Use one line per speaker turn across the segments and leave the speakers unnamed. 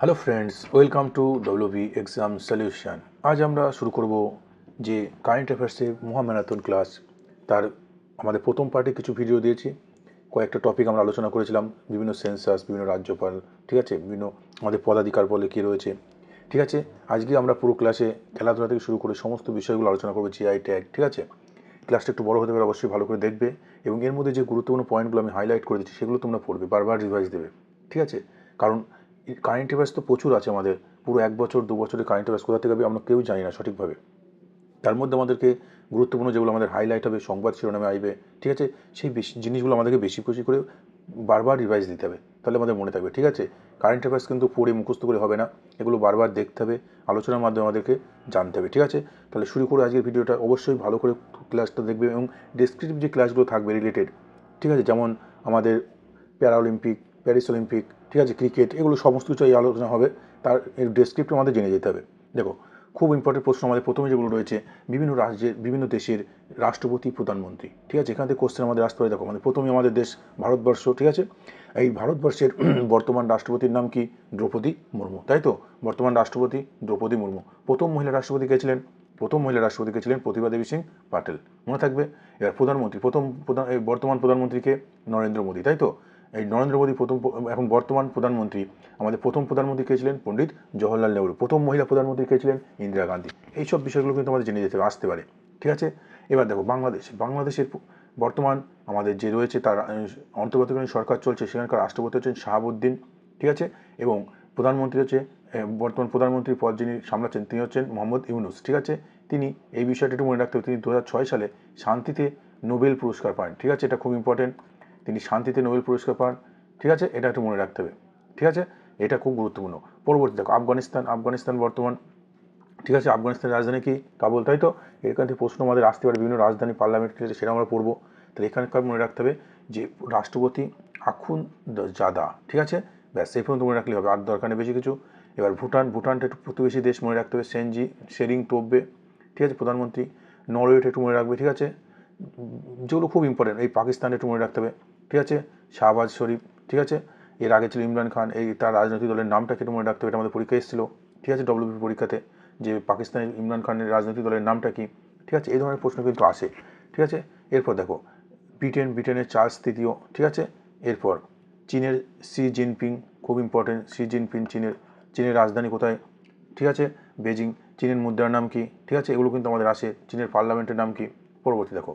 Hello friends, welcome to WB exam solution. আজ আমরা শুরু করব যে কারেন্ট অ্যাফেয়ার্সের মহাম্যারাথন ক্লাস। তার আমাদের প্রথম পার্টে কিছু ভিডিও দিয়েছি, কয়েকটা টপিক আমরা আলোচনা করেছিলাম, বিভিন্ন সেন্সাস, বিভিন্ন রাজ্যপাল, ঠিক আছে, বিভিন্ন আমাদের পদাধিকার বলে কী রয়েছে, ঠিক আছে। আজকে আমরা পুরো ক্লাসে খেলাধুলা থেকে শুরু করে সমস্ত বিষয়গুলো আলোচনা করবো, জিআই ট্যাগ, ঠিক আছে। ক্লাসটা একটু বড় হতে পারে, অবশ্যই ভালো করে দেখবে এবং এর মধ্যে যে গুরুত্বপূর্ণ পয়েন্টগুলো আমি হাইলাইট করে দিচ্ছি সেগুলো তোমরা পড়বে, বারবার রিভাইজ দেবে, ঠিক আছে। কারণ কারেন্ট অ্যাফেয়ার্স তো প্রচুর আছে আমাদের, পুরো 1 বছর 2 বছরের কারেন্ট অ্যাফেয়ার্স কোথা থেকে হবে আমরা কেউ জানি না সঠিকভাবে। তার মধ্যে আমাদেরকে গুরুত্বপূর্ণ যেগুলো আমাদের হাইলাইট হবে, সংবাদ শিরোনামে আসবে, ঠিক আছে, সেই জিনিসগুলো আমাদেরকে বেশি বেশি করে বারবার রিভাইজ দিতে হবে, তাহলে আমাদের মনে থাকবে, ঠিক আছে। কারেন্ট অ্যাফেয়ার্স কিন্তু পড়ে মুখস্থ করে হবে না, এগুলো বারবার দেখতে হবে, আলোচনার মাধ্যমে আমাদেরকে জানতে হবে, ঠিক আছে। তাহলে শুরু করে আজকের ভিডিওটা, অবশ্যই ভালো করে ক্লাসটা দেখবে এবং ডেসক্রিপটিভ যে ক্লাসগুলো থাকবে রিলেটেড, ঠিক আছে, যেমন আমাদের প্যারালিম্পিক, প্যারিস অলিম্পিক, ঠিক আছে, ক্রিকেট, এগুলো সমস্ত কিছু এই আলোচনা হবে, তার এর ডেসক্রিপ্ট আমাদের জেনে যেতে হবে। দেখো, খুব ইম্পর্টেন্ট প্রশ্ন আমাদের প্রথমে যেগুলো রয়েছে, বিভিন্ন রাজ্যের বিভিন্ন দেশের রাষ্ট্রপতি, প্রধানমন্ত্রী, ঠিক আছে, এখান থেকে কোশ্চেন আমাদের আসতে পারে। দেখো, আমাদের প্রথমে আমাদের দেশ ভারতবর্ষ, ঠিক আছে। এই ভারতবর্ষের বর্তমান রাষ্ট্রপতির নাম কি? দ্রৌপদী মুর্মু, তাই তো। বর্তমান রাষ্ট্রপতি দ্রৌপদী মুর্মু। প্রথম মহিলা রাষ্ট্রপতি কে ছিলেন? প্রতিভা দেবী সিং পাটেল, মনে থাকবে। এবার প্রধানমন্ত্রী, বর্তমান প্রধানমন্ত্রীকে নরেন্দ্র মোদী, তাই তো। এই নরেন্দ্র মোদী এখন বর্তমান প্রধানমন্ত্রী। আমাদের প্রথম প্রধানমন্ত্রী কে ছিলেন? পণ্ডিত জওহরলাল নেহরু। প্রথম মহিলা প্রধানমন্ত্রী কে ছিলেন? ইন্দিরা গান্ধী। এইসব বিষয়গুলো কিন্তু আমাদের জেনে যেতে আসতে পারে, ঠিক আছে। এবার দেখো, বাংলাদেশের বর্তমান আমাদের যে রয়েছে তার অন্তর্বর্তীকালীন সরকার চলছে, সেখানকার রাষ্ট্রপতি হচ্ছেন শাহাবুদ্দিন, ঠিক আছে, এবং প্রধানমন্ত্রী হচ্ছে বর্তমান প্রধানমন্ত্রীর পদ যিনি সামলাচ্ছেন তিনি হচ্ছেন মোহাম্মদ ইউনুস, ঠিক আছে। তিনি, এই বিষয়টা একটু মনে রাখতে হবে, তিনি 2006 সালে শান্তিতে নোবেল পুরস্কার পান, ঠিক আছে, এটা খুব ইম্পর্টেন্ট। তিনি শান্তিতে নোবেল পুরস্কার পান, ঠিক আছে, এটা একটু মনে রাখতে হবে, ঠিক আছে, এটা খুব গুরুত্বপূর্ণ। পরবর্তী দেখো, আফগানিস্তান বর্তমান, ঠিক আছে, আফগানিস্তানের রাজধানী কি? কাবুল, তাই তো। এখান থেকে প্রশ্ন আমাদের আসতে পারে, বিভিন্ন রাজধানী, পার্লামেন্ট, সেটা আমরা পড়বো। তাহলে এখানকার মনে রাখতে হবে যে রাষ্ট্রপতি জাদা, ঠিক আছে। ব্যাস, এই পর্যন্ত মনে রাখলেই হবে, আর দরকার নেই বেশি কিছু। এবার ভুটানটা একটু প্রতিবেশী দেশ, মনে রাখতে হবে, শেরিং তোব্বে, ঠিক আছে, প্রধানমন্ত্রী। নরওয়েটা একটু মনে রাখবে, ঠিক আছে, যেগুলো খুব ইম্পর্টেন্ট। এই পাকিস্তানে একটু মনে রাখতে হবে, ঠিক আছে, শাহবাজ শরীফ, ঠিক আছে। এর আগে ছিল ইমরান খান, এই তার রাজনৈতিক দলের নামটা একটু মনে রাখতে হবে, এটা আমাদের পরীক্ষা এসেছিল, ঠিক আছে, ডব্লিউবি পরীক্ষাতে, যে পাকিস্তানের ইমরান খানের রাজনৈতিক দলের নামটা কি, ঠিক আছে। এই ধরনের প্রশ্ন কিন্তু আসে, ঠিক আছে। এরপর দেখো, ব্রিটেনের চার্লস তৃতীয়, ঠিক আছে। এরপর চীনের শি জিনপিং, খুব ইম্পর্টেন্ট, চীনের রাজধানী কোথায়? ঠিক আছে, বেজিং। চীনের মুদ্রার নাম কি? ঠিক আছে, এগুলো কিন্তু আমাদের আসে। চীনের পার্লামেন্টের নাম কি? পরবর্তী দেখো,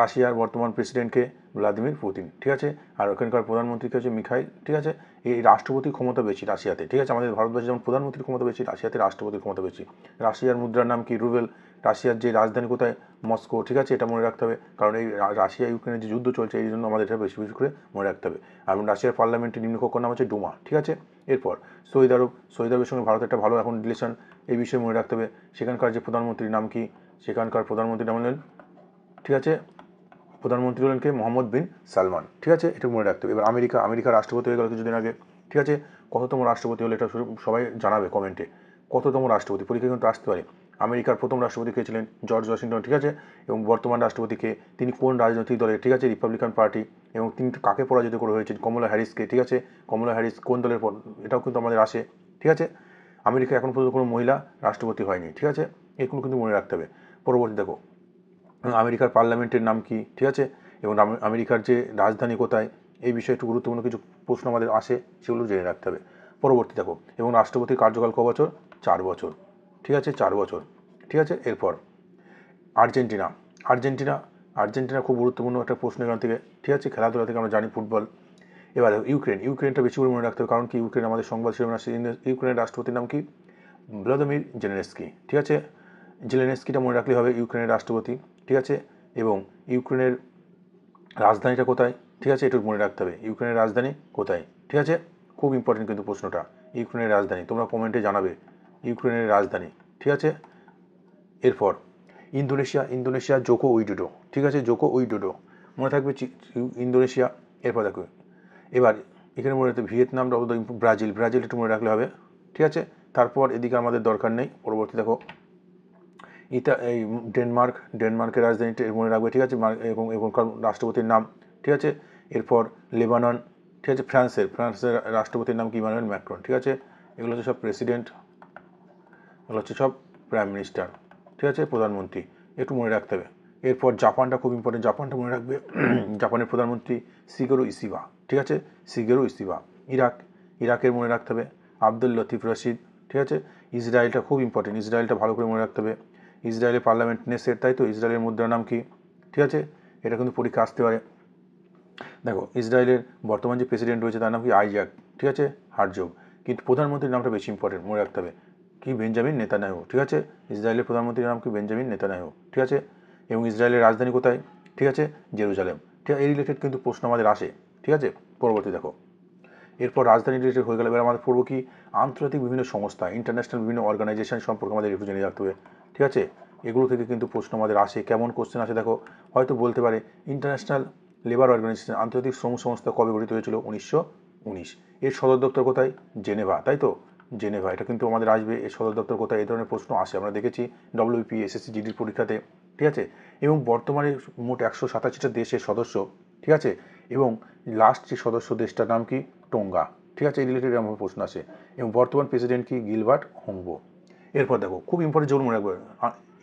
রাশিয়ার বর্তমান প্রেসিডেন্টকে ভ্লাদিমির পুতিন, ঠিক আছে। আর ওখানকার প্রধানমন্ত্রীকে হচ্ছে মিখাইল, ঠিক আছে। এই রাষ্ট্রপতির ক্ষমতা বেশি রাশিয়াতে, ঠিক আছে। আমাদের ভারতবর্ষে যেমন প্রধানমন্ত্রীর ক্ষমতা বেশি, রাশিয়াতে রাষ্ট্রপতির ক্ষমতা বেশি। রাশিয়ার মুদ্রার নাম কি? রুবেল। রাশিয়ার যে রাজধানী কোথায়? মস্কো, ঠিক আছে, এটা মনে রাখতে হবে, কারণ এই রাশিয়া ইউক্রেনের যে যুদ্ধ চলছে, এই জন্য আমাদের এটা বেশি বেশি করে মনে রাখতে হবে। আর রাশিয়ার পার্লামেন্টের নিম্নকক্ষের নাম হচ্ছে ডুমা, ঠিক আছে। এরপর সৌদি আরবের সঙ্গে ভারতের একটা ভালো এখন রিলেশন, এই বিষয়ে মনে রাখতে হবে। সেখানকার যে প্রধানমন্ত্রীর নাম কি? সেখানকার প্রধানমন্ত্রীর নাম হলেন, ঠিক আছে, প্রধানমন্ত্রী হলেন কে? মোহাম্মদ বিন সালমান, ঠিক আছে, এটা মনে রাখতে হবে। এবার আমেরিকার রাষ্ট্রপতি হয়ে গেল কিছুদিন আগে, ঠিক আছে। কততম রাষ্ট্রপতি হলো এটা সবাই জানাবে কমেন্টে, কততম রাষ্ট্রপতি, পরীক্ষা কিন্তু আসতে পারে। আমেরিকার প্রথম রাষ্ট্রপতি কে ছিলেন? জর্জ ওয়াশিংটন, ঠিক আছে। এবং বর্তমান রাষ্ট্রপতিকে, তিনি কোন রাজনৈতিক দলের? ঠিক আছে, রিপাবলিকান পার্টি। এবং তিনি কাকে পরাজিত করে হয়েছেন? কমলা হ্যারিসকে, ঠিক আছে। কমলা হ্যারিস কোন দলের? এটাও কিন্তু আমাদের আসে, ঠিক আছে। আমেরিকা এখন পর্যন্ত কোনো মহিলা রাষ্ট্রপতি হয়নি, ঠিক আছে, এগুলো কিন্তু মনে রাখতে হবে। পরবর্তী দেখো, আমেরিকার পার্লামেন্টের নাম কি? ঠিক আছে, এবং আমেরিকার যে রাজধানী কোথায়? এই বিষয়ে একটু গুরুত্বপূর্ণ কিছু প্রশ্ন আমাদের আসে, সেগুলো জেনে রাখতে হবে। পরবর্তী দেখো, এবং রাষ্ট্রপতির কার্যকাল ক বছর? 4 বছর, ঠিক আছে, 4 বছর, ঠিক আছে। এরপর আর্জেন্টিনা, আর্জেন্টিনা আর্জেন্টিনা খুব গুরুত্বপূর্ণ একটা প্রশ্ন এখান থেকে, ঠিক আছে, খেলাধুলা থেকে আমরা জানি, ফুটবল। এবার ইউক্রেনটা বেশি করে মনে রাখতে হবে, কারণ কি? ইউক্রেন আমাদের সংবাদ শিরোনাম আসে। ইউক্রেনের রাষ্ট্রপতির নাম কি? ভ্লাদিমির জেলেনস্কি, ঠিক আছে। জেলেনস্কিটা মনে রাখলেই হবে, ইউক্রেনের রাষ্ট্রপতি, ঠিক আছে। এবং ইউক্রেনের রাজধানীটা কোথায়? ঠিক আছে, একটু মনে রাখতে হবে, ইউক্রেনের রাজধানী কোথায়, ঠিক আছে। খুব ইম্পর্টেন্ট কিন্তু প্রশ্নটা, ইউক্রেনের রাজধানী, তোমরা কমেন্টে জানাবে ইউক্রেনের রাজধানী, ঠিক আছে। এরপর ইন্দোনেশিয়া জোকো উইডোডো, ঠিক আছে, জোকো উইডোডো, মনে থাকবে ইন্দোনেশিয়া। এরপর দেখো, এবার এখানে মনে রাখতে ভিয়েতনামটা, ব্রাজিল একটু মনে রাখলে হবে, ঠিক আছে। তারপর এদিকে আমাদের দরকার নেই। পরবর্তী দেখো, এই ডেনমার্কের রাজধানীটা মনে রাখবে, ঠিক আছে, এবং এখানকার রাষ্ট্রপতির নাম, ঠিক আছে। এরপর লেবানন, ঠিক আছে। ফ্রান্সের রাষ্ট্রপতির নাম কি? Emmanuel Macron. ঠিক আছে, এগুলো হচ্ছে সব প্রেসিডেন্ট, এগুলো হচ্ছে সব প্রাইম মিনিস্টার, ঠিক আছে, প্রধানমন্ত্রী, একটু মনে রাখতে হবে। এরপর জাপানটা খুব ইম্পর্টেন্ট, জাপানটা মনে রাখবে। জাপানের প্রধানমন্ত্রী শিগেরু ইশিবা, ঠিক আছে, শিগেরু ইশিবা। ইরাকের মনে রাখতে হবে আব্দুল লতিফ রশিদ, ঠিক আছে। ইসরায়েলটা খুব ইম্পর্টেন্ট, ইসরায়েলটা ভালো করে মনে রাখতে হবে। ইসরায়েলের পার্লামেন্ট নেসেট, তাই তো। ইসরায়েলের মুদ্রার নাম কি? ঠিক আছে, এটা কিন্তু পরীক্ষা আসতে পারে। দেখো, ইসরায়েলের বর্তমান যে প্রেসিডেন্ট রয়েছে তার নাম কি? আইজাক, ঠিক আছে, হারজোগ। কিন্তু প্রধানমন্ত্রীর নামটা বেশি ইম্পর্টেন্ট, মনে রাখতে হবে কি? বেঞ্জামিন নেতানিয়াহু, ঠিক আছে। ইসরায়েলের প্রধানমন্ত্রীর নাম কি? বেঞ্জামিন নেতানিয়াহু, ঠিক আছে। এবং ইসরায়েলের রাজধানী কোথায়? ঠিক আছে, জেরুজালেম। ঠিক আছে, এই রিলেটেড কিন্তু প্রশ্ন আমাদের আসে, ঠিক আছে। পরবর্তী দেখো, এরপর রাজধানী রিলেটেড হয়ে গেলে এবার আমাদের পড়বো কি? আন্তর্জাতিক বিভিন্ন সংস্থা, ইন্টারন্যাশনাল বিভিন্ন অর্গানাইজেশন সম্পর্কে আমাদের একটু জেনে রাখতে হবে, ঠিক আছে। এগুলো থেকে কিন্তু প্রশ্ন আমাদের আসে। কেমন কোশ্চেন আসে দেখো, হয়তো বলতে পারে ইন্টারন্যাশনাল লেবার অর্গানাইজেশন, আন্তর্জাতিক শ্রম সংস্থা কবে গঠিত হয়েছিল? 1919। এর সদর দপ্তর কোথায়? জেনেভা, তাই তো, জেনেভা। এটা কিন্তু আমাদের আসবে, এর সদর দপ্তর কোথায়? এই ধরনের প্রশ্ন আসে, আমরা দেখেছি ডব্লিউপি, এসএসসি, জিডির পরীক্ষাতে, ঠিক আছে। এবং বর্তমানে মোট 187টা দেশের সদস্য, ঠিক আছে। এবং লাস্ট যে সদস্য দেশটার নাম কি? টোঙ্গা, ঠিক আছে। এই রিলেটেড আমার প্রশ্ন আসে। এবং বর্তমান প্রেসিডেন্ট কি? গিলবার্ট হোংবো। এরপর দেখো, খুব ইম্পর্টেন্ট, যেগুলো মনে রাখবে,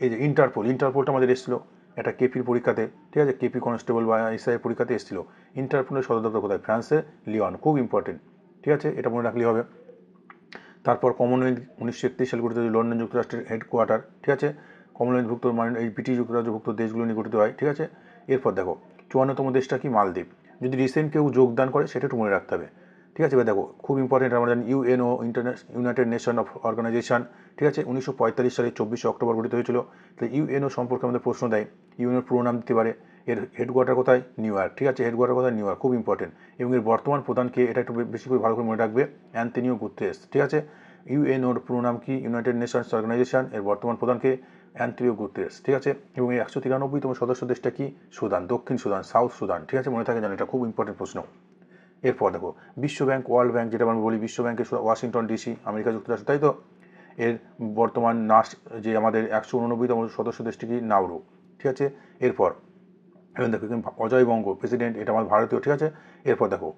এই যে ইন্টারপোলটা আমাদের এসেছিলো একটা কেপির পরীক্ষাতে, ঠিক আছে, কেপি কনস্টেবল বা এসআইয়ের পরীক্ষাতে এসেছিল। ইন্টারপোলের সদর দপ্তর কোথায়? ফ্রান্সে, লিওন, খুব ইম্পর্টেন্ট, ঠিক আছে, এটা মনে রাখলেই হবে। তারপর কমনওয়েলথ 1931 সালে গঠিত হয়, লন্ডন যুক্তরাষ্ট্রের হেডকোয়ার্টার, ঠিক আছে। কমনওয়েলথভুক্ত মানে এই ব্রিটিশ যুক্তরাজ্যভুক্ত দেশগুলো নিয়ে গঠিত হয়, ঠিক আছে। এরপর দেখো, 54তম দেশটা কি? মালদ্বীপ। যদি রিসেন্ট কেউ যোগদান করে সেটা একটু মনে রাখতে হবে, ঠিক আছে। এবার দেখো, খুব ইম্পর্টেন্ট, আমরা জানি UNO, United Nation of Organization, ঠিক আছে, 1945 সালে 24শে অক্টোবর গঠিত হয়েছিল। তাহলে ইউএনও সম্পর্কে আমাদের প্রশ্ন দেয়, ইউএনওর পুরো নাম দিতে পারে। এর হেডকোয়ার্টার কোথায়? নিউ ইয়র্ক, ঠিক আছে, হেডকোয়ার্টার কোথায়? নিউ ইয়র্ক, খুব ইম্পর্টেন্ট। এবং এর বর্তমান প্রধানকে, এটা একটু বেশি করে ভালো করে মনে রাখবে, অ্যান্তনিও গুতেরেস, ঠিক আছে। ইউএনওর পুরো নাম কি? United Nations Organization. এর বর্তমান প্রধানকে? অ্যান্তনিও গুতেরেস, ঠিক আছে। এবং এই 193তম সদস্য দেশটা কি? সুদান, দক্ষিণ সুদান, সাউথ সুদান, ঠিক আছে, মনে থাকে জানেন, এটা খুব ইম্পর্টেন্ট প্রশ্ন। এরপর দেখো, বিশ্বব্যাংক, ওয়ার্ল্ড ব্যাংক, যেটা আমরা বলি, বিশ্বব্যাংকের ওয়াশিংটন ডিসি, আমেরিকা যুক্তরাষ্ট্র, তাই তো। এর বর্তমান যে আমাদের 189তম সদস্য দেশটি কি? নাউরু, ঠিক আছে। এরপর এবং দেখো, অজয় বঙ্গ প্রেসিডেন্ট, এটা আমার ভারতীয়, ঠিক আছে। এরপর দেখো,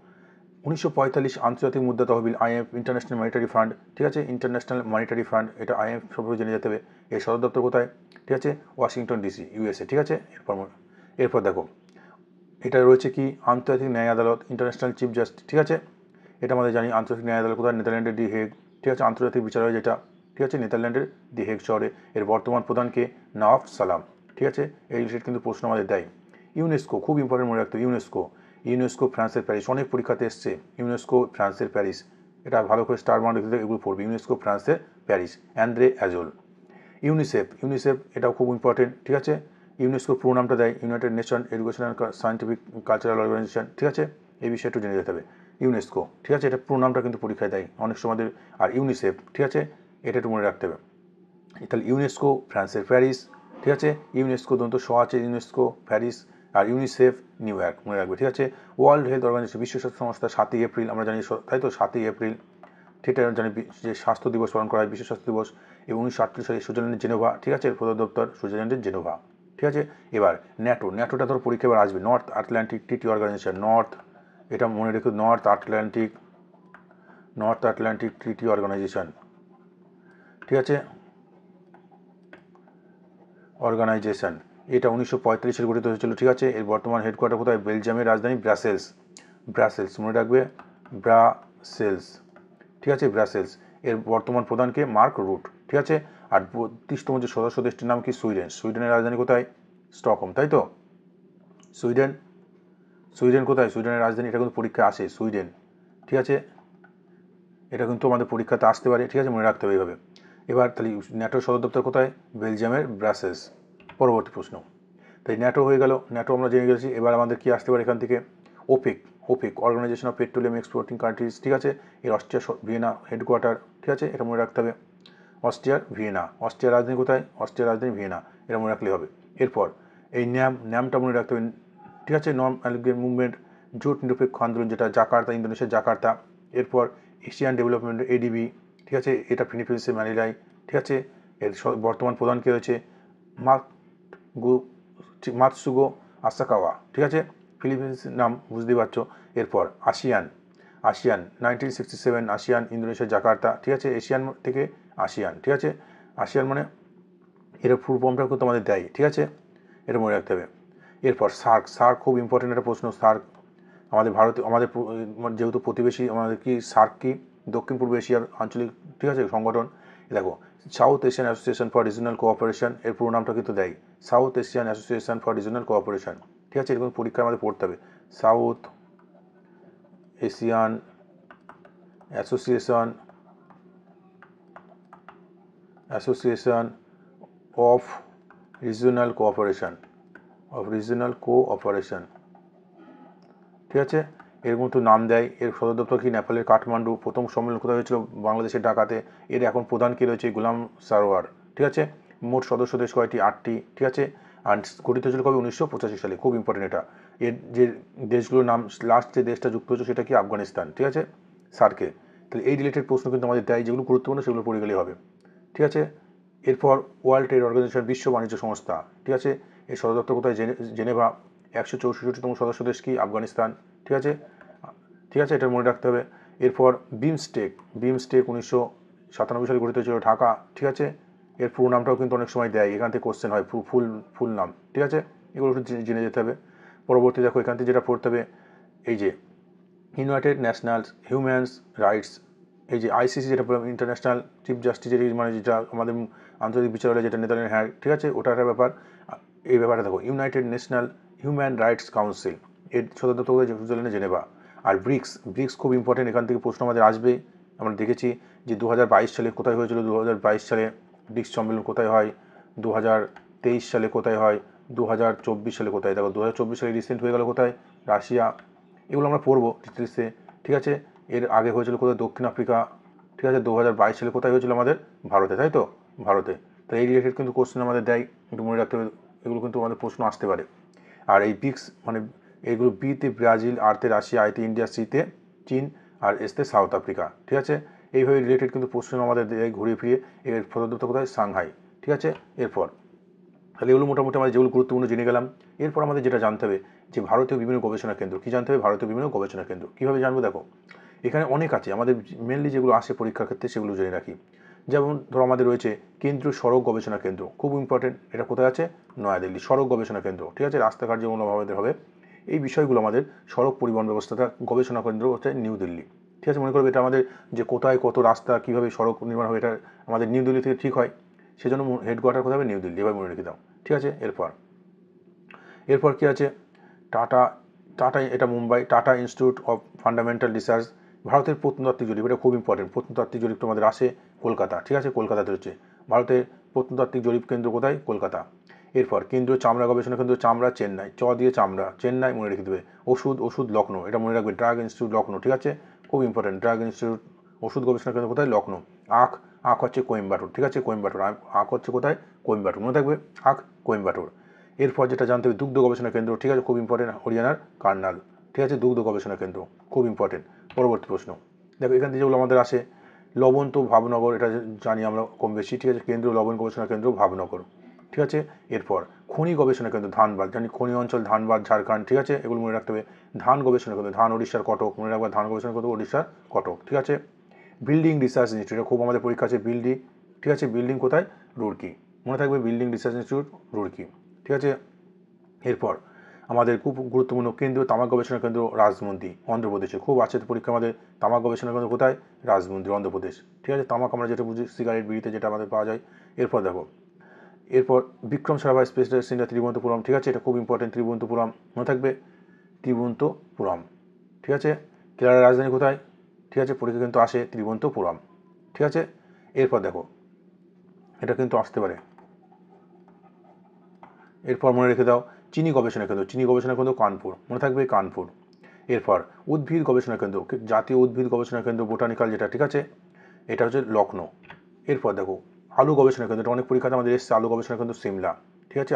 1945 আন্তর্জাতিক মুদ্রা তহবিল, আইএমএফ, ইন্টারন্যাশনাল মনিটারি ফান্ড, ঠিক আছে, ইন্টারন্যাশনাল মনিটারি ফান্ড, এটা আইএমএফ সম্পর্কে জেনে যেতে হবে। এর সদর দপ্তর কোথায়? ঠিক আছে, ওয়াশিংটন ডিসি, ইউএসএ, ঠিক আছে। এরপর দেখো, এটা রয়েছে কি? আন্তর্জাতিক ন্যায় আদালত, ইন্টারন্যাশনাল চিফ জাস্টিস, ঠিক আছে। এটা আমাদের জানি, আন্তর্জাতিক ন্যায় আদালত কোথায়? নেদারল্যান্ডের দি হেগ, ঠিক আছে, আন্তর্জাতিক বিচারালয় যেটা, ঠিক আছে, নেদারল্যান্ডের দি হেগ শহরে। এর বর্তমান প্রধানকে? নওয়াব সালাম, ঠিক আছে। এই রিলেটেড কিন্তু প্রশ্ন আমাদের দেয়। ইউনেস্কো, খুব ইম্পর্টেন্ট, মনে রাখতে হবে। ইউনেস্কো ফ্রান্সের প্যারিস, অনেক পরীক্ষাতে এসছে। ইউনেস্কো ফ্রান্সের প্যারিস, এটা ভালো করে স্টার মার্ক রেখে এগুলো পড়বে। ইউনেস্কো ফ্রান্সের প্যারিস, অ্যান্দ্রে অ্যাজোল। ইউনিসেফ, এটাও খুব ইম্পর্টেন্ট, ঠিক আছে। ইউনেস্কো পুরো নামটা দেয় United Nation Education and Scientific Cultural Organization, ঠিক আছে। এই বিষয়ে একটু জেনে যেতে হবে। ইউনেস্কো, ঠিক আছে, এটা পুরো নামটা কিন্তু পরীক্ষায় দেয় অনেক সময়। আর ইউনিসেফ, ঠিক আছে, এটা একটু মনে রাখতে হবে। তাহলে ইউনেস্কো ফ্রান্সের প্যারিস, ঠিক আছে। ইউনেস্কো দন্ত স আছে, ইউনেস্কো প্যারিস। আর ইউনিসেফ নিউ ইয়র্ক, মনে রাখবে, ঠিক আছে। ওয়ার্ল্ড হেলথ অর্গানাইজেশন, বিশ্ব স্বাস্থ্য সংস্থা, 7ই এপ্রিল আমরা জানি, তাই তো, 7ই এপ্রিল, ঠিক আছে, জানি যে স্বাস্থ্য দিবস পালন করা হয়, বিশ্ব স্বাস্থ্য দিবস। এবং 1938 সালে সুইজারল্যান্ডের জেনেভা, ঠিক আছে, সদর দপ্তর সুইজারল্যান্ডের জেনেভা, ঠিক আছে। এবার ন্যাটোটা ধরো পরীক্ষা এবার আসবে, নর্থ আটলান্টিক ট্রিটি অর্গানাইজেশন, এটা মনে রেখে, নর্থ আটলান্টিক ট্রিটি অর্গানাইজেশন, ঠিক আছে, অর্গানাইজেশন। এটা 1945 সালে গঠিত হয়েছিল, ঠিক আছে। এর বর্তমান হেডকোয়ার্টার কোথায়? বেলজিয়ামের রাজধানী ব্রাসেলস, মনে রাখবে, ব্রাসেলস, ঠিক আছে, ব্রাসেলস। এর বর্তমান প্রধানকে? মার্ক রুট, ঠিক আছে। আর 32তম যে সদস্য দেশটির নাম কি? সুইডেনের রাজধানী কোথায়? স্টকহোম, তাই তো। সুইডেন কোথায়? সুইডেনের রাজধানী, এটা কিন্তু পরীক্ষা আসে, সুইডেন, ঠিক আছে। এটা কিন্তু আমাদের পরীক্ষাতে আসতে পারে, ঠিক আছে, মনে রাখতে হবে এইভাবে। এবার তাহলে ন্যাটোর সদর দপ্তর কোথায়? বেলজিয়ামের ব্রাসেলস। পরবর্তী প্রশ্ন, তাই ন্যাটো হয়ে গেল, ন্যাটো আমরা জেনে গেছি। এবার আমাদের কি আসতে পারে এখান থেকে? OPEC organization of petroleum exporting countries, ঠিক আছে। এর অস্ট্রিয়া ভিয়েনা হেডকোয়ার্টার, ঠিক আছে, এটা মনে রাখতে হবে। অস্ট্রিয়ার রাজধানী কোথায়? অস্ট্রিয়ার রাজধানী ভিয়েনা, এটা মনে রাখলে হবে। এরপর এই ন্যামটা মনে রাখতে হবে, ঠিক আছে, নন অ্যালিগেন্ট মুভমেন্ট, জোট নিরপেক্ষ আন্দোলন, যেটা জাকার্তা, ইন্দোনেশিয়ার জাকার্তা। এরপর এশিয়ান ডেভেলপমেন্ট, এডিবি, ঠিক আছে, এটা ফিলিপিন্সের ম্যানিলায়, ঠিক আছে। এর বর্তমান প্রধান কে রয়েছে? মাতসুগো আসাকাওয়া, ঠিক আছে, ফিলিপিন্সের নাম বুঝতেই পারছো। এরপর ASEAN, ASEAN 1967 ASEAN Indonesia Jakarta, ঠিক আছে। এশিয়ান থেকে আসিয়ান, ঠিক আছে। আসিয়ান মানে এর ফুল ফর্মটা কিন্তু আমাদের দেয়, ঠিক আছে, এটা মনে রাখতে হবে। এরপর সার্ক, সার্ক খুব ইম্পর্টেন্ট একটা প্রশ্ন। সার্ক আমাদের ভারতে, আমাদের যেহেতু প্রতিবেশী, আমাদের কি সার্ক কি দক্ষিণ পূর্ব এশিয়ার আঞ্চলিক, ঠিক আছে, সংগঠন। দেখো south Asian association for regional cooperation, এর পুরো নামটা কিন্তু দেয় south Asian association for regional cooperation, ঠিক আছে। এরকম পরীক্ষায় আমাদের পড়তে হবে south Asian association of regional cooperation, ঠিক আছে। এর মতো নাম দেয়। এর সদর দপ্তর কি নেপালের কাঠমান্ডু। প্রথম সম্মেলন কোথায় হয়েছিল? বাংলাদেশের ঢাকাতে। এর এখন প্রধান কি রয়েছে? গোলাম সারোয়ার, ঠিক আছে। মোট সদস্য দেশ কয়টি? 8টি, ঠিক আছে। আর গঠিত হয়েছিল কবে? 1985 সালে। খুব ইম্পর্টেন্ট এটা। এর যে দেশগুলোর নাম, লাস্ট যে দেশটা যুক্ত হয়েছে সেটা কি? আফগানিস্তান, ঠিক আছে, সার্কে। তাহলে এই রিলেটেড প্রশ্ন কিন্তু আমাদের দেয়, যেগুলো গুরুত্বপূর্ণ সেগুলো পড়ে গেলেই হবে, ঠিক আছে। এরপর ওয়ার্ল্ড ট্রেড অর্গানাইজেশন, বিশ্ব বাণিজ্য সংস্থা, ঠিক আছে। এর সদর দপ্তর কোথায়? জেনেভা। 164তম সদস্য দেশ কি? আফগানিস্তান, ঠিক আছে, ঠিক আছে, এটা মনে রাখতে হবে। এরপর বিমস্টেক, 1997 সালে গঠিত হয়েছিল, ঢাকা, ঠিক আছে। এর পুরো নামটাও কিন্তু অনেক সময় দেয়, এখান থেকে কোশ্চেন হয়, ফুল নাম, ঠিক আছে। এগুলো একটু জেনে যেতে হবে। পরবর্তী দেখো এখান থেকে যেটা পড়তে হবে, এই যে ইউনাইটেড ন্যাশনালস হিউম্যান রাইটস, এই যে আইসিসি যেটা বললাম, ইন্টারন্যাশনাল চিফ জাস্টিসের, মানে যেটা আমাদের আন্তর্জাতিক বিচারালয়, যেটা নেদারল্যান্ড, হ্যাঁ, ঠিক আছে, ওটার ব্যাপার। এই ব্যাপারটা দেখো, United national human rights council, এর সদর দপ্তর সুইজারল্যান্ডে, জেনেভা। আর ব্রিক্স খুব ইম্পর্টেন্ট, এখান থেকে প্রশ্ন আমাদের আসবেই। আমরা দেখেছি যে 2022 সালে কোথায় হয়েছিল, 2022 সালে ব্রিক্স সম্মেলন কোথায় হয়, 2023 সালে কোথায় হয়, 2024 সালে কোথায়। দেখো 2024 সালে রিসেন্ট হয়ে গেল কোথায়? রাশিয়া। এগুলো আমরা পড়বো ডিটেলসে, ঠিক আছে। এর আগে হয়েছিল কোথায়? দক্ষিণ আফ্রিকা, ঠিক আছে। 2022 সালে কোথায় হয়েছিল? আমাদের ভারতে, তাই তো, ভারতে। তো এই রিলেটেড কিন্তু কোশ্চেন আমাদের দেয়, কিন্তু মনে রাখতে হবে, এগুলো কিন্তু আমাদের প্রশ্ন আসতে পারে। আর এই ব্রিক্স মানে এগুলো বিতে ব্রাজিল, আরতে রাশিয়া, আইতে ইন্ডিয়া, সিতে চীন, আর এসতে সাউথ আফ্রিকা, ঠিক আছে। এইভাবে রিলেটেড কিন্তু প্রশ্ন আমাদের দেয় ঘুরিয়ে ফিরিয়ে। এর সদর দপ্তর কোথায়? সাংহাই, ঠিক আছে। এরপর তাহলে এগুলো মোটামুটি আমরা যেগুলো গুরুত্বপূর্ণ জেনে গেলাম। এরপর আমাদের যেটা জানতে হবে যে ভারতীয় বিভিন্ন গবেষণা কেন্দ্র, কী জানতে হবে? ভারতীয় বিভিন্ন গবেষণা কেন্দ্র কীভাবে জানবো? দেখো এখানে অনেক আছে, আমাদের মেনলি যেগুলো আসে পরীক্ষার ক্ষেত্রে সেগুলো জেনে রাখি। যেমন ধরো আমাদের রয়েছে কেন্দ্রীয় সড়ক গবেষণা কেন্দ্র, খুব ইম্পর্টেন্ট। এটা কোথায় আছে? নয়াদিল্লি, সড়ক গবেষণা কেন্দ্র, ঠিক আছে। রাস্তাঘাট যেমন আমাদের হবে, এই বিষয়গুলো আমাদের সড়ক পরিবহন ব্যবস্থাটা গবেষণা কেন্দ্র হচ্ছে নিউ দিল্লি, ঠিক আছে। মনে করবে এটা আমাদের যে কোথায় কত রাস্তা, কীভাবে সড়ক নির্মাণ হবে, এটা আমাদের নিউ দিল্লি থেকে ঠিক হয়। সেজন্য হেডকোয়ার্টার কোথায় হবে? নিউ দিল্লি, এবার মনে রেখে দাও, ঠিক আছে। এরপর কী আছে? টাটা, এটা Mumbai, tata institute of fundamental research. ভারতের প্রত্নতাত্ত্বিক জরিপ, এটা খুব ইম্পর্টেন্ট। প্রত্নতাত্ত্বিক জরিপটা আমাদের আসে কলকাতা, ঠিক আছে, কলকাতাতে হচ্ছে। ভারতের প্রত্নতাত্ত্বিক জরিপ কেন্দ্র কোথায়? কলকাতা। এরপর কেন্দ্রীয় চামড়া গবেষণা কেন্দ্র, চামড়া, চেন্নাই, দিয়ে চামড়া, চেন্নাই মনে রেখে দেবে। ওষুধ লখনৌ, এটা মনে রাখবে, ড্রাগ ইনস্টিটিউট লখনৌ, ঠিক আছে, খুব ইম্পর্টেন্ট। ড্রাগ ইনস্টিটিউট, ওষুধ গবেষণা কেন্দ্র কোথায়? লখনৌ। আখ হচ্ছে কোয়েম্বাটুর, ঠিক আছে, কোয়েম্বাটুর। আখ হচ্ছে কোথায়? কোয়েম্বাটুর, মনে থাকবে, আখ কোয়েম্বাটুর। এরপর যেটা জানতে হবে, দুগ্ধ গবেষণা কেন্দ্র, ঠিক আছে, খুব ইম্পর্টেন্ট, হরিয়ানার কার্নাল, ঠিক আছে, দুগ্ধ গবেষণা কেন্দ্র, খুব ইম্পর্টেন্ট। পরবর্তী প্রশ্ন দেখো, এখান থেকে যেগুলো আমাদের আসে, লবণ তো ভাবনগর, এটা জানি আমরা কম বেশি, ঠিক আছে, কেন্দ্রীয় লবণ গবেষণা কেন্দ্র ভাবনগর, ঠিক আছে। এরপর খনি গবেষণা কেন্দ্র ধানবাদ, জানি খনি অঞ্চল ধানবাদ, ঝাড়খণ্ড, ঠিক আছে, এগুলো মনে রাখতে হবে। ধান গবেষণা কেন্দ্র, ধান ওড়িশার কটক, মনে রাখবে, ধান গবেষণা কেন্দ্র ওড়িশার কটক, ঠিক আছে। বিল্ডিং রিসার্চ ইনস্টিটিউট, খুব আমাদের পরীক্ষা আছে, বিল্ডিং, ঠিক আছে, বিল্ডিং কোথায়? রুড়কি, মনে থাকবে, বিল্ডিং রিসার্চ ইনস্টিটিউট রুড়কি, ঠিক আছে। এরপর আমাদের খুব গুরুত্বপূর্ণ কেন্দ্রীয় তামাক গবেষণা কেন্দ্র রাজমন্দ্রি, অন্ধ্রপ্রদেশে, খুব আছে পরীক্ষা আমাদের। তামাক গবেষণা কেন্দ্র কোথায়? রাজমন্দ্রি, অন্ধ্রপ্রদেশ, ঠিক আছে। তামাক আমরা যেটা বুঝি সিগারেট, বিড়িতে যেটা আমাদের পাওয়া যায়। এরপর বিক্রম সারাভাই স্পেস সেন্টার তিরুবনন্তপুরম, ঠিক আছে, এটা খুব ইম্পর্টেন্ট, তিরুবনন্তপুরম, মনে থাকবে, তিরুবনন্তপুরম, ঠিক আছে। কেরালার রাজধানী কোথায়? ঠিক আছে, পরীক্ষা কিন্তু আসে তিরুবনন্তপুরম, ঠিক আছে। এরপর দেখো, এটা কিন্তু আসতে পারে। এরপর মনে রেখে দাও, চিনি গবেষণা কেন্দ্র কানপুর, মনে থাকবে, কানপুর। এরপর উদ্ভিদ গবেষণা কেন্দ্র, জাতীয় উদ্ভিদ গবেষণা কেন্দ্র বোটানিক্যাল, যেটা, ঠিক আছে, এটা হচ্ছে লখনৌ। এরপর দেখো আলু গবেষণা কেন্দ্র, এটা অনেক পরীক্ষাতে আমাদের এসছে, আলু গবেষণা কেন্দ্র সিমলা, ঠিক আছে,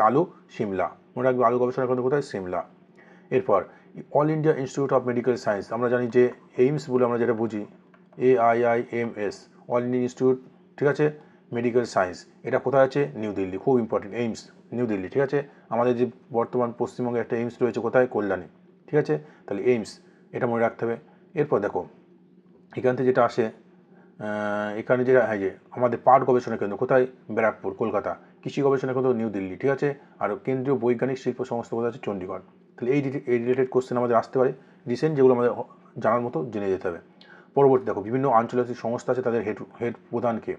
সিমলা, মনে রাখবে, আলু গবেষণা কেন্দ্র কোথায়? সিমলা। এরপর all India institute of medical science, আমরা জানি যে এইমস বলে আমরা যেটা বুঝি, AIIMS, অল ইন্ডিয়া ইনস্টিটিউট, ঠিক আছে, মেডিকেল সায়েন্স, এটা কোথায় আছে? নিউ দিল্লি, খুব ইম্পর্টেন্ট, এইমস নিউ দিল্লি, ঠিক আছে। আমাদের যে বর্তমান পশ্চিমবঙ্গে একটা এইমস রয়েছে কোথায়? কল্যাণী, ঠিক আছে। তাহলে এইমস, এটা মনে রাখতে হবে। এরপর দেখো এখান থেকে যেটা আসে এখানে যেটা যে আমাদের পাট গবেষণা কেন্দ্র কোথায়, ব্যারাকপুর কলকাতা, কৃষি গবেষণা কেন্দ্র নিউ দিল্লি, ঠিক আছে, আর কেন্দ্রীয় বৈজ্ঞানিক শিল্প সংস্থা কোথায় আছে, চণ্ডীগড়। তাহলে এই রিলেটেড কোশ্চেন আমাদের আসতে পারে রিসেন্ট, যেগুলো আমাদের জানার মতো জেনে যেতে হবে। পরবর্তী দেখো, বিভিন্ন আঞ্চলিক সংস্থা আছে, তাদের হেড প্রধানকে,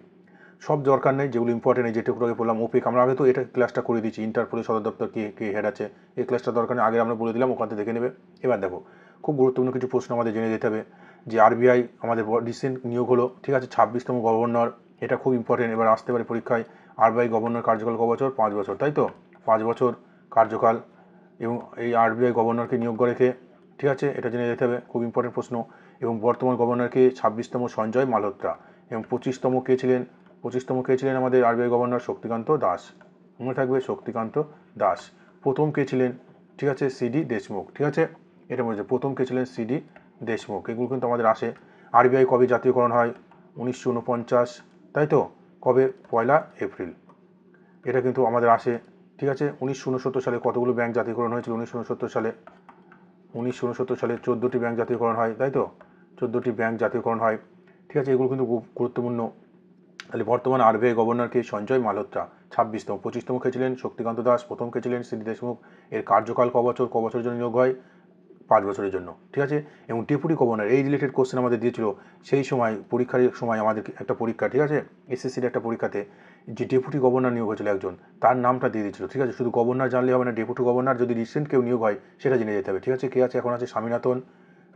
সব দরকার নেই, যেগুলো ইম্পর্টেন্ট এই যেটুকু আগে বললাম ওপেক, আমরা আগে তো এটা ক্লাসটা করে দিচ্ছি, ইন্টারপোলের সদর দপ্তর কে হেড আছে, এই ক্লাসটা দরকার নেই, আগে আমরা বলে দিলাম, ওখান থেকে দেখে নেবে। এবার দেখো, খুব গুরুত্বপূর্ণ কিছু প্রশ্ন আমাদের জেনে যেতে হবে, যে আরবিআই আমাদের রিসেন্ট নিয়োগ হলো, ঠিক আছে, 26তম গভর্নর, এটা খুব ইম্পর্টেন্ট, এবার আসতে পারে পরীক্ষায়। আরবিআই গভর্নর কার্যকাল ক বছর, 5 বছর, তাই তো, 5 বছর কার্যকাল, এবং এই আরবিআই গভর্নরকে নিয়োগ করে কে, ঠিক আছে, এটা জেনে যেতে হবে, খুব ইম্পর্টেন্ট প্রশ্ন। এবং বর্তমান গভর্নরকে 26তম সঞ্জয় মালহোত্রা, এবং 25তম কে ছিলেন আমাদের আরবিআই গভর্নর, শক্তিকান্ত দাস, মনে থাকবে শক্তিকান্ত দাস। প্রথম কে ছিলেন, ঠিক আছে, সিডি দেশমুখ, ঠিক আছে, এটা মনে হচ্ছে প্রথম কে ছিলেন সিডি দেশমুখ। এগুলো কিন্তু আমাদের আসে। আরবিআই কবে জাতীয়করণ হয়, 1949, তাই তো, কবে, 1 এপ্রিল, এটা কিন্তু আমাদের আসে, ঠিক আছে। 1969 সালে কতগুলো ব্যাংক জাতীয়করণ হয়েছিল, 1969 সালে 14টি ব্যাংক জাতীয়করণ হয়, তাই তো, 14টি ব্যাংক জাতীয়করণ হয়, ঠিক আছে, এগুলো কিন্তু খুব গুরুত্বপূর্ণ। তাহলে বর্তমান আরবিআই গভর্নরকে সঞ্জয় মালহোত্রা, 26তম, 25তম কে ছিলেন শক্তিকান্ত দাস, প্রথম কে ছিলেন সিডি দেশমুখ। এর কার্যকাল ক বছরের জন্য নিয়োগ হয়, 5 বছরের জন্য, ঠিক আছে। এবং ডেপুটি গভর্নর, এই রিলেটেড কোশ্চেন আমাদের দিয়েছিল সেই সময় পরীক্ষার সময়, আমাদের একটা পরীক্ষা, ঠিক আছে, এসএসসির একটা পরীক্ষাতে, যে ডেপুটি গভর্নর নিয়োগ হয়েছিল একজন, তার নামটা দিয়ে দিয়েছিল, ঠিক আছে। শুধু গভর্নর জানলে হবে না, ডেপুটি গভর্নর যদি রিসেন্ট কেউ নিয়োগ হয় সেটা জেনে যেতে হবে, ঠিক আছে। কে আছে এখন, আছে স্বামীনাথন,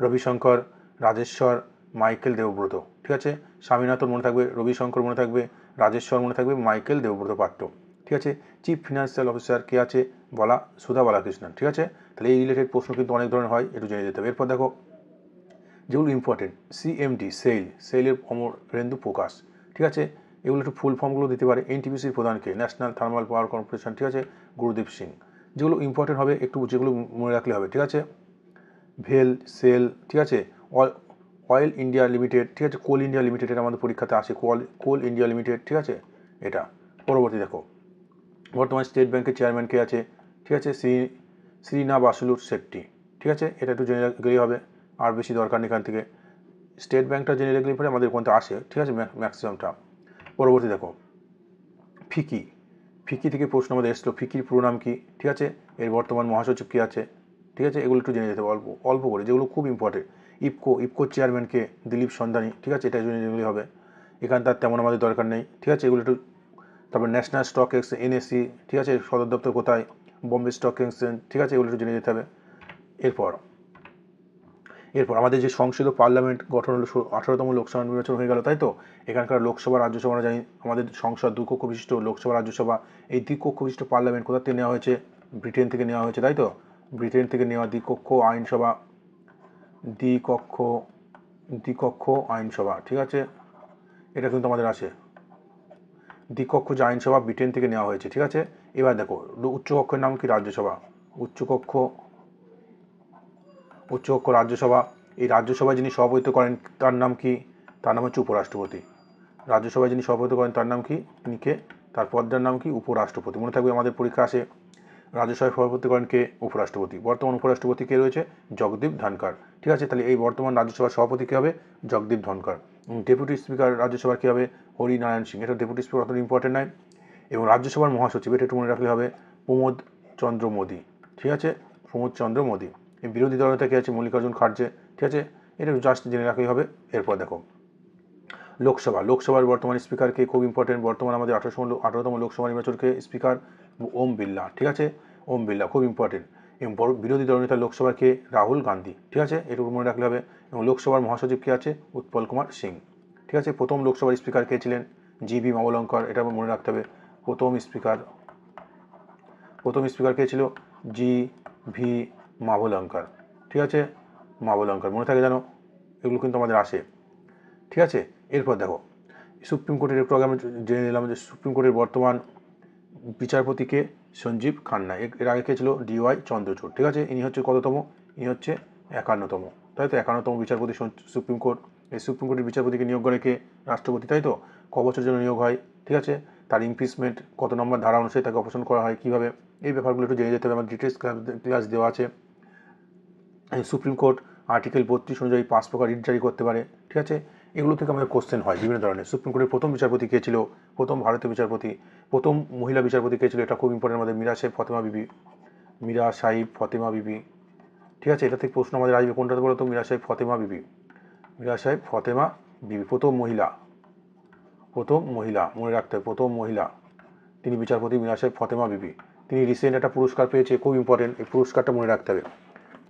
রবিশঙ্কর, রাজেশ্বর, মাইকেল দেবব্রত, ঠিক আছে। স্বামীনাথন মনে থাকবে, রবিশঙ্কর মনে থাকবে, রাজেশ্বর মনে থাকবে, মাইকেল দেবব্রত পাত্র, ঠিক আছে। চিফ ফিনান্সিয়াল অফিসার কে আছে, সুধা বালাকৃষ্ণন, ঠিক আছে। তাহলে এই রিলেটেড প্রশ্ন কিন্তু অনেক ধরনের হয়, একটু জেনে যেতে হবে। এরপর দেখো, যেগুলো ইম্পর্টেন্ট, সিএমডি, সেলের অমরেন্দু প্রকাশ, ঠিক আছে, এগুলো একটু ফুল ফর্মগুলো দিতে পারে। এনটিপিসির প্রধানকে, ন্যাশনাল থার্মাল পাওয়ার কর্পোরেশন, ঠিক আছে, গুরুদেব সিং। যেগুলো ইম্পর্টেন্ট হবে একটু, যেগুলো মনে রাখলে হবে, ঠিক আছে, সেল, ঠিক আছে, অয়েল ইন্ডিয়া লিমিটেড, ঠিক আছে, কোল ইন্ডিয়া লিমিটেড, এটা আমাদের পরীক্ষাতে আসে, কোল ইন্ডিয়া লিমিটেড, ঠিক আছে, এটা। পরবর্তী দেখো, বর্তমান স্টেট ব্যাংকের চেয়ারম্যান কে আছে, ঠিক আছে, শ্রীনাবাসুলু শেট্টি, ঠিক আছে, এটা একটু জেনে রাখলেই হবে, আর বেশি দরকার নেই এখান থেকে। স্টেট ব্যাংকটা জেনে রাখলেই পরে আমাদের কোনটা আসে, ঠিক আছে, ম্যাক্সিমামটা। পরবর্তী দেখো, ফিকি থেকে প্রশ্ন আমাদের এসলো, ফিকির পুরো নাম কি, ঠিক আছে, এর বর্তমান মহাসচিব কি আছে, ঠিক আছে, এগুলো একটু জেনে যেতে হবে অল্প অল্প করে, যেগুলো খুব ইম্পর্টেন্ট। ইফকোর চেয়ারম্যানকে দিলীপ সন্ধানী, ঠিক আছে, এটা জেনে নিলেই হবে, এখানটার তেমন আমাদের দরকার নেই, ঠিক আছে, এগুলো একটু। তারপর ন্যাশনাল স্টক এক্সচেঞ্জ, এনএসসি, ঠিক আছে, সদর দপ্তর কোথায়, বম্বে স্টক এক্সচেঞ্জ, ঠিক আছে, এগুলো একটু জেনে যেতে হবে। এরপর আমাদের যে সংসদীয় পার্লামেন্ট গঠন হলো, 18তম লোকসভা নির্বাচন হয়ে গেল, তাই তো। এখানকার লোকসভা রাজ্যসভা আমরা জানি, আমাদের সংসদ 2 কক্ষ বিশিষ্ট লোকসভা রাজ্যসভা, এই 2 কক্ষ বিশিষ্ট পার্লামেন্ট কোথা থেকে নেওয়া হয়েছে, ব্রিটেন থেকে নেওয়া হয়েছে, তাই তো, ব্রিটেন থেকে নেওয়া দ্বিকক্ষ আইনসভা, দ্বিকক্ষ আইনসভা, ঠিক আছে, এটা কিন্তু আমাদের আছে, দ্বিকক্ষ যে আইনসভা ব্রিটেন থেকে নেওয়া হয়েছে, ঠিক আছে। এবার দেখো, উচ্চকক্ষের নাম কি, রাজ্যসভা, উচ্চকক্ষ রাজ্যসভা। এই রাজ্যসভায় যিনি সভাপতিত্ব করেন তার নাম কি, তার নাম হচ্ছে উপরাষ্ট্রপতি। রাজ্যসভায় যিনি সভাপতিত্ব করেন তার নাম কি, তিনি কে, তার পদটার নাম কি, উপরাষ্ট্রপতি, মনে থাকবে, আমাদের পরীক্ষা আসে। রাজ্যসভায় সভাপতিত্ব করেন কে, উপরাষ্ট্রপতি। বর্তমান উপরাষ্ট্রপতি কে রয়েছে, জগদীপ ধনখড়, ঠিক আছে। তাহলে এই বর্তমান রাজ্যসভার সভাপতি কে হবে, জগদীপ ধনখড়। ডেপুটি স্পিকার রাজ্যসভার কে হবে, হরিনারায়ণ সিং, এটা ডেপুটি স্পিকার অত ইম্পর্টেন্ট নয়। এবং রাজ্যসভার মহাসচিব, এটা একটু মনে রাখলে হবে, প্রমোদ চন্দ্র মোদী, ঠিক আছে, প্রমোদ চন্দ্র মোদী। এই বিরোধী দলনেতা কে আছে, মল্লিকার্জুন খাড়গে, ঠিক আছে, এটা জাস্ট জেনে রাখলেই হবে। এরপর দেখো, লোকসভার বর্তমান স্পিকারকে, খুব ইম্পর্টেন্ট, বর্তমান আমাদের 18তম লোকসভা নির্বাচনকে স্পিকার ওম বিড়লা, ঠিক আছে, ওম বিড়লা, খুব ইম্পর্টেন্ট। এবং বিরোধী দলনেতা লোকসভার কে, রাহুল গান্ধী, ঠিক আছে, এটুকু মনে রাখলে হবে। এবং লোকসভার মহাসচিব কে আছে, উৎপল কুমার সিং, ঠিক আছে। প্রথম লোকসভার স্পিকার কে ছিলেন, জিভি মাবলঙ্কর, এটা মনে রাখতে হবে। প্রথম স্পিকার কে ছিল, জি.ভি. মাবলঙ্কর, ঠিক আছে, মাবলঙ্কর, মনে থাকে জানো, এগুলো কিন্তু আমাদের আসে, ঠিক আছে। এরপর দেখো, সুপ্রিম কোর্টের একটু আগে আমরা জেনে নিলাম যে সুপ্রিম কোর্টের বর্তমান বিচারপতিকে, সঞ্জীব খান্না। এর আগে কে ছিল, ডিওয়াই চন্দ্রচূড়, ঠিক আছে, ইনি হচ্ছে কততম, ইনি হচ্ছে 51তম, তাই তো, 51তম বিচারপতি সুপ্রিম কোর্ট। এই সুপ্রিম কোর্টের বিচারপতিকে নিয়োগ করে কে, রাষ্ট্রপতি, তাই তো। ক বছরের জন্য নিয়োগ হয়, ঠিক আছে, তার ইমপিচমেন্ট কত নম্বর ধারা অনুসারে তাকে অপসারণ করা হয়, কীভাবে, এই ব্যাপারগুলো একটু জেনে যেতে হবে, আমার ডিটেলস ক্লাস দেওয়া আছে। সুপ্রিম কোর্ট আর্টিকেল 32 অনুযায়ী 5 প্রকার রিট জারি করতে পারে। ঠিক আছে, এগুলো থেকে আমাদের কোশ্চেন হয় বিভিন্ন ধরনের। সুপ্রিম কোর্টের প্রথম বিচারপতি কে ছিল, প্রথম ভারতীয় বিচারপতি, প্রথম মহিলা বিচারপতি কে ছিল, এটা খুব ইম্পর্টেন্ট আমাদের মীরা সাহেব ফতেমা বিবি, মীরা সাহেব ফতেমা বিবি। ঠিক আছে, এটা থেকে প্রশ্ন আমাদের আসবে কোনটাতে বলো তো, মীরা সাহেব ফতেমা বিবি, মীরা সাহেব ফতেমা বিবি প্রথম মহিলা, মনে রাখতে হবে প্রথম মহিলা তিনি বিচারপতি মীরা সাহেব ফতেমা বিবি। তিনি রিসেন্ট একটা পুরস্কার পেয়েছে, খুব ইম্পর্টেন্ট, এই পুরস্কারটা মনে রাখতে হবে।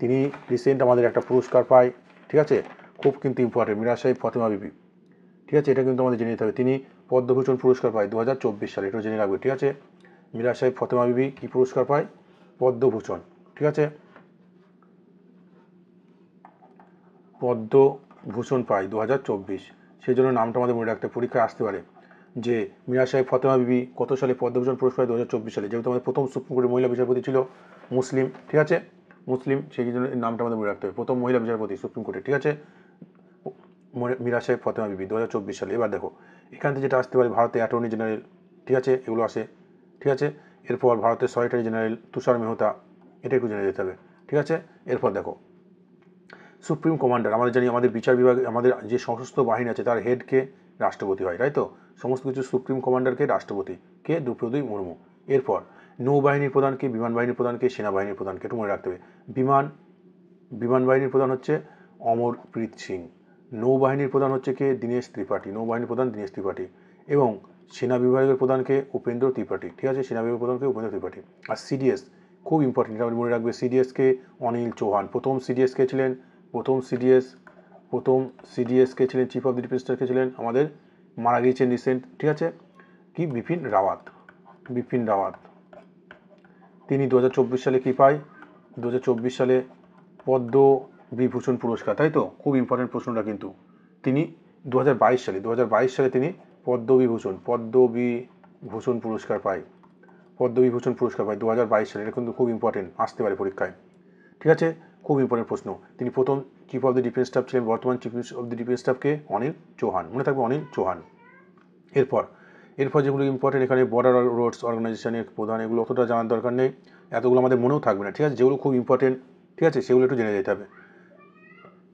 তিনি রিসেন্ট আমাদের একটা পুরস্কার পায়, ঠিক আছে, খুব কিন্তু ইম্পর্টেন্ট, মীরা সাহেব ফতেমা বিবি। ঠিক আছে, এটা কিন্তু আমাদের জেনে নিতে হবে। তিনি পদ্মভূষণ পুরস্কার পায় 2024 সালে, এটা জেনে রাখবে। ঠিক আছে, মীরা সাহেব ফতেমা বিবি কী পুরস্কার পায়, পদ্মভূষণ। ঠিক আছে, পদ্মভূষণ পায় 2024, সেই জন্য নামটা আমাদের মনে রাখতে, পরীক্ষায় আসতে পারে যে মীরা সাহেব ফতেমা বিবি কত সালে পদ্মভূষণ পুরস্কার 2024 সালে, যেহেতু আমাদের প্রথম সুপ্রিম কোর্টের মহিলা বিচারপতি ছিল মুসলিম। ঠিক আছে, মুসলিম, সেই জন্য নামটা আমাদের মনে রাখতে হবে, প্রথম মহিলা বিচারপতি সুপ্রিম কোর্টে। ঠিক আছে, মীরা সাহেব ফতেমা বিবি 2024 সালে। এবার দেখো এখান থেকে যেটা আসতে পারে, ভারতের অ্যাটর্নি জেনারেল। ঠিক আছে, এগুলো আসে। ঠিক আছে, এরপর ভারতের সলিসিটর জেনারেল তুষার মেহতা, এটা একটু জেনে যেতে হবে। ঠিক আছে, এরপর দেখো সুপ্রিম কমান্ডার, আমাদের জানি আমাদের বিচার বিভাগে আমাদের যে সশস্ত্র বাহিনী আছে তার হেডকে রাষ্ট্রপতি হয়, তাই তো, সমস্ত কিছু সুপ্রিম কমান্ডারকে রাষ্ট্রপতি কে, দ্রৌপদী মুর্মু। এরপর নৌবাহিনীর প্রধানকে, বিমান বাহিনীর প্রধানকে, সেনাবাহিনীর প্রধানকে, একটু মনে রাখতে হবে। বিমান বাহিনীর প্রধান হচ্ছে অমরপ্রীত সিং, নৌবাহিনীর প্রধান হচ্ছে কে, দীনেশ ত্রিপাঠী, নৌবাহিনীর প্রধান দীনেশ ত্রিপাঠী, এবং সেনা বিভাগের প্রধানকে উপেন্দ্র ত্রিপাঠী। ঠিক আছে, সেনা বিভাগের প্রধানকে উপেন্দ্র ত্রিপাঠী। আর সিডিএস খুব ইম্পর্টেন্ট, এটা মনে রাখবে, সিডিএসকে অনিল চৌহান। প্রথম সিডিএস কে ছিলেন, প্রথম সিডিএস কে ছিলেন, chief of the defence staff কে ছিলেন, আমাদের মারা গিয়েছেন রিসেন্ট। ঠিক আছে, কি, বিপিন রাওয়াত। তিনি 2024 সালে কি পায়, 2024 সালে পদ্মবিভূষণ পুরস্কার, তাই তো, খুব ইম্পর্টেন্ট প্রশ্নটা কিন্তু। তিনি 2022 সালে তিনি পদ্মবিভূষণ পুরস্কার পায়, 2022 সালে, এটা কিন্তু খুব ইম্পর্টেন্ট, আসতে পারে পরীক্ষায়। ঠিক আছে, খুব ইম্পর্টেন্ট প্রশ্ন। তিনি প্রথম chief of the defence staff ছিলেন, বর্তমান চিফ অফ দি ডিফেন্স স্টাফকে অনিল চৌহান, মনে থাকবে, অনিল চৌহান। এরপর যেগুলো ইম্পর্টেন্ট, এখানে বর্ডার রোডস অর্গানাইজেশনের প্রধান, এগুলো অতটা জানার দরকার নেই, এতগুলো আমাদের মনেও থাকবে না। ঠিক আছে, যেগুলো খুব ইম্পর্টেন্ট, ঠিক আছে, সেগুলো একটু জেনে যেতে হবে।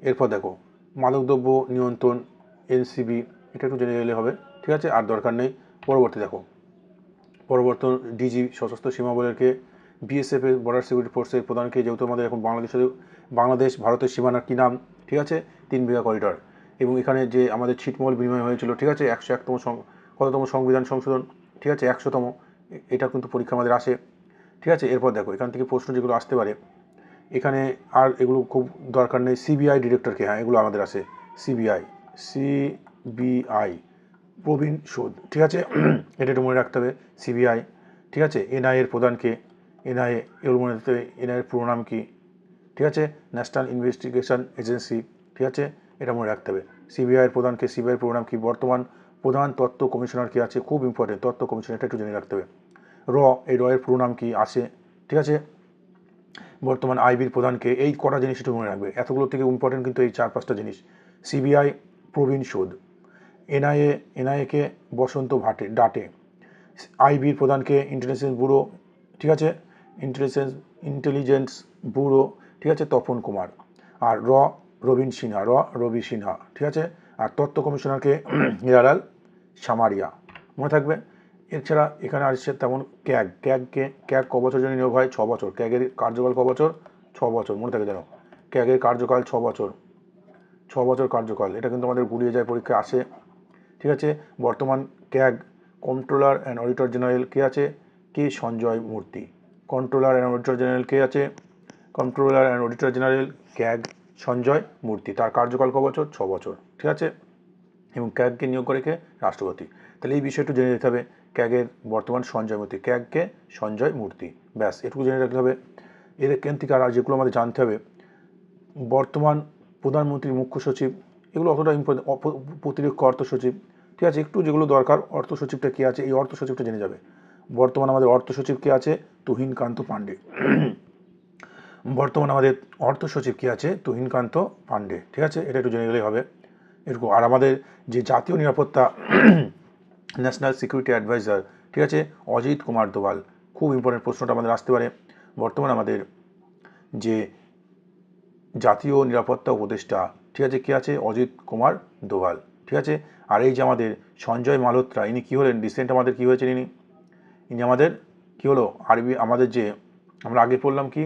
এরপর দেখো মাদকদ্রব্য নিয়ন্ত্রণ, এনসিবি, এটা একটু জেনে গেলে হবে। ঠিক আছে, আর দরকার নেই। পরবর্তী দেখো, ডিজি সশস্ত্র সীমা বলকে, বিএসএফ এর বর্ডার সিকিউরিটি ফোর্সের প্রধানকে, যেহেতু আমাদের এখন বাংলাদেশ ভারতের সীমানার কী নাম, ঠিক আছে, 3 বিঘা করিডর, এবং এখানে যে আমাদের ছিটমহল বিনিময় হয়েছিল, ঠিক আছে, 101তম কততম সংবিধান সংশোধন, ঠিক আছে, 100তম, এটা কিন্তু পরীক্ষা আমাদের আসে। ঠিক আছে, এরপর দেখো এখান থেকে প্রশ্ন যেগুলো আসতে পারে, এখানে আর এগুলো খুব দরকার নেই। সিবিআই ডিরেক্টরকে, হ্যাঁ, এগুলো আমাদের আসে। সিবিআই প্রবীণ সুদ, ঠিক আছে, এটা একটু মনে রাখতে হবে, সিবিআই। ঠিক আছে, এনআইএর প্রধানকে, এনআইএ, এগুলো মনে রাখতে হবে, এনআইএর পুরো নাম কি, ঠিক আছে, ন্যাশনাল ইনভেস্টিগেশন এজেন্সি। ঠিক আছে, এটা মনে রাখতে হবে, সিবিআইয়ের প্রধানকে, সিবিআইয়ের পুরো নাম কি, বর্তমান প্রধান তথ্য কমিশনার কি আছে, খুব ইম্পর্টেন্ট, তথ্য কমিশনার, এটা একটু জেনে রাখতে হবে। এই এর পুরো নাম কি আছে। ঠিক আছে, বর্তমান আইবির প্রধানকে, এই কটা জিনিস একটু মনে রাখবে, এতগুলো থেকে ইম্পর্টেন্ট কিন্তু এই 4-5টা জিনিস। সিবিআই প্রবীণ সুদ, এনআইএকে বসন্ত ডাটে, আইবির প্রধানকে ইন্টেলিজেন্স ব্যুরো, ঠিক আছে, ইন্টেলিজেন্স ব্যুরো, ঠিক আছে, তপন কুমার, আর রবি সিনহা, ঠিক আছে, আর তথ্য কমিশনারকে হিরালাল সামারিয়া, মনে থাকবে। এছাড়া এখানে আসছে তেমন ক্যাগ ক বছর জন্য নিয়োগ হয়, 6 বছর। ক্যাগের কার্যকাল ক বছর, 6 বছর, মনে থাকে জানো, ক্যাগের কার্যকাল 6 বছর, 6 বছর কার্যকাল, এটা কিন্তু আমাদের গুলিয়ে যায়, পরীক্ষায় আসে। ঠিক আছে, বর্তমান CAG controller and auditor general কে আছে, কে Sanjay Murthy, controller and auditor general কে আছে, ক্যাগ সঞ্জয় মূর্তি, তার কার্যকাল ক বছর, 6 বছর। ঠিক আছে, এবং ক্যাগকে নিয়োগ করে কে, রাষ্ট্রপতি। তাহলে এই বিষয়টা জেনে যেতে হবে, ক্যাগের বর্তমান সঞ্জয় মূর্তি, ক্যাগকে সঞ্জয় মূর্তি, ব্যাস এটুকু জেনে রাখতে হবে। এর কেন থেকে আর যেগুলো আমাদের জানতে হবে, বর্তমান প্রধানমন্ত্রী, মুখ্য সচিব, এগুলো অতটা ইম্পর্টেন্ট, প্রতিরক্ষা অর্থ সচিব, ঠিক আছে, একটু যেগুলো দরকার, অর্থ সচিবটা কে আছে, এই অর্থ সচিবটা জেনে যাবে। বর্তমান আমাদের অর্থ সচিব কে আছে, তুহিনকান্ত পাণ্ডে, বর্তমান আমাদের অর্থ সচিব কে আছে, তুহিনকান্ত পাণ্ডে, ঠিক আছে, এটা একটু জেনে গেলেই হবে এরকম। আর আমাদের যে জাতীয় নিরাপত্তা ন্যাশনাল সিকিউরিটি অ্যাডভাইজার, ঠিক আছে, অজিত কুমার দোভাল, খুব ইম্পর্টেন্ট প্রশ্নটা আমাদের আসতে পারে। বর্তমানে আমাদের যে জাতীয় নিরাপত্তা উপদেষ্টা, ঠিক আছে, কে আছে? অজিত কুমার দোভাল, ঠিক আছে। আর এই যে আমাদের সঞ্জয় মালহোত্রা, ইনি কী হলেন? রিসেন্ট আমাদের কী হয়েছেন ইনি আমাদের কী হলো? আমাদের যে আমরা আগে পড়লাম কি,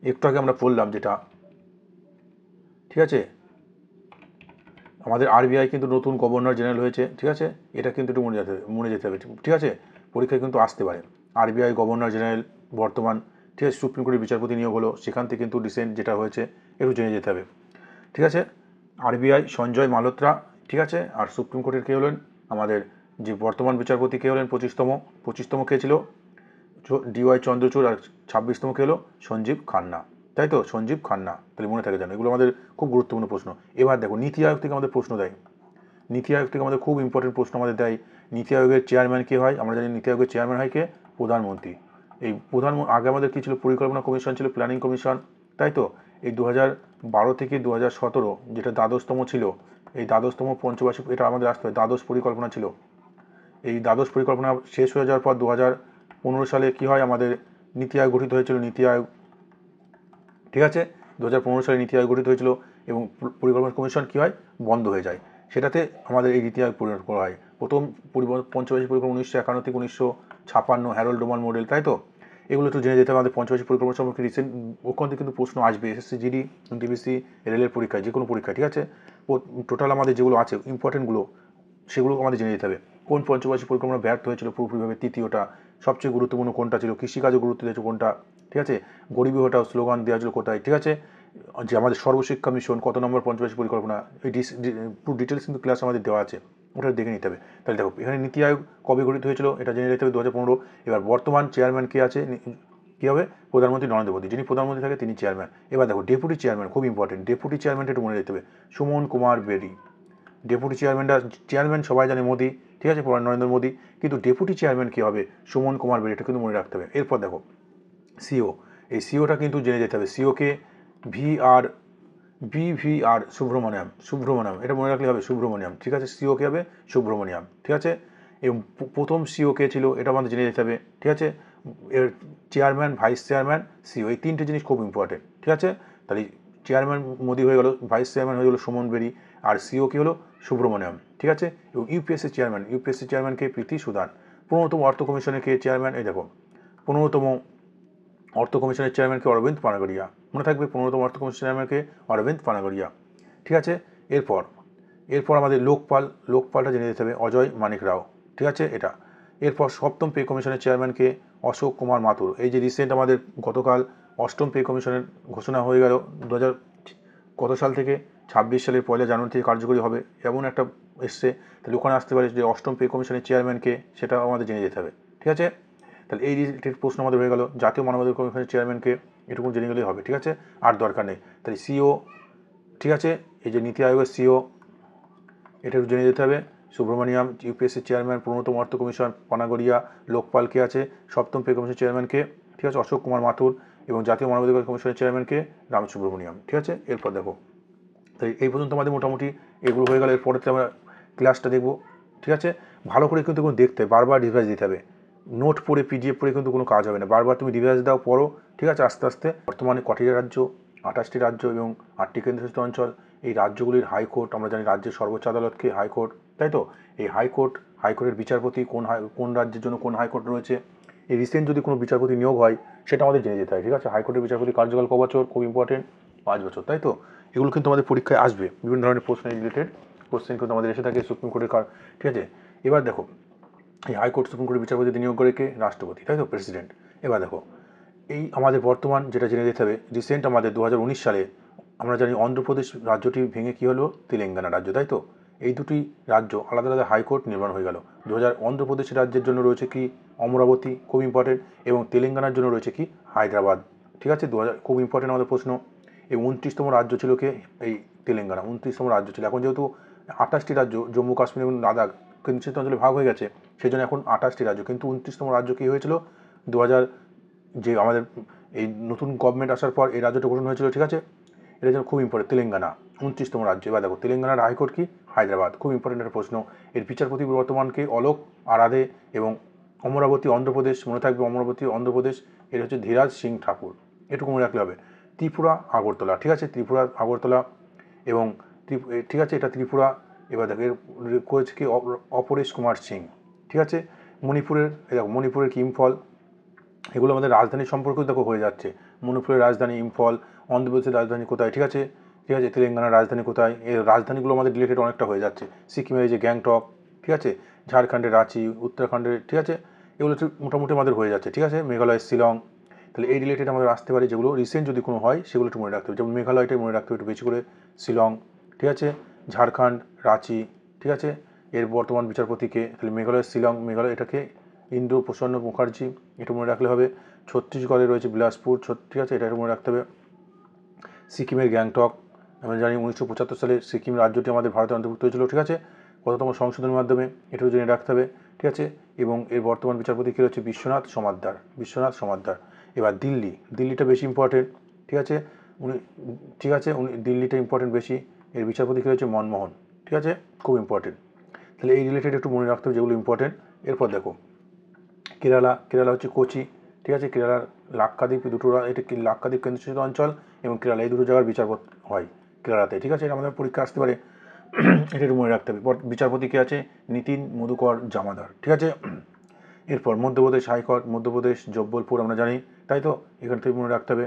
একটু আগে আমরা পড়লাম যেটা, ঠিক আছে, আমাদের আরবিআই কিন্তু নতুন গভর্নর জেনারেল হয়েছে, ঠিক আছে। এটা কিন্তু একটু মনে যেতে হবে, ঠিক আছে, পরীক্ষায় কিন্তু আসতে পারে। আরবিআই গভর্নর জেনারেল বর্তমান, ঠিক আছে, সুপ্রিম কোর্টের বিচারপতি নিয়োগ হলো, সেখান থেকে কিন্তু রিসেন্ট যেটা হয়েছে একটু জেনে যেতে হবে, ঠিক আছে। আরবিআই সঞ্জয় মালহোত্রা, ঠিক আছে। আর সুপ্রিম কোর্টের কে হলেন? আমাদের যে বর্তমান বিচারপতি কে হলেন? 25তম কে ছিল? ডিওয়াই চন্দ্রচূড়। আর 26তম কে হলো? সঞ্জীব খান্না, তাই তো, সঞ্জীব খান্না। তাহলে মনে থাকে জানো, এগুলো আমাদের খুব গুরুত্বপূর্ণ প্রশ্ন। এবার দেখো, নীতি আয়োগ থেকে আমাদের প্রশ্ন দেয়, নীতি আয়োগ থেকে আমাদের খুব ইম্পর্টেন্ট প্রশ্ন আমাদের দেয়। নীতি আয়োগের চেয়ারম্যান কে হয়? আমরা জানি নীতি আয়োগের চেয়ারম্যান হয় কে? প্রধানমন্ত্রী। এই আগে আমাদের কী ছিল? পরিকল্পনা কমিশন ছিল, প্ল্যানিং কমিশন, তাই তো। এই 2012 থেকে 2017 যেটা দ্বাদশতম ছিল, এই দ্বাদশতম পঞ্চবার্ষিক, এটা আমাদের আসতে হয়, দ্বাদশ পরিকল্পনা ছিল। এই দ্বাদশ পরিকল্পনা শেষ হয়ে যাওয়ার পর 2015 সালে কী হয়? আমাদের নীতি আয়োগ গঠিত হয়েছিল, নীতি আয়োগ, ঠিক আছে। 2015 সালে নীতি আয়োগ গঠিত হয়েছিল এবং পরিকল্পনা কমিশন কী হয়? বন্ধ হয়ে যায়। সেটাতে আমাদের এই নীতি আয়োগ পরিণত করা হয়। প্রথম পঞ্চবার্ষিক পরিকল্পনা 1951 থেকে 1956, হ্যারল্ড ডোমান মডেল, তাই তো। এগুলো একটু জেনে যেতে হবে। আমাদের পঞ্চবার্ষিক পরিকল্পনা সম্পর্কে রিসেন্ট ওখান থেকে কিন্তু প্রশ্ন আসবে, এসএসসি, জিডি, ডিবিসি, রেলের পরীক্ষায়, যে কোনো পরীক্ষায়, ঠিক আছে। টোটাল আমাদের যেগুলো আছে ইম্পর্টেন্টগুলো, সেগুলো আমাদের জেনে যেতে হবে। কোন পঞ্চবার্ষিক পরিকল্পনা ব্যর্থ হয়েছিল পুরোপুরিভাবে? তৃতীয়টা। সবচেয়ে গুরুত্বপূর্ণ কোনটা ছিল? কৃষিকাজও গুরুত্ব দিয়েছে কোনটা, ঠিক আছে। গরিবী হটাও স্লোগান দেওয়া হয়েছিল কোথায়, ঠিক আছে। যে আমাদের সর্বশিক্ষা মিশন কত নম্বর পঞ্চবার্ষিক পরিকল্পনা, এই পুরো ডিটেলস কিন্তু ক্লাস আমাদের দেওয়া আছে, ওটা দেখে নিতে হবে। তাহলে দেখো, এখানে নীতি আয়োগ কবে গঠিত হয়েছিল এটা জেনে যেতে হবে, 2015। এবার বর্তমান চেয়ারম্যান কে আছে? কী হবে? প্রধানমন্ত্রী নরেন্দ্র মোদী। যিনি প্রধানমন্ত্রী থাকে তিনি চেয়ারম্যান। এবার দেখো, ডেপুটি চেয়ারম্যান খুব ইম্পর্টেন্ট, ডেপুটি চেয়ারম্যানটা একটু মনে রাখতে হবে, সুমন কুমার বেরি। ডেপুটি চেয়ারম্যানটা, চেয়ারম্যান সবাই জানে মোদি, ঠিক আছে, নরেন্দ্র মোদী, কিন্তু ডেপুটি চেয়ারম্যান কী হবে? সুমন কুমার বেরি, এটা কিন্তু মনে রাখতে হবে। এরপর দেখো সিও, এই সিওটা কিন্তু জেনে যেতে হবে। সিওকে বিভিআর সুব্রমণিয়াম, এটা মনে রাখলে হবে, সুব্রমণিয়াম, ঠিক আছে। সিও কে হবে? সুব্রমণিয়াম, ঠিক আছে। এবং প্রথম সিও কে ছিল এটা আমাদের জেনে যেতে হবে, ঠিক আছে। এর চেয়ারম্যান, ভাইস চেয়ারম্যান, সিও, এই তিনটে জিনিস খুব ইম্পর্টেন্ট, ঠিক আছে। তাহলে চেয়ারম্যান মোদি হয়ে গেল, ভাইস চেয়ারম্যান হয়ে গেল সুমন বেরি, আর সিও কি হলো? সুব্রমণিয়াম, ঠিক আছে। এবং ইউপিএসসি চেয়ারম্যানকে প্রীতি সুদান। 15তম অর্থ কমিশনের কে চেয়ারম্যান? এই দেখো, 15তম অর্থ কমিশনের চেয়ারম্যানকে অরবিন্দ পানাগড়িয়া, মনে থাকবে, 15তম অর্থ কমিশনের চেয়ারম্যানকে অরবিন্দ পানাগড়িয়া, ঠিক আছে। এরপর আমাদের লোকপালটা জেনে যেতে হবে, অজয় মানিক রাও, ঠিক আছে, এটা। এরপর 7ম পে কমিশনের চেয়ারম্যানকে অশোক কুমার মাথুর। এই যে রিসেন্ট আমাদের গতকাল 8ম পে কমিশনের ঘোষণা হয়ে গেল, 2000 কত সাল থেকে? 26 সালের 1 জানুয়ারি থেকে কার্যকরী হবে, এমন একটা এসছে। তাহলে ওখানে আসতে পারে যে 8ম পে কমিশনের চেয়ারম্যানকে, সেটা আমাদের জেনে যেতে হবে, ঠিক আছে। তাহলে এই রিলেটেড প্রশ্ন আমাদের হয়ে গেল। জাতীয় মানবাধিকার কমিশনের চেয়ারম্যানকে, এটুকু জেনে গেলেই হবে, ঠিক আছে, আর দরকার নেই। তাহলে সিও, ঠিক আছে, এই যে নীতি আয়োগের সিও, এটা একটু জেনে যেতে হবে। সুব্রমণিয়াম, ইউপিএসসি চেয়ারম্যান, 15তম অর্থ কমিশন পানাগড়িয়া। লোকপালকে আছে 7ম পে কমিশনের চেয়ারম্যানকে, ঠিক আছে, অশোক কুমার মাথুর। এবং জাতীয় মানবাধিকার কমিশনের চেয়ারম্যানকে রাম সুব্রমণিয়াম, ঠিক আছে। এরপর দেখো, তাই এই পর্যন্ত আমাদের মোটামুটি এগুলো হয়ে গেল। এরপরে আমরা ক্লাসটা দেখবো, ঠিক আছে। ভালো করে কিন্তু দেখতে হবে, বারবার রিভাইজ দিতে হবে। নোট পড়ে, পিডিএফ পড়ে কিন্তু কোনো কাজ হবে না, বারবার তুমি রিভাইজ দাও, পড়ো, ঠিক আছে, আস্তে আস্তে। বর্তমানে কটি রাজ্য? 28টি রাজ্য এবং 8টি কেন্দ্রশাসিত অঞ্চল। এই রাজ্যগুলির হাইকোর্ট, আমরা জানি রাজ্যের সর্বোচ্চ আদালতকে হাইকোর্ট, তাই তো। এই হাইকোর্টের বিচারপতি কোন রাজ্যের জন্য কোন হাইকোর্ট রয়েছে। এই রিসেন্ট যদি কোনো বিচারপতি নিয়োগ হয় সেটা আমাদের জেনে যেতে হয়, ঠিক আছে। হাইকোর্টের বিচারপতি কার্যকাল ক বছর? খুব ইম্পর্টেন্ট, 5 বছর, তাই তো। এগুলো কিন্তু আমাদের পরীক্ষায় আসবে, বিভিন্ন ধরনের প্রশ্নের রিলেটেড কোশ্চেন কিন্তু আমাদের এসে থাকে সুপ্রিম কোর্টের, ঠিক আছে। এবার দেখো, এই হাইকোর্ট সুপ্রিম কোর্টের বিচারপতি নিয়োগ করে কে? রাষ্ট্রপতি, তাই তো, প্রেসিডেন্ট। এবার দেখো, এই আমাদের বর্তমান যেটা জেনে যেতে হবে, রিসেন্ট আমাদের 2019 সালে আমরা জানি অন্ধ্রপ্রদেশ রাজ্যটি ভেঙে কী হলো? তেলেঙ্গানা রাজ্য, তাই তো। এই দুটি রাজ্য আলাদা আলাদা হাইকোর্ট নির্মাণ হয়ে গেল। অন্ধ্রপ্রদেশ রাজ্যের জন্য রয়েছে কি? অমরাবতী, খুব ইম্পর্টেন্ট। এবং তেলেঙ্গানার জন্য রয়েছে কি? হায়দ্রাবাদ, ঠিক আছে। খুব ইম্পর্টেন্ট আমাদের প্রশ্ন। এই 29তম রাজ্য ছিল কে? এই তেলেঙ্গানা 29তম রাজ্য ছিল। এখন যেহেতু 28টি রাজ্য, জম্মু কাশ্মীর এবং লাদাখ কেন্দ্রশাসিত অঞ্চলে ভাগ হয়ে গেছে, সেই জন্য এখন 28টি রাজ্য, কিন্তু 29তম রাজ্য কী হয়েছিল? 2000 যে আমাদের এই নতুন গভর্নমেন্ট আসার পর এই রাজ্যটা গঠন হয়েছিল, ঠিক আছে। এটা যেন খুব ইম্পর্টেন্ট, তেলেঙ্গানা 29তম রাজ্য। এবার দেখো, তেলেঙ্গানার হাইকোর্ট কি? হায়দ্রাবাদ, খুব ইম্পর্টেন্ট একটা প্রশ্ন। এর বিচারপতি বর্তমানকে অলোক আরাধে। এবং অমরাবতী অন্ধ্রপ্রদেশ, মনে থাকবে, অমরাবতী অন্ধ্রপ্রদেশ, এর হচ্ছে ধীরাজ সিং ঠাকুর, এটুকু মনে রাখলে হবে। ত্রিপুরা আগরতলা, ঠিক আছে, ত্রিপুরা আগরতলা এবং ঠিক আছে, এটা ত্রিপুরা। এবার দেখো এর করেছে কি অপরেশ কুমার সিং, ঠিক আছে। মণিপুরের দেখো মণিপুরের কি ইম্ফল, এগুলো আমাদের রাজধানী সম্পর্কেও দেখো হয়ে যাচ্ছে। মণিপুরের রাজধানী ইম্ফল, অন্ধ্রপ্রদেশের রাজধানী কোথায়, ঠিক আছে, ঠিক আছে, তেলেঙ্গানার রাজধানী কোথায়, এর রাজধানীগুলো আমাদের রিলেটেড অনেকটা হয়ে যাচ্ছে। সিকিমের এই যে গ্যাংটক, ঠিক আছে, ঝাড়খণ্ডের রাঁচি, উত্তরাখণ্ডের, ঠিক আছে, এগুলো মোটামুটি আমাদের হয়ে যাচ্ছে, ঠিক আছে। মেঘালয়ের শিলং, তাহলে এই রিলেটেড আমাদের আসতে পারে, যেগুলো রিসেন্ট যদি কোনো হয় সেগুলো একটু মনে রাখতে হবে। যেমন মেঘালয়টাই মনে রাখতে হবে একটু বেশি করে, শিলং, ঠিক আছে, ঝাড়খণ্ড রাঁচি, ঠিক আছে, এর বর্তমান বিচারপতিকে, তাহলে মেঘালয়ের শিলং, মেঘালয় এটাকে ইন্দ্র প্রসন্ন মুখার্জি, এটা মনে রাখলে হবে। ছত্তিশগড়ে রয়েছে বিলাসপুর, ঠিক আছে, এটা মনে রাখতে হবে। সিকিমের গ্যাংটক, আমরা জানি 1975 সালে সিকিম রাজ্যটি আমাদের ভারতের অন্তর্ভুক্ত হয়েছিল, ঠিক আছে, কততম সংশোধনের মাধ্যমে, এটাও জেনে রাখতে হবে, ঠিক আছে। এবং এর বর্তমান বিচারপতি কী রয়েছে, বিশ্বনাথ সমাদ্দার। এবার দিল্লিটা বেশি ইম্পর্টেন্ট, ঠিক আছে, দিল্লিটা ইম্পর্টেন্ট বেশি। এর বিচারপতি কী রয়েছে, মনমোহন, ঠিক আছে, খুব ইম্পর্টেন্ট। তাহলে এই রিলেটেড একটু মনে রাখতে হবে যেগুলো ইম্পর্টেন্ট। এরপর দেখো কেরালা হচ্ছে কোচি, ঠিক আছে, কেরালার লাক্ষাদ্বীপ, দুটো এটা লাক্ষাদ্বীপ কেন্দ্রশাসিত অঞ্চল এবং কেরালা, এই দুটো জায়গার বিচারপতি হয় কেরালাতে, ঠিক আছে, এটা আমাদের পরীক্ষা আসতে পারে, এটা একটু মনে রাখতে হবে। বিচারপতি কে আছে, নীতিন মধুকর জামাদার, ঠিক আছে। এরপর মধ্যপ্রদেশ হাইকোর্ট, মধ্যপ্রদেশ জব্বলপুর আমরা জানি, তাই তো, এখান থেকে মনে রাখতে হবে।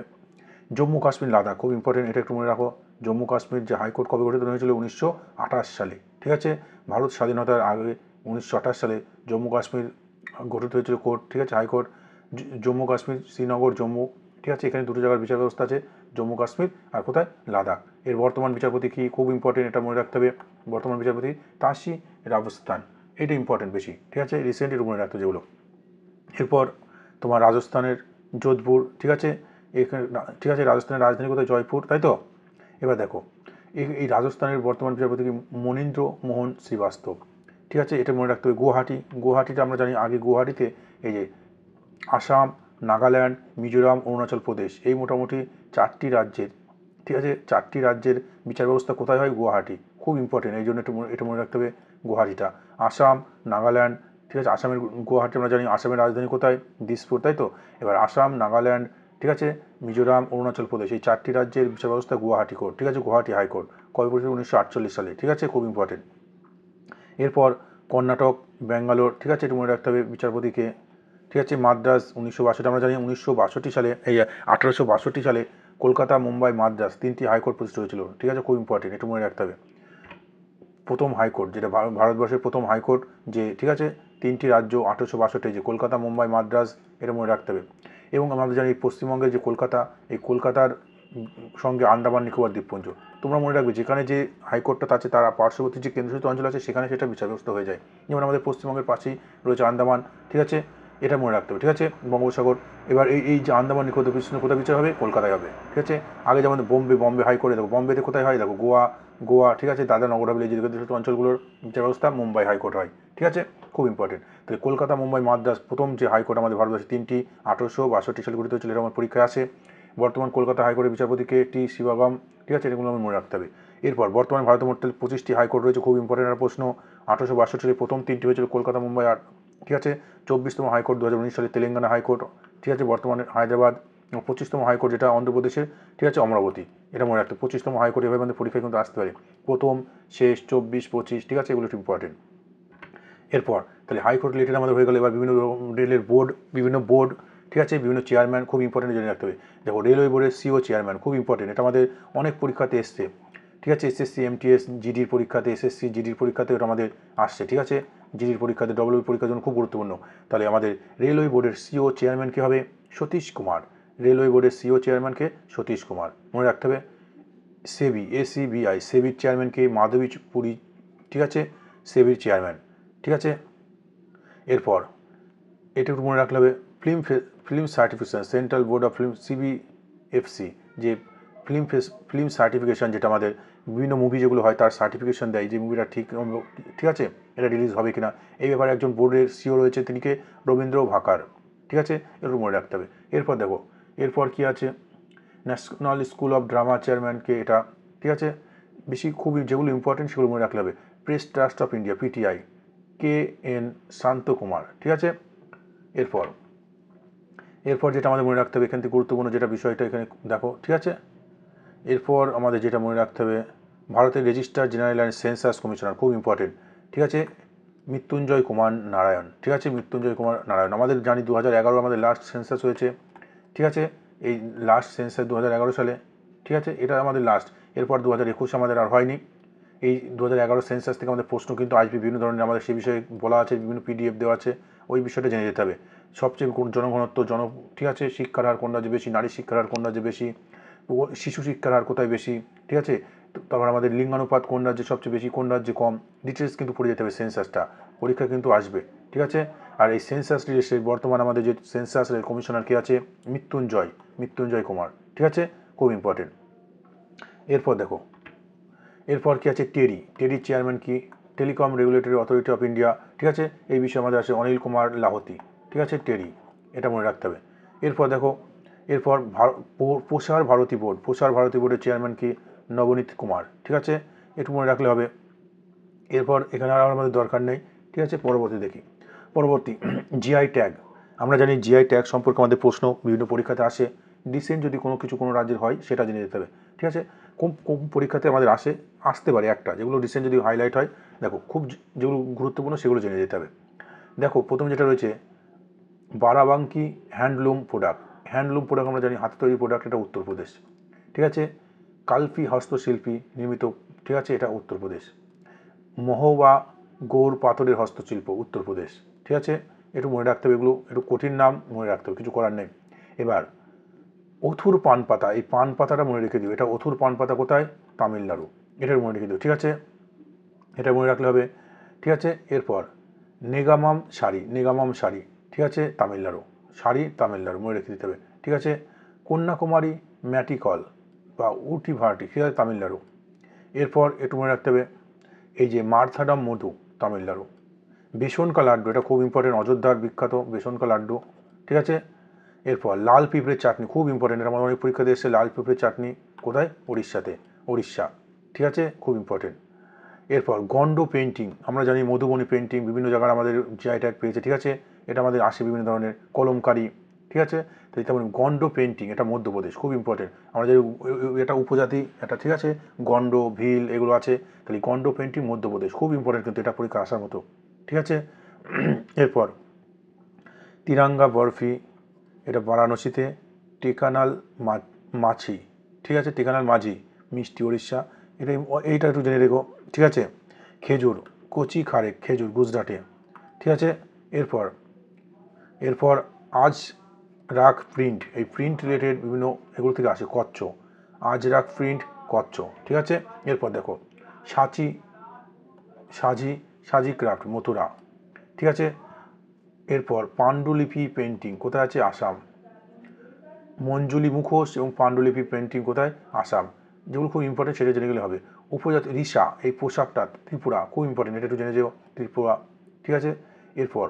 জম্মু কাশ্মীর লাদাখ খুব ইম্পর্টেন্ট, এটা একটু মনে রাখো। জম্মু কাশ্মীর যে হাইকোর্ট কবে গঠিত হয়েছিল, 1928 সালে, ঠিক আছে, ভারত স্বাধীনতার আগে 1928 সালে জম্মু কাশ্মীর গঠিত হয়েছিল কোর্ট, ঠিক আছে, হাইকোর্ট। জম্মু কাশ্মীর, শ্রীনগর, জম্মু, ঠিক আছে, এখানে দুটো জায়গার বিচার ব্যবস্থা আছে, জম্মু কাশ্মীর আর কোথায়, লাদাখ। এর বর্তমান বিচারপতি কি, খুব ইম্পর্টেন্ট, এটা মনে রাখতে হবে। বর্তমান বিচারপতি তাসি রাজস্থান, এটা ইম্পর্টেন্ট বেশি, ঠিক আছে, রিসেন্ট এটা মনে রাখতে যেগুলো। এরপর তোমার রাজস্থানের যোধপুর, ঠিক আছে, এখানে, ঠিক আছে, রাজস্থানের রাজধানী কোথায়, জয়পুর, তাই তো। এবার দেখো এই রাজস্থানের বর্তমান বিচারপতি কি, মনীন্দ্র মোহন শ্রীবাস্তব, ঠিক আছে, এটা মনে রাখতে হবে। গুয়াহাটিটা আমরা জানি আগে গুয়াহাটিতে এই যে আসাম, নাগাল্যান্ড, মিজোরাম, অরুণাচল প্রদেশ, এই মোটামুটি 4টি রাজ্যের, ঠিক আছে, 4টি রাজ্যের বিচার ব্যবস্থা কোথায় হয়, গুয়াহাটি, খুব ইম্পর্টেন্ট, এই জন্য এটা মনে রাখতে হবে গুয়াহাটিটা। আসাম, নাগাল্যান্ড, ঠিক আছে, আসামের গুয়াহাটি আমরা জানি, আসামের রাজধানী কোথায়, দিসপুর, তাই তো। এবার আসাম, নাগাল্যান্ড, ঠিক আছে, মিজোরাম, অরুণাচল প্রদেশ, এই 4টি রাজ্যের বিচার ব্যবস্থা গুয়াহাটি কোর্ট, ঠিক আছে, গুয়াহাটি হাইকোর্ট, কবে পড়েছিল, 1948 সালে, ঠিক আছে, খুব ইম্পর্টেন্ট। এরপর কর্ণাটক, ব্যাঙ্গালোর, ঠিক আছে, এটা মনে রাখতে হবে বিচারপতিকে, ঠিক আছে, মাদ্রাজ 1962, আমরা জানি 1962 সালে, এই 1862 সালে কলকাতা, মুম্বাই, মাদ্রাজ 3টি হাইকোর্ট প্রতিষ্ঠিত হয়েছিল, ঠিক আছে, খুব ইম্পর্টেন্ট, এটা মনে রাখতে হবে। প্রথম হাইকোর্ট যেটা ভারতবর্ষের প্রথম হাইকোর্ট, যে, ঠিক আছে, 3টি রাজ্য 1862, যে কলকাতা, মুম্বাই, মাদ্রাজ, এটা মনে রাখতে হবে। এবং আমরা জানি পশ্চিমবঙ্গের যে কলকাতা, এই কলকাতার সঙ্গে আন্দামান নিকোবর দ্বীপপুঞ্জ, তোমরা মনে রাখবে যেখানে যে হাইকোর্টটা আছে তার পার্শ্ববর্তী যে কেন্দ্রশাসিত অঞ্চল আছে সেখানে সেটা বিচার ব্যবস্থা হয়ে যায়। যেমন আমাদের পশ্চিমবঙ্গের পাশেই রয়েছে আন্দামান, ঠিক আছে, এটা মনে রাখতে হবে, ঠিক আছে, বঙ্গোপসাগর। এবার এই যে আন্দামান নিকোবর দ্বীপপুঞ্জ কোথায় বিচার হবে, কলকাতায় হবে, ঠিক আছে। আগে যেমন বম্বে হাইকোর্টে, দেখো বম্বেতে কোথায় হয়, দেখো গোয়া, ঠিক আছে, দাদরা নগর হাভেলি যে কেন্দ্রশাসিত অঞ্চলগুলোর বিচার ব্যবস্থা মুম্বাই হাইকোর্ট হয়, ঠিক আছে, খুব ইম্পর্টেন্ট। তাহলে কলকাতা, মুম্বাই, মাদ্রাজ প্রথম যে হাইকোর্ট আমাদের ভারতবর্ষে 3টি 1862 সালে গঠিত হয়েছিল, এটা আমার পরীক্ষায় আসে। বর্তমান কলকাতা হাইকোর্টের বিচারপতিকে টি শিবাগম, ঠিক আছে, এগুলো আমার মনে রাখতে হবে। এরপর বর্তমানে ভারতের মোট 25টি হাইকোর্ট রয়েছে, খুব ইম্পর্টেন্ট একটা প্রশ্ন। 1862 সালে প্রথম 3টি হয়েছিল কলকাতা, মুম্বাই, আর, ঠিক আছে, 24তম হাইকোর্ট 2019 সালে তেলেঙ্গানা হাইকোর্ট, ঠিক আছে, বর্তমানে হায়দ্রাবাদ। 25তম হাইকোর্ট যেটা অন্ধ্রপ্রদেশের, ঠিক আছে, অমরাবতী, এটা মনে রাখতে। 25তম হাইকোর্ট এভাবে আমাদের পরীক্ষায় কিন্তু আসতে পারে, প্রথম, শেষ, 24, 25, ঠিক আছে, এগুলো ইম্পর্টেন্ট। এরপর তাহলে হাইকোর্ট রিলেটেড আমাদের হয়ে গেল। এবার বিভিন্ন বোর্ড, ঠিক আছে, বিভিন্ন চেয়ারম্যান, খুব ইম্পর্টেন্ট জেনে রাখতে হবে। দেখো রেলওয়ে বোর্ডের সিও চেয়ারম্যান খুব ইম্পর্টেন্ট, এটা আমাদের অনেক পরীক্ষাতে এসছে, ঠিক আছে, এসএসসি, এমটিএস, জিডির পরীক্ষাতে, এসএসসি জিডির পরীক্ষাতে ওটা আমাদের আসছে, ঠিক আছে, জিডির পরীক্ষাতে, ডব্লিউবি পরীক্ষার জন্য খুব গুরুত্বপূর্ণ। তাহলে আমাদের রেলওয়ে বোর্ডের সিও চেয়ারম্যান কী হবে, সতীশ কুমার, রেলওয়ে বোর্ডের সিও চেয়ারম্যানকে সতীশ কুমার, মনে রাখতে হবে। এসিবিআই, সেবির চেয়ারম্যানকে মাধবী পুরী, ঠিক আছে, সেবির চেয়ারম্যান, ঠিক আছে। এরপর এটা একটু মনে রাখতে হবে, film certification, central board of film, CBFC, যে ফিল্ম সার্টিফিকেশন, যেটা আমাদের বিভিন্ন মুভি যেগুলো হয় তার সার্টিফিকেশন দেয়, যে মুভিটা ঠিক আছে, এটা রিলিজ হবে কিনা, এই ব্যাপারে একজন বোর্ডের সিও রয়েছে, তিনিকে রবীন্দ্র ভাকার, ঠিক আছে, একটু মনে রাখতে হবে। এরপর দেখো এরপর কি আছে, ন্যাশনাল স্কুল অফ ড্রামা চেয়ারম্যানকে, এটা, ঠিক আছে, বেশি খুবই যেগুলো ইম্পর্টেন্ট সেগুলো মনে রাখতে হবে। Press trust of India, PTI, K N Shanta Kumar, ঠিক আছে। এরপর এরপর যেটা আমাদের মনে রাখতে হবে এখান থেকে গুরুত্বপূর্ণ যেটা বিষয়টা এখানে দেখো, ঠিক আছে। এরপর আমাদের যেটা মনে রাখতে হবে, ভারতের registrar general and census commissioner, খুব ইম্পর্টেন্ট, ঠিক আছে, মৃত্যুঞ্জয় কুমার নারায়ণ, ঠিক আছে, মৃত্যুঞ্জয় কুমার নারায়ণ। আমাদের জানি 2011 আমাদের লাস্ট সেন্সাস হয়েছে, ঠিক আছে, এই লাস্ট সেন্সাস 2011 সালে, ঠিক আছে, এটা আমাদের লাস্ট। এরপর 2021 আমাদের আর হয়নি। এই 2011 সেন্সাস থেকে আমাদের প্রশ্ন কিন্তু আসবে বিভিন্ন ধরনের, আমাদের সেই বিষয়ে বলা আছে, বিভিন্ন পিডিএফ দেওয়া আছে, ওই বিষয়টা জেনে যেতে হবে। সবচেয়ে জনঘনত্ব ঠিক আছে, শিক্ষার হার কোন রাজ্যে বেশি, নারী শিক্ষার হার কোন রাজ্যে বেশি, শিশু শিক্ষার হার কোথায় বেশি, ঠিক আছে, তারপর আমাদের লিঙ্গানুপাত কোন রাজ্যে সবচেয়ে বেশি, কোন রাজ্যে কম, ডিটেলস কিন্তু পড়ে যেতে হবে। সেন্সাসটা পরীক্ষা কিন্তু আসবে, ঠিক আছে। আর এই সেন্সাস রিলেটেড বর্তমান আমাদের যে সেন্সাস কমিশনার কে আছে, মৃত্যুঞ্জয় কুমার, ঠিক আছে, খুব ইম্পর্টেন্ট। এরপর দেখো, এরপর কি আছে, টেরির চেয়ারম্যান কি, telecom regulatory authority of India, ঠিক আছে, এই বিষয়ে আমাদের আছে অনিল কুমার লাহোতি, ঠিক আছে, টেরি, এটা মনে রাখতে হবে। এরপর দেখো, এরপর প্রসার ভারতী বোর্ডের চেয়ারম্যান কি, নবনীত কুমার, ঠিক আছে, একটু মনে রাখলে হবে। এরপর এখানে আর আমাদের দরকার নেই, ঠিক আছে। পরবর্তী জিআই ট্যাগ, আমরা জানি জিআই ট্যাগ সম্পর্কে আমাদের প্রশ্ন বিভিন্ন পরীক্ষাতে আসে। ডিসেন্ট যদি কোনো রাজ্যের হয় সেটা জেনে যেতে হবে, ঠিক আছে। কোন পরীক্ষাতে আমাদের আসতে পারে একটা, যেগুলো ডিসেন্ট যদি হাইলাইট হয়, দেখো খুব যেগুলো গুরুত্বপূর্ণ সেগুলো জেনে যেতে হবে। দেখো প্রথম যেটা রয়েছে বারাবাঙ্কি হ্যান্ডলুম প্রোডাক্ট আমরা জানি হাতে তৈরি প্রোডাক্ট, এটা উত্তরপ্রদেশ, ঠিক আছে। কালফি হস্তশিল্পী নির্মিত, ঠিক আছে, এটা উত্তরপ্রদেশ। মহোবা গৌর পাথরের হস্তশিল্প, উত্তরপ্রদেশ, ঠিক আছে। একটু মনে রাখতে হবে, এগুলো একটু কঠিন নাম, মনে রাখতে হবে, কিছু করার নেই। এবার অথুর পান পাতা, এই পান পাতাটা মনে রেখে দিও, এটা অথুর পান পাতা কোথায়, তামিলনাড়ু, এটার মনে রেখে দিও, ঠিক আছে, এটা মনে রাখলে হবে, ঠিক আছে। এরপর নেগামাম শাড়ি, ঠিক আছে, তামিলনাড়ু মনে রেখে দিতে হবে, ঠিক আছে। কন্যাকুমারী ম্যাটিকল বা উটি ভাটি, ঠিক আছে, তামিলনাড়ু। এরপর একটু মনে রাখতে হবে এই যে মার্থাডাম মধু, তামিলনাড়ু। বেসনকা লাড্ডু, এটা খুব ইম্পর্টেন্ট, অযোধ্যার বিখ্যাত বেসনকা লাড্ডু, ঠিক আছে। এরপর লাল পিঁপড়ের চাটনি, খুব ইম্পর্টেন্ট, এটা আমাদের অনেক পরীক্ষাতে এসেছে, লাল পিঁপড়ের চাটনি কোথায়, উড়িষ্যা, ঠিক আছে, খুব ইম্পর্টেন্ট। এরপর গন্ড পেন্টিং, আমরা জানি মধুবনী পেন্টিং বিভিন্ন জায়গায় আমাদের জিআই ট্যাগ পেয়েছে, ঠিক আছে, এটা আমাদের আসে বিভিন্ন ধরনের কলমকারি, ঠিক আছে। তো তেমন গন্ড পেন্টিং, এটা মধ্যপ্রদেশ, খুব ইম্পর্টেন্ট, আমরা যে এটা উপজাতি এটা, ঠিক আছে, গন্ড ভিল এগুলো আছে, তাহলে গন্ড পেন্টিং মধ্যপ্রদেশ, খুব ইম্পর্টেন্ট কিন্তু এটা পরীক্ষা আসার মতো, ঠিক আছে। এরপর তিরাঙ্গা বরফি, এটা বারাণসীতে। টেকানাল মাছি, ঠিক আছে, টেকানাল মাঝি মিষ্টি, উড়িষ্যা, এইটা একটু জেনে রেখো, ঠিক আছে। খেজুর, কচি খারেক খেজুর, গুজরাটে, ঠিক আছে। এরপর আজ রাগ প্রিন্ট, এই প্রিন্ট রিলেটেড বিভিন্ন এগুলো থেকে আসে, আজ রাগ প্রিন্ট কচ্ছ, ঠিক আছে। এরপর দেখো সাজি ক্রাফট, মথুরা, ঠিক আছে। এরপর পাণ্ডুলিপি পেন্টিং কোথায় আছে, আসাম। মঞ্জুলি মুখোশ এবং পাণ্ডুলিপি পেন্টিং কোথায়, আসাম। যেগুলো খুব ইম্পর্টেন্ট সেটা জেনে গেলে হবে। উপজাতি রিসা, এই পোশাকটা ত্রিপুরা, খুব ইম্পর্টেন্ট, এটা একটু জেনে যেও, ত্রিপুরা, ঠিক আছে। এরপর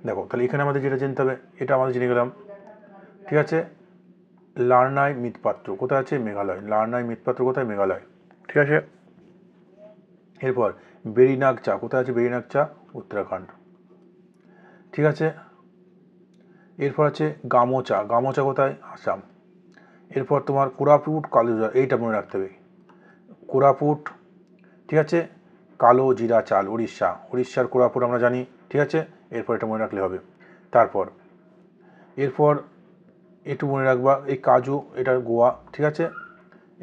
দেখো, তাহলে এখানে আমাদের যেটা জানতে হবে এটা আমাদের জেনে গেলাম, ঠিক আছে। লার্নাই মৃৎপাত্র কোথায় আছে, মেঘালয়, মেঘালয়, ঠিক আছে। এরপর বেরিনাগ চা কোথায় আছে, উত্তরাখণ্ড, ঠিক আছে। এরপর আছে গামোচা কোথায়, আসাম। এরপর তোমার কোরাপুট কালোজিরা, এইটা মনে রাখতে হবে, কোরাপুট, ঠিক আছে, কালো জিরা চাল, উড়িষ্যার কোরাপুট আমরা জানি, ঠিক আছে। এরপর এটা মনে রাখলে হবে। এরপর একটু মনে রাখবা এই কাজু, এটা গোয়া, ঠিক আছে।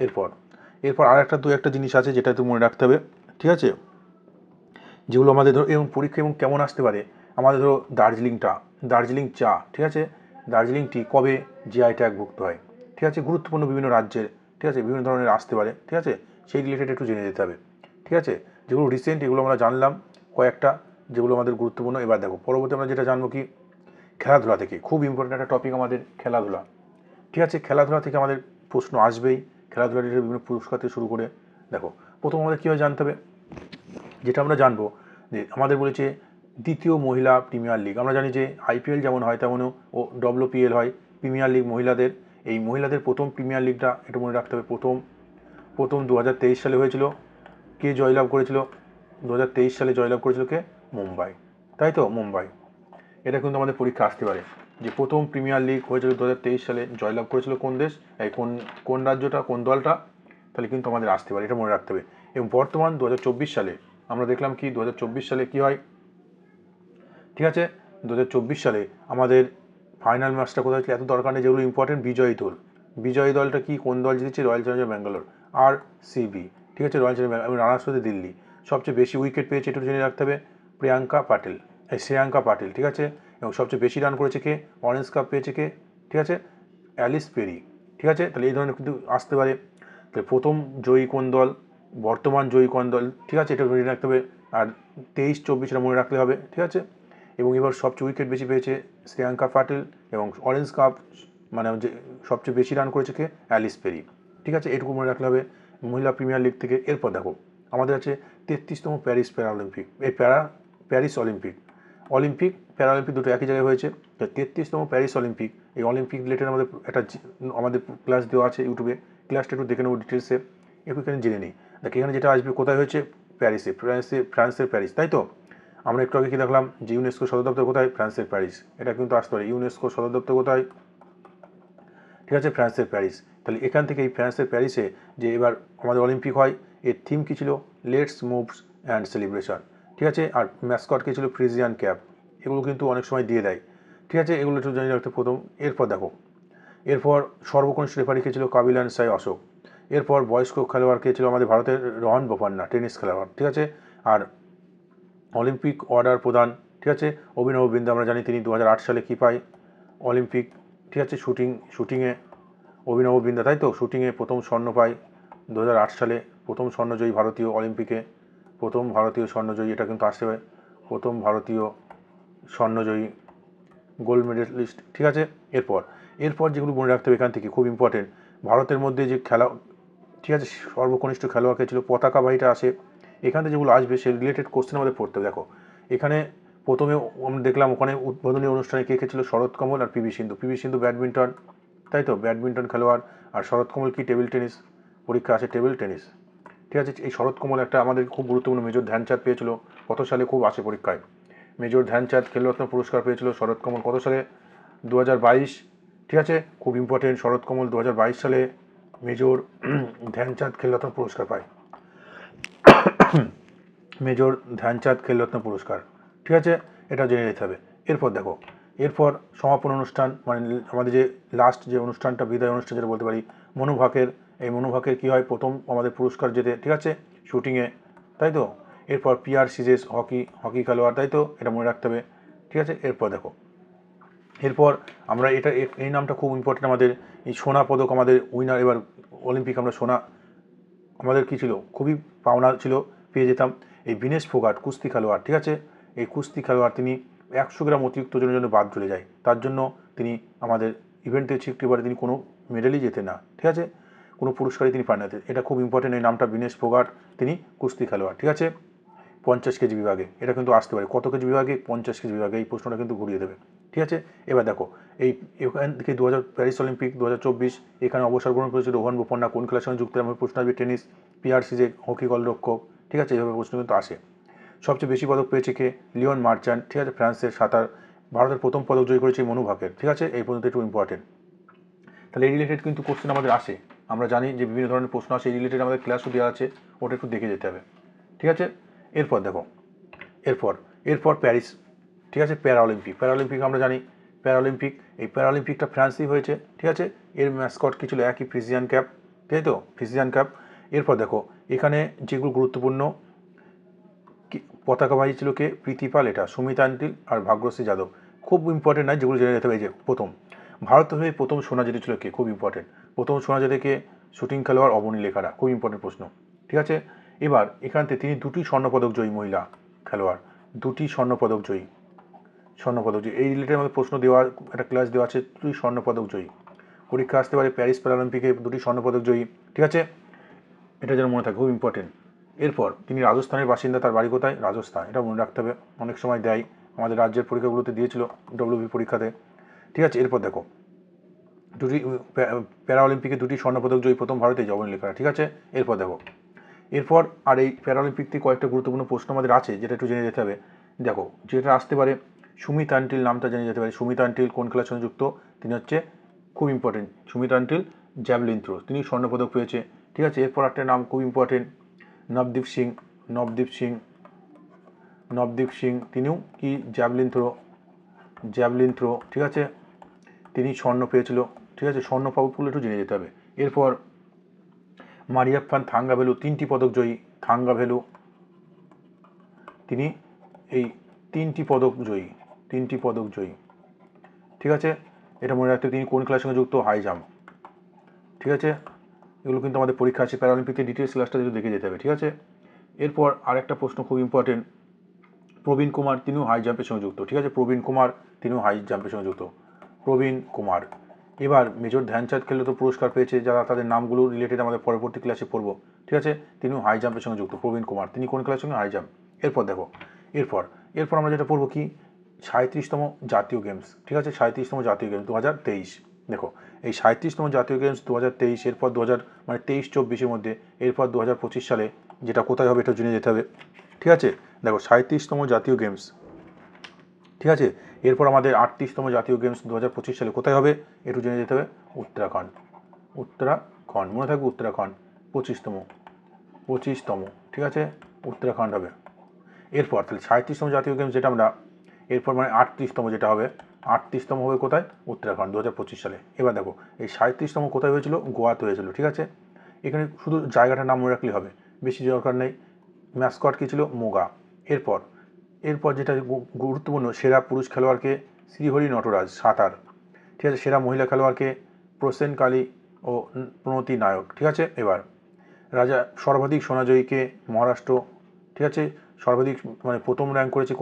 এরপর আর একটা জিনিস আছে যেটা একটু মনে রাখতে হবে, ঠিক আছে, যেগুলো আমাদের ধরো এবং পরীক্ষা এবং কেমন আসতে পারে, আমাদের ধরো দার্জিলিং চা, ঠিক আছে, দার্জিলিং টি কবে জিআই ট্যাগভুক্ত হয়, ঠিক আছে, গুরুত্বপূর্ণ বিভিন্ন রাজ্যের, ঠিক আছে, বিভিন্ন ধরনের আসতে পারে, ঠিক আছে, সেই রিলেটেড একটু জেনে যেতে হবে, ঠিক আছে। যেগুলো রিসেন্ট এগুলো আমরা জানলাম কয়েকটা, যেগুলো আমাদের গুরুত্বপূর্ণ। এবার দেখো পরবর্তী আমরা যেটা জানবো কি, খেলাধুলা থেকে, খুব ইম্পর্টেন্ট একটা টপিক আমাদের খেলাধুলা, ঠিক আছে। খেলাধুলা থেকে আমাদের প্রশ্ন আসবেই, খেলাধুলা রিলেটেড বিভিন্ন পুরস্কার থেকে শুরু করে। দেখো প্রথম আমাদের কীভাবে জানতে হবে, যেটা আমরা জানবো যে আমাদের বলেছে দ্বিতীয় মহিলা প্রিমিয়ার লিগ, আমরা জানি যে আইপিএল যেমন হয় তেমনও ও ডব্লিউপিএল হয়, প্রিমিয়ার লিগ মহিলাদের। এই মহিলাদের প্রথম প্রিমিয়ার লিগটা এটা মনে রাখতে হবে, প্রথম 2023 সালে হয়েছিল। কে জয়লাভ করেছিল, 2023 সালে জয়লাভ করেছিল কে, মুম্বাই, তাই তো মুম্বাই। এটা কিন্তু আমাদের পরীক্ষা আসতে পারে যে প্রথম প্রিমিয়ার লিগ হয়েছিল 2023 সালে, জয়লাভ করেছিল কোন দেশ, এই কোন রাজ্যটা, কোন দলটা, তাহলে কিন্তু আমাদের আসতে পারে, এটা মনে রাখতে হবে। এবং বর্তমান 2024 সালে আমরা দেখলাম কি 2024 সালে কি হয়, ঠিক আছে, 2024 সালে আমাদের ফাইনাল ম্যাচটা কোথায় ছিল, এত দরকার নেই, যেগুলো ইম্পর্টেন্ট বিজয়ী দলটা কি, কোন দল জিতেছে, রয়্যাল চ্যালেঞ্জার ব্যাঙ্গালোর আর সিবি, ঠিক আছে, রয়্যাল চ্যালেঞ্জার ব্যাঙ্গালোর। রানার্স হতে দিল্লি। সবচেয়ে বেশি উইকেট পেয়েছে একটু জেনে রাখতে হবে, শ্রেয়াঙ্কা পাটিল, ঠিক আছে। এবং সবচেয়ে বেশি রান করেছে কে, অরেঞ্জ কাপ পেয়েছে কে, ঠিক আছে, অ্যালিস পেরি, ঠিক আছে। তাহলে এই ধরনের কিন্তু আসতে পারে। তাহলে প্রথম জয়ী কোন দল, বর্তমান জয়ী কোন দল, ঠিক আছে, এটা মনে রাখতে হবে। আর 23-24 মনে রাখতে হবে, ঠিক আছে। এবং এবার সবচেয়ে উইকেট বেশি পেয়েছে শ্রেয়াঙ্কা পাটিল, এবং অরেঞ্জ কাপ মানে যে সবচেয়ে বেশি রান করেছে কে, অ্যালিস পেরি, ঠিক আছে, এটুকু মনে রাখতে হবে মহিলা প্রিমিয়ার লিগ থেকে। এরপর দেখো আমাদের আছে 33তম Paris Paralympic, Paris Olympic Paralympic দুটো একই জায়গায় হয়েছে। 33তম প্যারিস অলিম্পিক, এই অলিম্পিক রিলেটেড আমাদের ক্লাস দেওয়া আছে ইউটিউবে, ক্লাসটা একটু দেখে নেবো ডিটেলসে, একটু এখানে জেনে নিই। দেখ এখানে যেটা আসবে কোথায় হয়েছে, ফ্রান্সের প্যারিস, তাই তো। আমরা একটু আগে কি দেখলাম যে ইউনেস্কো সদর দপ্তর কোথায়, ফ্রান্সের প্যারিস, এটা কিন্তু আসতে পারে। ইউনেস্কো সদর দপ্তর কোথায়, ঠিক আছে, ফ্রান্সের প্যারিস। তাহলে এখান থেকে এই ফ্রান্সের প্যারিসে যে এবার আমাদের অলিম্পিক হয়, এর থিম কী ছিল, লেটস মুভস অ্যান্ড সেলিব্রেশন, ঠিক আছে। আর ম্যাসকট কী ছিল, ফ্রিজিয়ান ক্যাপ, এগুলো কিন্তু অনেক সময় দিয়ে দেয়, ঠিক আছে, এগুলো একটু জানিয়ে রাখতে প্রথম। এরপর দেখো, এরপর সর্বকনিষ্ঠ রেফারি কে ছিল কাবিলান সাই অশোক। এরপর বয়স্ক খেলোয়াড় কে ছিল আমাদের ভারতের রোহন বোপান্না, টেনিস খেলোয়াড়, ঠিক আছে। আর অলিম্পিক অর্ডার প্রদান, ঠিক আছে, অভিনব বিন্দু, আমরা জানি তিনি 2008 সালে কী পায়, অলিম্পিক, ঠিক আছে, শুটিংয়ে অভিনব বিন্দা, তাই তো, শুটিংয়ে প্রথম স্বর্ণ পায় 2008 সালে, প্রথম স্বর্ণজয়ী ভারতীয় অলিম্পিকে, প্রথম ভারতীয় স্বর্ণজয়ী, এটা কিন্তু আসতে পারে, প্রথম ভারতীয় স্বর্ণজয়ী গোল্ড মেডেলিস্ট, ঠিক আছে। এরপর যেগুলো মনে রাখতে হবে এখান থেকে খুব ইম্পর্টেন্ট, ভারতের মধ্যে যে খেলা, ঠিক আছে, সর্বকনিষ্ঠ খেলোয়াড়কে ছিল, পতাকাবাহীটা আসে, এখান থেকে যেগুলো আসবে সে রিলেটেড কোশ্চেন আমাদের পড়তে হবে। দেখো এখানে প্রথমে আমরা দেখলাম ওখানে উদ্বোধনী অনুষ্ঠানে কে ছিল, শরৎ কমল আর পিভি সিন্ধু ব্যাডমিন্টন, তাই তো, ব্যাডমিন্টন খেলোয়াড়। আর শরৎ কমল কি, টেবিল টেনিস, পরীক্ষা আসে টেবিল টেনিস, ঠিক আছে। এই শরৎ কমল একটা আমাদের খুব গুরুত্বপূর্ণ, মেজর ধ্যানচাঁদ পেয়েছিল কত সালে, খুব আসে পরীক্ষায়, মেজর ধ্যানচাঁদ খেলরত্ন পুরস্কার পেয়েছিল শরৎ কমল কত সালে, 2022, ঠিক আছে, খুব ইম্পর্টেন্ট। শরৎ কমল 2022 সালে মেজর ধ্যানচাঁদ খেলরত্ন পুরস্কার পায়, মেজর ধ্যানচাঁদ খেলরত্ন পুরস্কার, ঠিক আছে, এটা জেনে নিতে হবে। এরপর দেখো, এরপর সমাপন অনুষ্ঠান, মানে আমাদের যে লাস্ট যে অনুষ্ঠানটা, বিদায় অনুষ্ঠান যেটা বলতে পারি, এই মনুভাকের কী হয়, প্রথম আমাদের পুরস্কার যেতে, ঠিক আছে, শুটিংয়ে, তাই তো। এরপর পিআর সিজেস হকি খেলোয়াড়, তাই তো, এটা মনে রাখতে হবে, ঠিক আছে। এরপর দেখো, এরপর আমরা এই নামটা খুব ইম্পর্টেন্ট, আমাদের এই সোনা পদক আমাদের উইনার, এবার অলিম্পিক আমরা সোনা আমাদের কী ছিল, খুবই পাওনা ছিল, পেয়ে যেতাম। এই বিনেশ ফোগাট কুস্তি খেলোয়াড়, ঠিক আছে, এই কুস্তি খেলোয়াড় তিনি 100 গ্রাম অতিরিক্ত ওজনের জন্য বাদ চলে যায়, তার জন্য তিনি আমাদের ইভেন্টে এবারে তিনি কোনো মেডেলই জেতেন না, ঠিক আছে, কোনো পুরস্কারই তিনি পান না, এটা খুব ইম্পর্টেন্ট। এই নামটা বিনেশ ফোগাট, তিনি কুস্তি খেলোয়াড়, ঠিক আছে, 50 কেজি বিভাগে, এটা কিন্তু আসতে পারে, কত কেজি বিভাগে, 50 কেজি বিভাগে, এই প্রশ্নটা কিন্তু ঘুরিয়ে দেবে, ঠিক আছে। এবার দেখো এখান থেকে প্যারিস অলিম্পিক 2024, এখানে অবসর গ্রহণ করেছে রোহন বোপান্না, কোন খেলার সঙ্গে যুক্ত, আমার প্রশ্ন আসবে টেনিস, পিআর সিজে হকি গোলরক্ষক, ঠিক আছে, এইভাবে প্রশ্ন কিন্তু আসে। সবচেয়ে বেশি পদক পেয়েছে কে, লিওন মার্চান্ট, ঠিক আছে, ফ্রান্সের সাঁতার। ভারতের প্রথম পদক জয়ী করেছে মনু ভাকের, ঠিক আছে, এই পর্যন্ত একটু ইম্পর্টেন্ট। তাহলে এই রিলেটেড কিন্তু কোশ্চেন আমাদের আসে, আমরা জানি যে বিভিন্ন ধরনের প্রশ্ন আসে, এই রিলেটেড আমাদের ক্লাসও দেওয়া আছে, ওটা একটু দেখে যেতে হবে, ঠিক আছে। এরপর দেখো, এরপর প্যারিস, ঠিক আছে, প্যারাঅলিম্পিক আমরা জানি, এই প্যারাঅলিম্পিকটা ফ্রান্সেই হয়েছে, ঠিক আছে। এর ম্যাসকট কি ছিল, একই ফ্রিজিয়ান ক্যাপ, তাই তো, ফ্রিজিয়ান ক্যাপ। এরপর দেখো এখানে যেগুলো গুরুত্বপূর্ণ, পতাকাবাহী ছিল কে, প্রীতি পাল, এটা সুমিতা আন্টিল আর ভাগ্যশ্রী যাদব, খুব ইম্পর্টেন্ট নয়, যেগুলো জেনে যেতে হবে। এই যে প্রথম ভারতের হয়ে প্রথম সোনা জিতেছিল কে, খুব ইম্পর্টেন্ট, প্রথম সোনা জেতে কে, শুটিং খেলোয়াড় অবনী লেখারা, খুব ইম্পর্টেন্ট প্রশ্ন, ঠিক আছে। এবার এখান থেকে তিনি 2টি স্বর্ণপদক জয়ী মহিলা খেলোয়াড়, 2টি স্বর্ণপদক জয়ী, এই রিলেটেড আমাদের প্রশ্ন দেওয়া, একটা ক্লাস দেওয়া আছে, 2টি স্বর্ণপদক জয়ী, পরীক্ষা আসতে পারে, প্যারিস প্যারাঅলিম্পিকে 2টি স্বর্ণপদক জয়ী, ঠিক আছে, এটা যেন মনে থাকে, খুব ইম্পর্টেন্ট। এরপর তিনি রাজস্থানের বাসিন্দা, তার বাড়ি কোথায়, রাজস্থান, এটা মনে রাখতে হবে, অনেক সময় দেয়, আমাদের রাজ্যের পরীক্ষাগুলোতে দিয়েছিল ডব্লিউবি পরীক্ষাতে, ঠিক আছে। এরপর দেখো প্যারাঅলিম্পিকে 2টি স্বর্ণপদক জয়ী প্রথম ভারতীয় অবনী লেখারা, ঠিক আছে। এরপর দেখো, আর এই প্যারাঅলিম্পিক থেকে কয়েকটা গুরুত্বপূর্ণ প্রশ্ন আমাদের আছে, যেটা একটু জেনে যেতে হবে। দেখো যেটা আসতে পারে সুমিত আন্টিল নামটা জেনে যেতে পারে। সুমিত আন্টিল কোন খেলার সঙ্গে যুক্ত? তিনি হচ্ছে খুব important Sumit Antil javelin throw, তিনি স্বর্ণপদক পেয়েছে। ঠিক আছে, এরপর একটা নাম খুব ইম্পর্টেন্ট নবদীপ সিং। নবদীপ সিং, নবদীপ সিং তিনিও কি জ্যাভলিন থ্রো, ঠিক আছে, তিনি স্বর্ণ পেয়েছিল। ঠিক আছে, স্বর্ণ পাবলে একটু জেনে যেতে হবে। এরপর মারিয়াপ্পান থাঙ্গাভেলু 3টি পদক জয়ী। থাঙ্গাভেলু তিনি এই 3টি পদক জয়ী। ঠিক আছে, এটা মনে রাখতে তিনি কোন খেলার সঙ্গে যুক্ত? High jump. ঠিক আছে, এগুলো কিন্তু আমাদের পরীক্ষা আছে, প্যারালিম্পিকের ডিটেলস ক্লাসটা যদি দেখে যেতে হবে। ঠিক আছে, এরপর আরেকটা প্রশ্ন খুব ইম্পর্টেন্ট প্রবীণ কুমার, তিনিও হাই জাম্পের সঙ্গে যুক্ত। ঠিক আছে, প্রবীণ কুমার তিনিও হাই জাম্পের সঙ্গে যুক্ত। প্রবীণ কুমার। এবার মেজর ধ্যানচাঁদ খেলে তো পুরস্কার পেয়েছে, যারা তাদের নামগুলো রিলেটেড আমাদের পরবর্তী ক্লাসে পড়ব। ঠিক আছে, তিনিও হাই জাম্পের সঙ্গে যুক্ত। প্রবীণ কুমার তিনি কোন খেলার সঙ্গে? High jump. এরপর দেখো এরপর আমরা যেটা পড়বো কি 37তম জাতীয় গেমস। ঠিক আছে, 37তম জাতীয় গেমস 2023। দেখো এই 37তম জাতীয় গেমস 2023, এরপর 23-24 মধ্যে, এরপর 2025 সালে যেটা কোথায় হবে এটা জেনে যেতে হবে। ঠিক আছে, দেখো 37তম জাতীয় গেমস। ঠিক আছে, এরপর আমাদের 38তম জাতীয় গেমস 2025 সালে কোথায় হবে একটু জেনে যেতে হবে। উত্তরাখণ্ড, মনে থাকবে উত্তরাখণ্ড। 25তম, ঠিক আছে, উত্তরাখণ্ড হবে। এরপর তাহলে 37তম জাতীয় গেমস যেটা আমরা, এরপর 38তম যেটা হবে, 38তম হবে কোথায়? উত্তরাখণ্ড 2025 সালে। এবার দেখো এই 37তম কোথায় হয়েছিল? গোয়াতে হয়েছিল। ঠিক আছে, এখানে শুধু জায়গাটার নাম মনে রাখলেই হবে, বেশি দরকার নেই। ম্যাসকট কী ছিল? মোগা। এরপর যেটা গুরুত্বপূর্ণ, সেরা পুরুষ খেলোয়াড়কে শ্রীহরি নটরাজ সাঁতার। ঠিক আছে, সেরা মহিলা খেলোয়াড়কে প্রসেন কালী ও প্রণতি নায়ক। ঠিক আছে, এবার সর্বাধিক সোনাজয়ীকে মহারাষ্ট্র। ঠিক আছে, সর্বাধিক প্রথম র্যাঙ্ক করেছে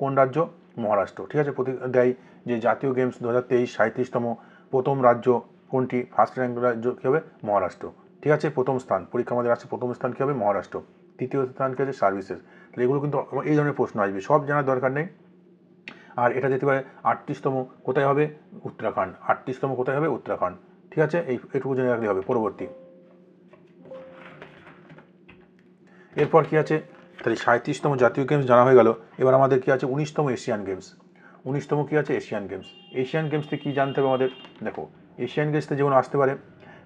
কোন রাজ্য? মহারাষ্ট্র। ঠিক আছে, দেয় যে জাতীয় গেমস 2023 37তম প্রথম রাজ্য কোনটি? ফার্স্ট র্যাঙ্ক রাজ্য কী হবে? মহারাষ্ট্র। ঠিক আছে, প্রথম স্থান পরীক্ষা আমাদের আসছে, প্রথম স্থান কী হবে? মহারাষ্ট্র। তৃতীয় স্থান কী আছে? সার্ভিসেস। তাহলে এগুলো কিন্তু এই ধরনের প্রশ্ন আসবে, সব জানার দরকার নেই। আর এটা যেতে পারে 38তম কোথায় হবে? উত্তরাখণ্ড। 38তম কোথায় হবে? উত্তরাখণ্ড। ঠিক আছে, এইটুকু জেনে রাখলে হবে। পরবর্তী এরপর কি আছে? তাহলে 37তম জাতীয় গেমস জানা হয়ে গেল। এবার আমাদের কি আছে? 19তম এশিয়ান গেমস। 19তম কি আছে? Asian games. এশিয়ান গেমসতে কী জানতে হবে আমাদের? দেখো এশিয়ান গেমসতে যেমন আসতে পারে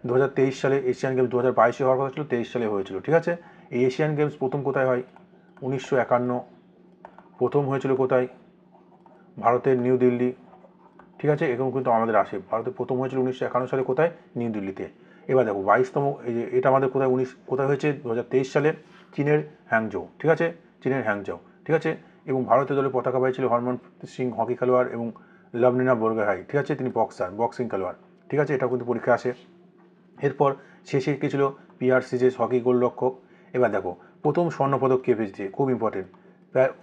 2023 সালে এশিয়ান গেমস, 2022 হওয়ার কথা ছিল, 23 সালে হয়েছিল। ঠিক আছে, এই এশিয়ান গেমস প্রথম কোথায় হয়? 1951। প্রথম হয়েছিল কোথায়? ভারতের নিউ দিল্লি। ঠিক আছে, এরকম কিন্তু আমাদের আসে, ভারতে প্রথম হয়েছিল 1951 সালে কোথায়? নিউ দিল্লিতে। এবার দেখো 22তম, এটা আমাদের কোথায় কোথায় হয়েছে? 2023 সালে চীনের হ্যাংজৌ। ঠিক আছে, চীনের হ্যাংজৌ। ঠিক আছে, এবং ভারতীয় দলের পতাকা পাইছিল হরমনপ্রীত সিং হকি খেলোয়াড় এবং লভলিনা বোরগোহাই। ঠিক আছে, তিনি বক্সিং খেলোয়াড়। ঠিক আছে, এটা কিন্তু পরীক্ষা আসে। এরপর শেষে কে ছিল? পিআর সিজেস হকি গোলরক্ষক। এবার দেখো প্রথম স্বর্ণপদক কে পেয়েছে? খুব ইম্পর্টেন্ট,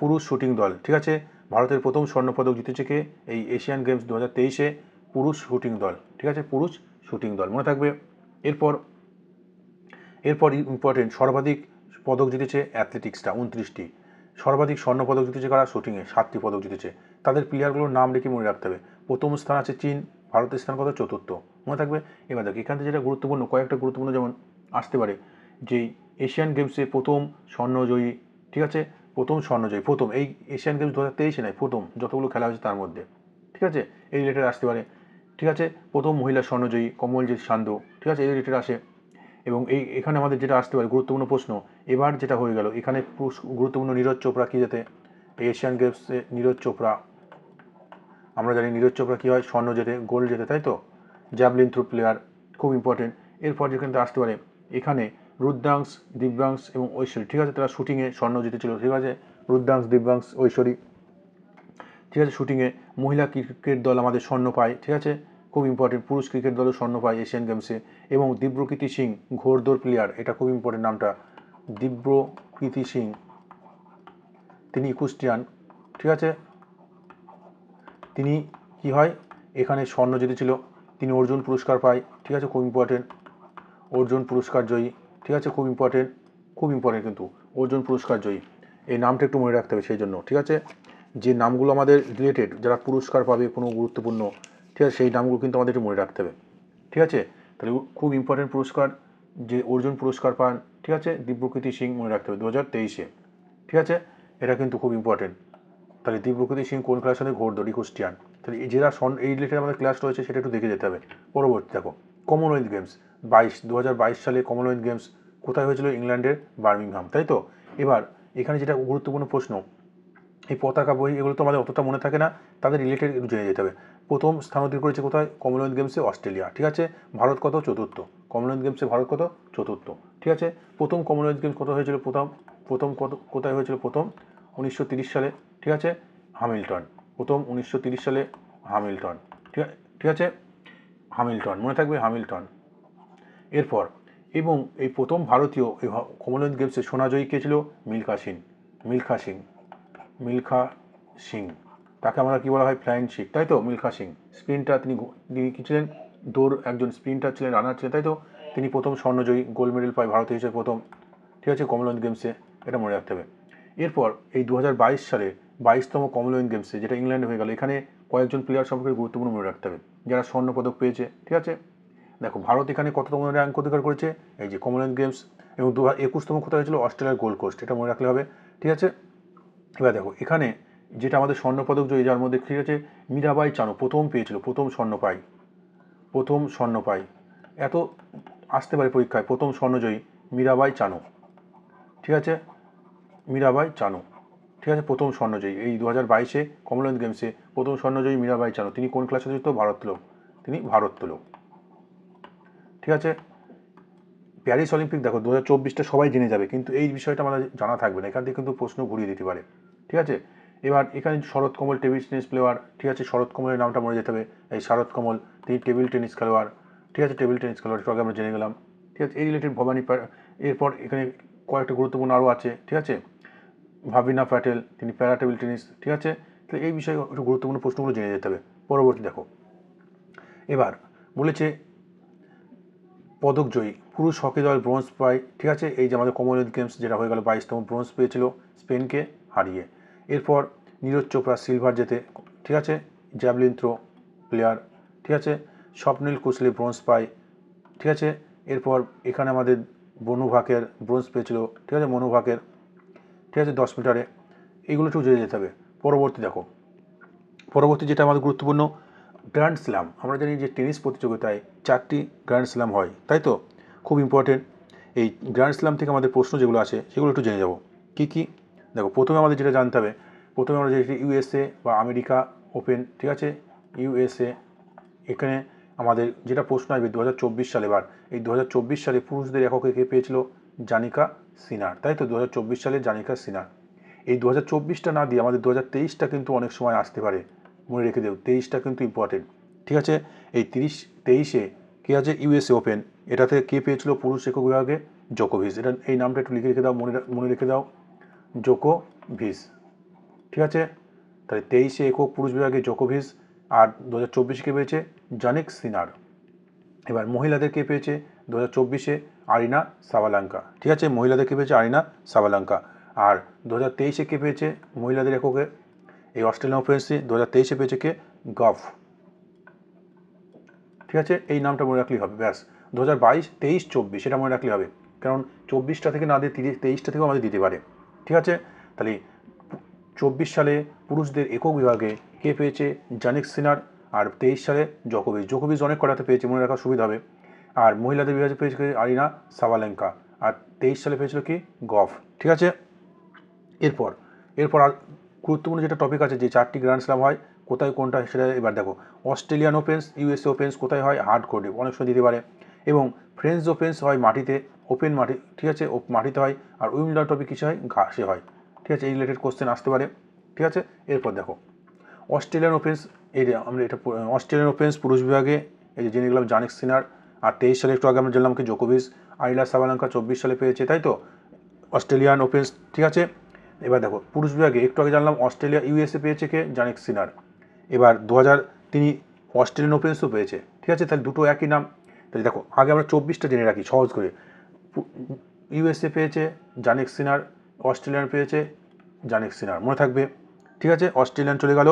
পুরুষ শুটিং দল। ঠিক আছে, ভারতের প্রথম স্বর্ণপদক জিতেছে কে? এই এশিয়ান গেমস 2023-এ পুরুষ শুটিং দল। ঠিক আছে, পুরুষ শুটিং দল মনে থাকবে। এরপর ইম্পর্টেন্ট সর্বাধিক পদক জিতেছে অ্যাথলেটিক্সটা 29টি। সর্বাধিক স্বর্ণপদক জিতেছে কারা? শুটিংয়ে 7টি পদক জিতেছে। তাদের প্লেয়ারগুলোর নাম রেখে মনে রাখতে হবে। প্রথম স্থান আছে চীন, ভারতের স্থান কত? 4র্থ, মনে থাকবে। এবার দেখো এখান থেকে যেটা গুরুত্বপূর্ণ, কয়েকটা গুরুত্বপূর্ণ যেমন আসতে পারে যে এশিয়ান গেমসে প্রথম স্বর্ণজয়ী। ঠিক আছে, প্রথম এই এশিয়ান গেমস 2023-এ নয়, প্রথম যতগুলো খেলা হয়েছে তার মধ্যে। ঠিক আছে, এই রিলেটেড আসতে পারে। ঠিক আছে, প্রথম মহিলা স্বর্ণজয়ী কমলজিৎ সান্ধু। ঠিক আছে, এই রিলেটেড আসে। এবং এখানে আমাদের যেটা আসতে পারে গুরুত্বপূর্ণ প্রশ্ন, এবার যেটা হয়ে গেল এখানে গুরুত্বপূর্ণ নীরজ চোপড়া কী যেতে? এশিয়ান গেমসে নীরজ চোপড়া, আমরা জানি নীরজ চোপড়া কী হয়? স্বর্ণ জেতে, গোল্ড জেতে, তাই তো? জ্যাভলিন থ্রো প্লেয়ার, খুব ইম্পর্টেন্ট। এরপর যেখানে আসতে পারে এখানে রুদ্রাংশ, দিব্যাংশ এবং ঐশ্বরী। ঠিক আছে, তারা শুটিংয়ে স্বর্ণ জিতেছিল। ঠিক আছে, রুদ্রাংশ, দিব্যাংশ, ঐশ্বরী। ঠিক আছে, শুটিংয়ে মহিলা ক্রিকেট দল আমাদের স্বর্ণ পায়। ঠিক আছে, খুব ইম্পর্টেন্ট, পুরুষ ক্রিকেট দলও স্বর্ণ পায় এশিয়ান গেমসে। এবং দিব্যকীর্তি সিং ঘোড়দৌড় প্লেয়ার, এটা খুব ইম্পর্টেন্ট নামটা, দিব্যকীর্তি সিং, তিনি ইকুস্টিয়ান। ঠিক আছে, তিনি কি হয়? এখানে স্বর্ণ জিতেছিল, তিনি অর্জুন পুরস্কার পায়। ঠিক আছে, খুব ইম্পর্টেন্ট, অর্জুন পুরস্কার জয়ী। ঠিক আছে, খুব ইম্পর্টেন্ট কিন্তু অর্জুন পুরস্কার জয়ী, এই নামটা একটু মনে রাখতে হবে সেই জন্য। ঠিক আছে, যে নামগুলো আমাদের রিলেটেড, যারা পুরস্কার পাবে কোনো গুরুত্বপূর্ণ, ঠিক আছে, সেই নামগুলো কিন্তু আমাদের একটু মনে রাখতে হবে। ঠিক আছে, তাহলে খুব ইম্পর্টেন্ট পুরস্কার যে অর্জুন পুরস্কার পান। ঠিক আছে, দিব্যকীর্তি সিং মনে রাখতে হবে 2023-এ। ঠিক আছে, এটা কিন্তু খুব ইম্পর্টেন্ট। তাহলে দীপপ্রকৃতি সিং কোন ক্লাসের সঙ্গে ঘোড়দড়ি কুষ্টিয়ান, তাহলে এই যেটা এই রিলেটেড আমাদের ক্লাস রয়েছে সেটা একটু দেখে যেতে হবে। পরবর্তী দেখো কমনওয়েলথ গেমস 2022 সালে কমনওয়েলথ গেমস কোথায় হয়েছিল? ইংল্যান্ডের বার্মিংহাম, তাই তো। এবার এখানে যেটা গুরুত্বপূর্ণ প্রশ্ন, এই পতাকা বই এগুলো তো আমাদের অতটা মনে থাকে না, তাদের রিলেটেড একটু জেনে যেতে হবে। প্রথম স্থান অধিকার করেছে কোথায়? কমনওয়েলথ গেমসে অস্ট্রেলিয়া, ঠিক আছে। ভারত কত? চতুর্থ। কমনওয়েলথ গেমসে ভারত কত? চতুর্থ, ঠিক আছে। প্রথম কমনওয়েলথ গেমস কত হয়েছিল? প্রথম কোথায় হয়েছিল? প্রথম 1930 সালে, ঠিক আছে, হ্যামিল্টন। প্রথম 1930 সালে হ্যামিল্টন, ঠিক আছে, হ্যামিল্টন মনে থাকবে, হ্যামিল্টন। এরপর এবং এই প্রথম ভারতীয় এই কমনওয়েলথ গেমসে সোনাজয়ী কে ছিল? মিলখা সিং, তাকে আমরা কী বলা হয়? ফ্লাইং শিখ, তাই তো। মিলখা সিং স্প্রিন্টার, তিনি কী ছিলেন? দৌড় একজন স্প্রিন্টার ছিলেন, রানার ছিলেন, তাই তো। তিনি প্রথম স্বর্ণজয়ী, গোল্ড মেডেল পায় ভারত হিসেবে প্রথম, ঠিক আছে, কমনওয়েলথ গেমসে, এটা মনে রাখতে হবে। এরপর এই 2022 সালে 22তম কমনওয়েলথ গেমসে, যেটা ইংল্যান্ডে হয়ে গেল, এখানে কয়েকজন প্লেয়ার সম্পর্কে গুরুত্বপূর্ণ মনে রাখতে হবে যারা স্বর্ণপদক পেয়েছে, ঠিক আছে। দেখো ভারত এখানে কততম র্যাঙ্ক অধিকার করেছে? এই যে কমনওয়েলথ গেমস। এবং 2021তম কোথায় হয়েছিল? অস্ট্রেলিয়ার গোল্ড কোস্ট, এটা মনে রাখলে হবে, ঠিক আছে। এবার দেখো এখানে যেটা আমাদের স্বর্ণপদক জয়ী, যার মধ্যে, ঠিক আছে, মীরাবাই চানু প্রথম পেয়েছিল, প্রথম স্বর্ণ পায়, এত আসতে পারে পরীক্ষায়, প্রথম স্বর্ণজয়ী মীরাবাই চানু, ঠিক আছে, মীরাবাই চানু, ঠিক আছে, প্রথম স্বর্ণজয়ী এই 2022-এ কমনওয়েলথ গেমসে প্রথম স্বর্ণজয়ী মীরাবাই চানু। তিনি কোন ক্লাসে যুক্ত? ভারোত্তোলক, তিনি ভারোত্তোলক, ঠিক আছে। প্যারিস অলিম্পিক দেখো 2024টা সবাই জেনে যাবে, কিন্তু এই বিষয়টা আমাদের জানা থাকবে না, এখান থেকে কিন্তু প্রশ্ন ঘুরিয়ে দিতে পারে, ঠিক আছে। এবার এখানে শরৎ কমল টেবিল টেনিস প্লেয়ার, ঠিক আছে, শরৎ কমলের নামটা মনে যেতে হবে। এই শরৎ কমল তিনি টেবিল টেনিস খেলোয়াড়, ঠিক আছে, টেবিল টেনিস খেলোয়াড়, একটু আগে আমরা জেনে গেলাম, ঠিক আছে। এই রিলেটেড ভবানী, এরপর এখানে কয়েকটা গুরুত্বপূর্ণ আরও আছে, ঠিক আছে। ভাবিনা প্যাটেল, তিনি প্যারা টেবিল টেনিস, ঠিক আছে। তো এই বিষয়ে একটু গুরুত্বপূর্ণ প্রশ্নগুলো জেনে যেতে হবে। পরবর্তী দেখো এবার বলেছে পদকজয়ী পুরুষ হকি দল ব্রোঞ্জ পায়, ঠিক আছে। এই যে আমাদের কমনওয়েলথ গেমস যেটা হয়ে গেল 22তম, ব্রোঞ্জ পেয়েছিল স্পেনকে হারিয়ে। এরপর নীরজ চোপড়া সিলভার জেতে, ঠিক আছে, জ্যাভলিন থ্রো প্লেয়ার, ঠিক আছে। স্বপ্নিল কুসলে ব্রোঞ্জ পায়, ঠিক আছে। এরপর এখানে আমাদের মনু ভাকের ব্রোঞ্জ পেয়েছিল, ঠিক আছে, মনু ভাকের, ঠিক আছে, 10 মিটারে। এইগুলো একটু জেনে যেতে হবে। পরবর্তী দেখো, পরবর্তী যেটা আমাদের গুরুত্বপূর্ণ, গ্র্যান্ড স্ল্যাম। আমরা জানি যে টেনিস প্রতিযোগিতায় 4টি গ্র্যান্ড স্ল্যাম হয়, তাই তো, খুব ইম্পর্টেন্ট। এই গ্র্যান্ড স্ল্যাম থেকে আমাদের প্রশ্ন যেগুলো আছে সেগুলো একটু জেনে যাব। কী কী? দেখো প্রথমে আমাদের যেটা জানতে হবে, প্রথমে আমরা যেটি ইউএসএ বা আমেরিকা ওপেন, ঠিক আছে, ইউএসএ। এখানে আমাদের যেটা প্রশ্ন আসবে 2024 সালে, এবার এই 2024 সালে পুরুষদের এককে কে পেয়েছিল? জানিকা সিনার, তাই তো, 2024 সালে জানিকা সিনার। এই 2024টা না দিয়ে আমাদের 2023টা কিন্তু অনেক সময় আসতে পারে, মনে রেখে দেব, 23টা কিন্তু ইম্পর্টেন্ট, ঠিক আছে। এই 23-এ কে আছে? ইউএসএ ওপেন, এটাতে কে পেয়েছিল পুরুষ একক বিভাগে? জোকোভিচ। এটা এই নামটা একটু লিখে রেখে দাও, মনে রেখে দাও, জোকোভিচ, ঠিক আছে। তাহলে 23-এ একক পুরুষ বিভাগে জোকোভিচ, আর 2024 কে পেয়েছে জানিক সিনার। এবার মহিলাদের কে পেয়েছে 2024-এ? আরিনা সাবালেঙ্কা, ঠিক আছে, মহিলাদের কে পেয়েছে? আরিনা সাবালেঙ্কা। আর 2023-এ কে পেয়েছে মহিলাদের এককে? এই অস্ট্রেলিয়ান ওপেন্সে 2023-এ পেয়েছে কে? গফ, ঠিক আছে। এই নামটা মনে রাখলেই হবে, ব্যাস। 2022, 23, 24 এটা মনে রাখলেই হবে, কারণ 24টা থেকে না দিয়ে 23টা থেকেও আমাদের দিতে পারে, ঠিক আছে। তাহলে 24 সালে পুরুষদের একক বিভাগে কে পেয়েছে? জানিক সিনার। আর 23 সালে জোকোভিচ অনেক কটাতে পেয়েছে, মনে রাখার সুবিধা হবে। আর মহিলাদের বিভাগে পেয়েছে আরিনা সাবালেঙ্কা। আর 23 সালে পেয়েছিল কি? গফ, ঠিক আছে। এরপর আর গুরুত্বপূর্ণ যেটা টপিক আছে, যে 4টি গ্র্যান্ড স্ল্যাম হয় কোথায় কোনটা, সেটা এবার দেখো। অস্ট্রেলিয়ান ওপেন্স, ইউএসএ ওপেন্স কোথায় হয়? হার্ড কোর্টে, অনেক সময় দিতে পারে। এবং ফ্রেঞ্চ ওপেন্স হয় মাটিতে, ওপেন মাটি, ঠিক আছে, মাটিতে হয়। আর উইম্বলডন ট্রফি কিসে হয়? ঘাসে হয়, ঠিক আছে। এই রিলেটেড কোশ্চেন আসতে পারে, ঠিক আছে। এরপর দেখো অস্ট্রেলিয়ান ওপেন্স, এই যে আমরা এটা অস্ট্রেলিয়ান ওপেন্স পুরুষ বিভাগে এই যে জেনে গেলাম জানিক সিনার। আর 23 সালে একটু আগে আমরা জানলাম কি? জোকোভিচ। আরিনা সাবালেঙ্কা 24 সালে পেয়েছে, তাই তো, অস্ট্রেলিয়ান ওপেন্স, ঠিক আছে। এবার দেখো পুরুষ বিভাগে একটু আগে জানলাম অস্ট্রেলিয়া, ইউএসএ পেয়েছে কে? জানিক সিনার। এবার তিনি অস্ট্রেলিয়ান ওপেন্সও পেয়েছে, ঠিক আছে। তাহলে দুটো একই নাম। তাহলে দেখো আগে আমরা 24টা জেনে রাখি সহজ করে। ইউএসএ পেয়েছে জানিক সিনার, অস্ট্রেলিয়ান পেয়েছে জানিক সিনার, মনে থাকবে, ঠিক আছে। অস্ট্রেলিয়ান চলে গেল,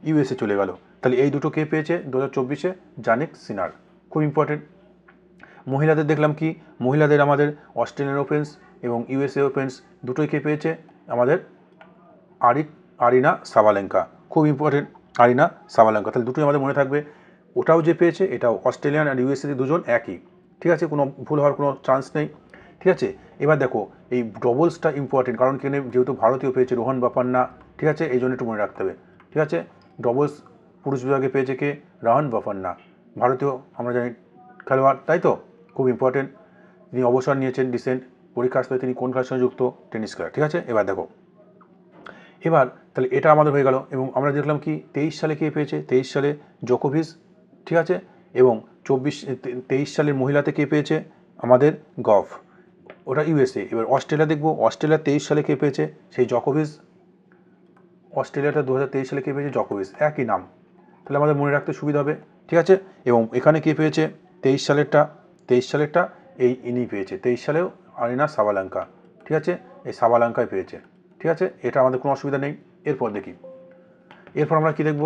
ইউএসএ চলে গেল, তাহলে এই দুটো কে পেয়েছে 2024-এ? জানিক সিনার, খুব ইম্পর্টেন্ট। মহিলাদের দেখলাম কি? মহিলাদের আমাদের অস্ট্রেলিয়ান ওপেন্স এবং ইউএসএ ওপেন্স দুটোই কে পেয়েছে? আমাদের আরিনা সাবালেঙ্কা, খুব ইম্পর্টেন্ট, আরিনা সাবালেঙ্কা। তাহলে দুটোই আমাদের মনে থাকবে, ওটাও যে পেয়েছে এটাও, অস্ট্রেলিয়ান আর ইউএসএ দুজন একই, ঠিক আছে, কোনো ভুল হওয়ার কোনো চান্স নেই, ঠিক আছে। এবার দেখো এই ডবলসটা ইম্পর্টেন্ট, কারণ কেন, যেহেতু ভারতীয় পেয়েছে রোহন বোপান্না, ঠিক আছে, এই জন্য একটু মনে রাখতে হবে, ঠিক আছে। ডবলস পুরুষ বিভাগে পেয়েছে কে, রোহন বোপান্না, ভারতীয় আমরা জানি খেলোয়াড়, তাই তো, খুব ইম্পর্টেন্ট। তিনি অবসর নিয়েছেন রিসেন্ট, পরীক্ষা আসলে তিনি কোন খেলার সঙ্গে যুক্ত, টেনিস খেলা, ঠিক আছে। এবার দেখো, এবার তাহলে এটা আমাদের হয়ে গেল, এবং আমরা দেখলাম কি 23 সালে কে পেয়েছে, 23 সালে জোকোভিচ, ঠিক আছে, এবং 23 সালের মহিলাতে কে পেয়েছে, আমাদের গফ, ওটা ইউএসএ। এবার অস্ট্রেলিয়া দেখবো, অস্ট্রেলিয়া 23 সালে কে পেয়েছে, সেই জোকোভিচ, অস্ট্রেলিয়াটা 2023 সালে কে পেয়েছে, জোকোভিচ, একই নাম, তাহলে আমাদের মনে রাখতে সুবিধা হবে, ঠিক আছে। এবং এখানে কে পেয়েছে 23 সালেরটা এই ইনি পেয়েছে, 23 সালেও আরিনা সাবালেঙ্কা, ঠিক আছে, এই সাবালেঙ্কায় পেয়েছে, ঠিক আছে, এটা আমাদের কোনো অসুবিধা নেই। এরপর দেখি, এরপর আমরা কি দেখব,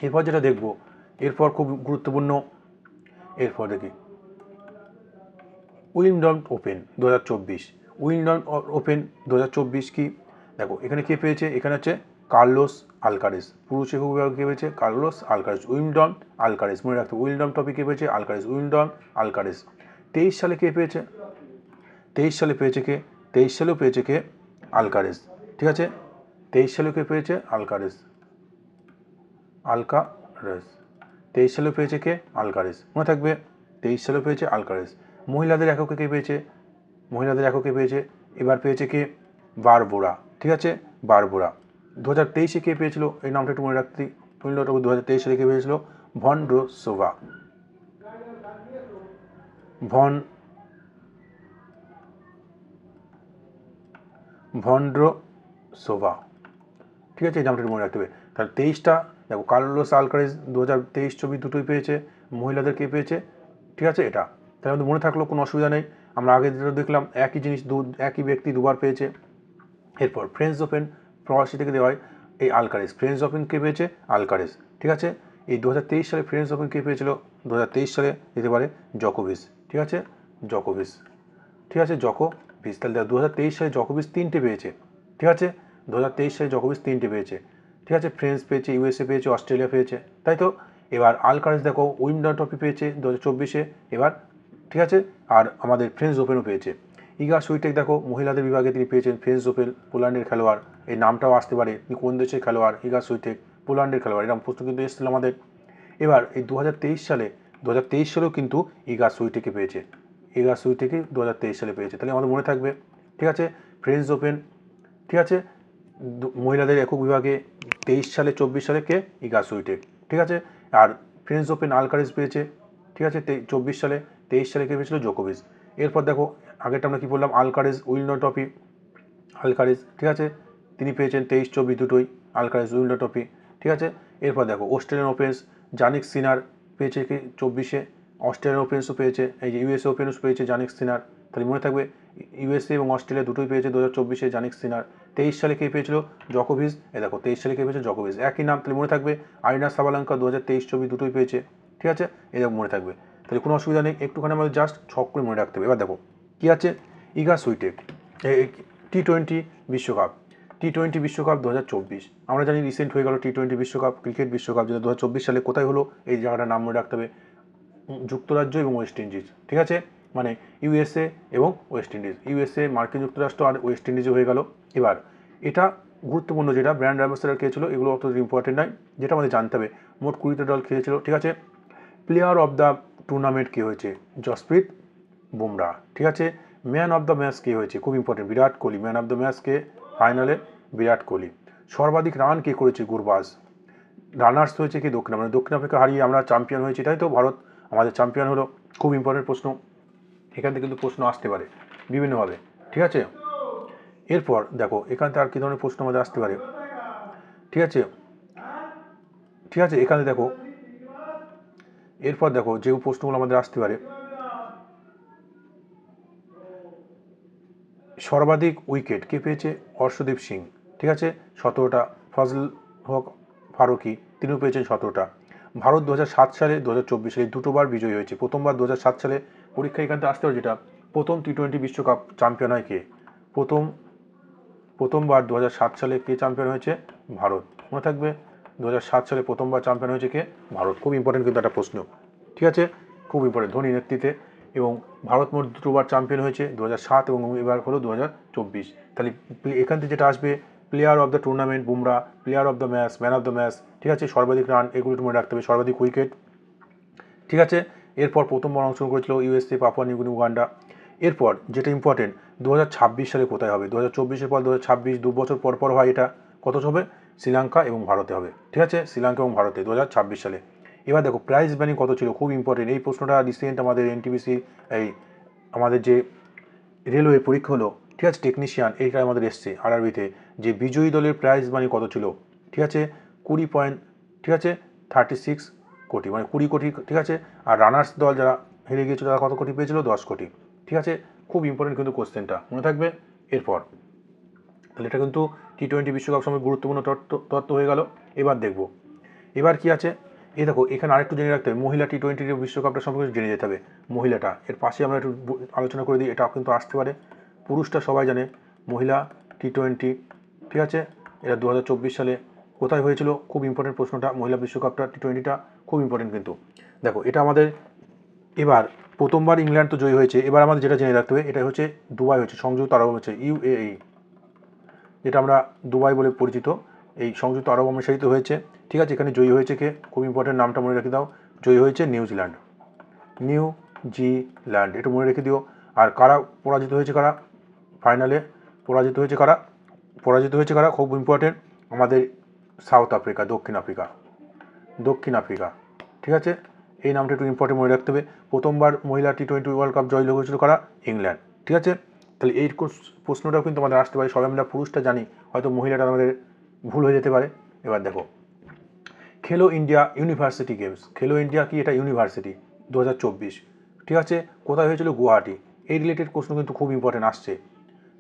এরপর যেটা দেখব, এরপর খুব গুরুত্বপূর্ণ, এরপর দেখি উইম্বলডন ওপেন 2024, উইম্বলডন ওপেন 2024 কি, দেখো এখানে কে পেয়েছে, এখানে হচ্ছে কার্লোস আলকারেজ, পুরুষ একক বিভাগে কে পেয়েছে, কার্লোস আলকারেজ, উইম্বলডন আলকারেজ, মনে রাখতে, উইম্বলডন ট্রফি কে পেয়েছে, আলকারেজ, উইম্বলডন আলকারেজ। 23 সালে কে পেয়েছে, 23 সালে পেয়েছে কে, 23 সালেও পেয়েছে কে, আলকারেজ, ঠিক আছে, 23 সালেও কে পেয়েছে, আলকারেজ, 23 সালেও পেয়েছে কে, আলকারেজ, মনে থাকবে, 23 সালেও পেয়েছে আলকারেজ। মহিলাদের এককে কে পেয়েছে, মহিলাদের এককে পেয়েছে, এবার পেয়েছে কে, বারবোরা, ঠিক আছে, বারবোরা। 2023-এ কে পেয়েছিল, এই নামটা একটু মনে রাখতে, 2023 সালে কে পেয়েছিল, ভন্ড্রোসোভা, ভন্ড্রোসোভা, ঠিক আছে, এই নামটা একটু মনে রাখতে হবে। তাহলে 23টা দেখো, কার্লোস আলকারেজ 2023 ছবি দুটোই পেয়েছে, মহিলাদের কে পেয়েছে, ঠিক আছে, এটা তাহলে আমাদের মনে থাকলো, কোনো অসুবিধা নেই। আমরা আগে যেটা দেখলাম একই জিনিস একই ব্যক্তি দুবার পেয়েছে। এরপর ফ্রেঞ্চ ওপেন প্রবাসী থেকে দেওয়া হয়, এই আলকারেজ, ফ্রেঞ্চ ওপেন কে পেয়েছে, আলকারেজ, ঠিক আছে। এই 2023 সালে ফ্রেঞ্চ ওপেন কে পেয়েছিল, 2023 সালে দিতে পারে জোকোভিচ, ঠিক আছে, জোকোভিচ, ঠিক আছে, জোকোভিচ। তাহলে 2023 সালে জোকোভিচ 3টে পেয়েছে, ঠিক আছে, 2023 সালে জোকোভিচ 3টে পেয়েছে, ঠিক আছে, ফ্রেঞ্চ পেয়েছে, ইউএসএ পেয়েছে, অস্ট্রেলিয়া পেয়েছে, তাই তো। এবার আলকারেজ দেখো উইম্বলডন ট্রফি পেয়েছে 2024-এ এবার, ঠিক আছে, আর আমাদের ফ্রেঞ্চ ওপেনও পেয়েছে। ইগা সুইটেক দেখো মহিলাদের বিভাগে তিনি পেয়েছেন ফ্রেঞ্চ ওপেন, পোল্যান্ডের খেলোয়াড়, এই নামটাও আসতে পারে, তিনি কোন দেশের খেলোয়াড়, ইগা সুইটেক, পোল্যান্ডের খেলোয়াড়, এরকম প্রশ্ন কিন্তু এসেছিল আমাদের। এবার এই 2023 সালেও কিন্তু ইগা সুইটেকে পেয়েছে, ইগা সুইটেকে 2023 সালে পেয়েছে, তাহলে আমাদের মনে থাকবে, ঠিক আছে। ফ্রেঞ্চ ওপেন, ঠিক আছে, মহিলাদের একক বিভাগে 23 সালে 24 সালে কে, ইগা সুইটেক, ঠিক আছে। আর ফ্রেঞ্চ ওপেন আলকারেজ পেয়েছে, ঠিক আছে, 24 সালে, 23 সালে কে পেয়েছিল, জোকোভিচ। এরপর দেখো আগেরটা আমরা কি বললাম, আলকারেজ উইম্বলডন ট্রফি, আলকারেজ, ঠিক আছে, তিনি পেয়েছেন 23-24 দুটোই, আলকারেজ উইম্বলডন ট্রফি, ঠিক আছে। এরপর দেখো অস্ট্রেলিয়ান ওপেন্স, জানিক সিনার পেয়েছে কি 24-এ, অস্ট্রেলিয়ান ওপেন্সও পেয়েছে, এই যে ইউএসএ ওপেন্সও পেয়েছে জানিক সিনার, তাহলে মনে থাকবে ইউএসএ এবং অস্ট্রেলিয়া দুটোই পেয়েছে 2024-এ জানিক সিনার। 23 সালে কে পেয়েছিল, জোকোভিচ, এ দেখো 23 সালে কে পেয়েছে, জোকোভিচ, একই নাম, তাহলে মনে থাকবে আরিনা সাবালেঙ্কা 2023 ছবি দুটোই পেয়েছে, ঠিক আছে, এরকম মনে থাকবে, তাহলে কোনো অসুবিধা নেই, একটুখানি আমাদের জাস্ট ছক করে মনে রাখতে হবে। এবার দেখো কী আছে, ইগা সুইটেক, T20 বিশ্বকাপ, T20 বিশ্বকাপ 2024, আমরা জানি রিসেন্ট হয়ে গেল T20 বিশ্বকাপ, ক্রিকেট বিশ্বকাপ, যেটা 2024 সালে কোথায় হলো, এই জায়গাটার নাম মনে রাখতে হবে, যুক্তরাজ্য এবং ওয়েস্ট ইন্ডিজ, ঠিক আছে, মানে ইউএসএ এবং ওয়েস্ট ইন্ডিজ, ইউএসএ মার্কিন যুক্তরাষ্ট্র আর ওয়েস্ট ইন্ডিজে হয়ে গেল। এবার এটা গুরুত্বপূর্ণ, যেটা ব্র্যান্ড অ্যাম্বাসেডার খেয়েছিল, এগুলো অত ইম্পর্টেন্ট নয়, যেটা আমাদের জানতে হবে মোট 20টা দল খেয়েছিল, ঠিক আছে। প্লেয়ার অফ দ্য টুর্নামেন্ট কী হয়েছে, জসপ্রীত বুমরা, ঠিক আছে। ম্যান অফ দ্য ম্যাচ কে হয়েছে, খুব important, Virat Kohli, man of the ম্যাচকে ফাইনালে বিরাট কোহলি। সর্বাধিক রান কে করেছে, গুরবাজ। রানার্স হয়েছে কি, দক্ষিণ আফ্রিকা হারিয়ে আমরা চ্যাম্পিয়ন হয়েছি, তাই তো, ভারত আমাদের চ্যাম্পিয়ন হলো, খুব ইম্পর্টেন্ট প্রশ্ন, এখান থেকে কিন্তু প্রশ্ন আসতে পারে বিভিন্নভাবে, ঠিক আছে। এরপর দেখো এখান থেকে আর কী ধরনের প্রশ্ন আমাদের আসতে পারে, ঠিক আছে, ঠিক আছে, এখানে দেখো, এরপর দেখো যে প্রশ্নগুলো আমাদের আসতে পারে, সর্বাধিক উইকেট কে পেয়েছে, অর্শদীপ সিং, ঠিক আছে, 17টা। ফজল হক ফারুকি, তিনিও পেয়েছেন 17টা। ভারত 2007 সালে 2024 সালে দুটোবার বিজয়ী হয়েছে, প্রথমবার 2007 সালে, পরীক্ষা এখান থেকে আসতে হবে, যেটা প্রথম T20 বিশ্বকাপ চ্যাম্পিয়ন হয় কে, প্রথম প্রথমবার 2007 সালে কে চ্যাম্পিয়ন হয়েছে? ভারত। মনে থাকবে 2007 সালে প্রথমবার চ্যাম্পিয়ন হয়েছে কে? ভারত। খুব ইম্পর্টেন্ট কিন্তু একটা প্রশ্ন, ঠিক আছে, খুব ইম্পর্টেন্ট। ধোনি নেতৃত্বে। এবং ভারত মোট দুবার চ্যাম্পিয়ন হয়েছে, 2007 এবং এবার হলো 2024। তাহলে এখান থেকে যেটা আসবে, player of the tournament Bumrah, player of the match, man of the match, ঠিক আছে, সর্বাধিক রান, এগুলো একটু মনে রাখতে হবে, সর্বাধিক উইকেট, ঠিক আছে। এরপর প্রথমবার অংশগ্রহণ করেছিল USA, Papua New Guinea, Uganda. এরপর যেটা ইম্পর্টেন্ট, 2026 সালে কোথায় হবে? 2024-এর পর 2026, 2 বছর পর পর হয় এটা। কত হবে? শ্রীলঙ্কা এবং ভারতে হবে, ঠিক আছে, শ্রীলঙ্কা এবং ভারতে 2026 সালে। এবার দেখো প্রাইজ মানি কত ছিল, খুব ইম্পর্টেন্ট এই প্রশ্নটা। রিসেন্ট আমাদের এনটিপিসি এই আমাদের যে রেলওয়ে পরীক্ষা হলো, ঠিক আছে, টেকনিশিয়ান, এইটা আমাদের এসছে আরআরবিতে, যে বিজয়ী দলের প্রাইজ মানি কত ছিল, ঠিক আছে, 20 পয়েন্ট, ঠিক আছে, 36 কোটি, মানে 20 কোটি, ঠিক আছে। আর রানার্স দল যারা হেরে গিয়েছিল তারা কত কোটি পেয়েছিল? 10 কোটি, ঠিক আছে। খুব ইম্পর্টেন্ট কিন্তু কোশ্চেনটা, মনে থাকবে। এরপর তাহলে এটা কিন্তু টি-20 বিশ্বকাপ সময় গুরুত্বপূর্ণ তত্ত্ব হয়ে গেল। এবার দেখব এবার কি আছে। এই দেখো এখানে আরেকটু জেনে রাখতে হবে, মহিলা টি-20 বিশ্বকাপটা সম্পর্কে জেনে যেতে হবে। মহিলাটা এর পাশে আমরা একটু আলোচনা করে দিই, এটাও কিন্তু আসতে পারে। পুরুষটা সবাই জানে, মহিলা টি-20, ঠিক আছে, এটা 2024 সালে কোথায় হয়েছিল? খুব ইম্পর্টেন্ট প্রশ্নটা, মহিলা বিশ্বকাপটা টি-20টা খুব ইম্পর্টেন্ট কিন্তু। দেখো এটা আমাদের এবার প্রথমবার ইংল্যান্ড তো জয়ী হয়েছে, এবার আমাদের যেটা জেনে রাখতে হবে, এটা হচ্ছে দুবাই হচ্ছে, সংযুক্ত আরব হচ্ছে, ইউএই, যেটা আমরা দুবাই বলে পরিচিত, এই সংযুক্ত আরব আমিরাতে হয়েছে, ঠিক আছে। এখানে জয়ী হয়েছে কে? খুব ইম্পর্টেন্ট, নামটা মনে রেখে দাও, জয়ী হয়েছে নিউজিল্যান্ড, নিউজিল্যান্ড, এটা মনে রেখে দিও। আর কারা পরাজিত হয়েছে? কারা ফাইনালে পরাজিত হয়েছে? কারা পরাজিত হয়েছে? কারা খুব ইম্পর্টেন্ট, আমাদের সাউথ আফ্রিকা, দক্ষিণ আফ্রিকা, দক্ষিণ আফ্রিকা, ঠিক আছে। এই নামটা একটু ইম্পর্টেন্ট মনে রাখতে হবে। প্রথমবার মহিলা টি-20 ওয়ার্ল্ড কাপ জয় হয়েছিল কারা? ইংল্যান্ড, ঠিক আছে। তাহলে এই প্রশ্নটাও কিন্তু আমাদের আসতে পারে। সবাই আমরা পুরুষটা জানি, হয়তো মহিলাটা আমাদের ভুল হয়ে যেতে পারে। এবার দেখো খেলো ইন্ডিয়া ইউনিভার্সিটি গেমস, খেলো ইন্ডিয়া কি? এটা ইউনিভার্সিটি 2024, ঠিক আছে, কোথায় হয়েছিল? গুয়াহাটি। এই রিলেটেড প্রশ্ন কিন্তু খুব ইম্পর্টেন্ট আসছে,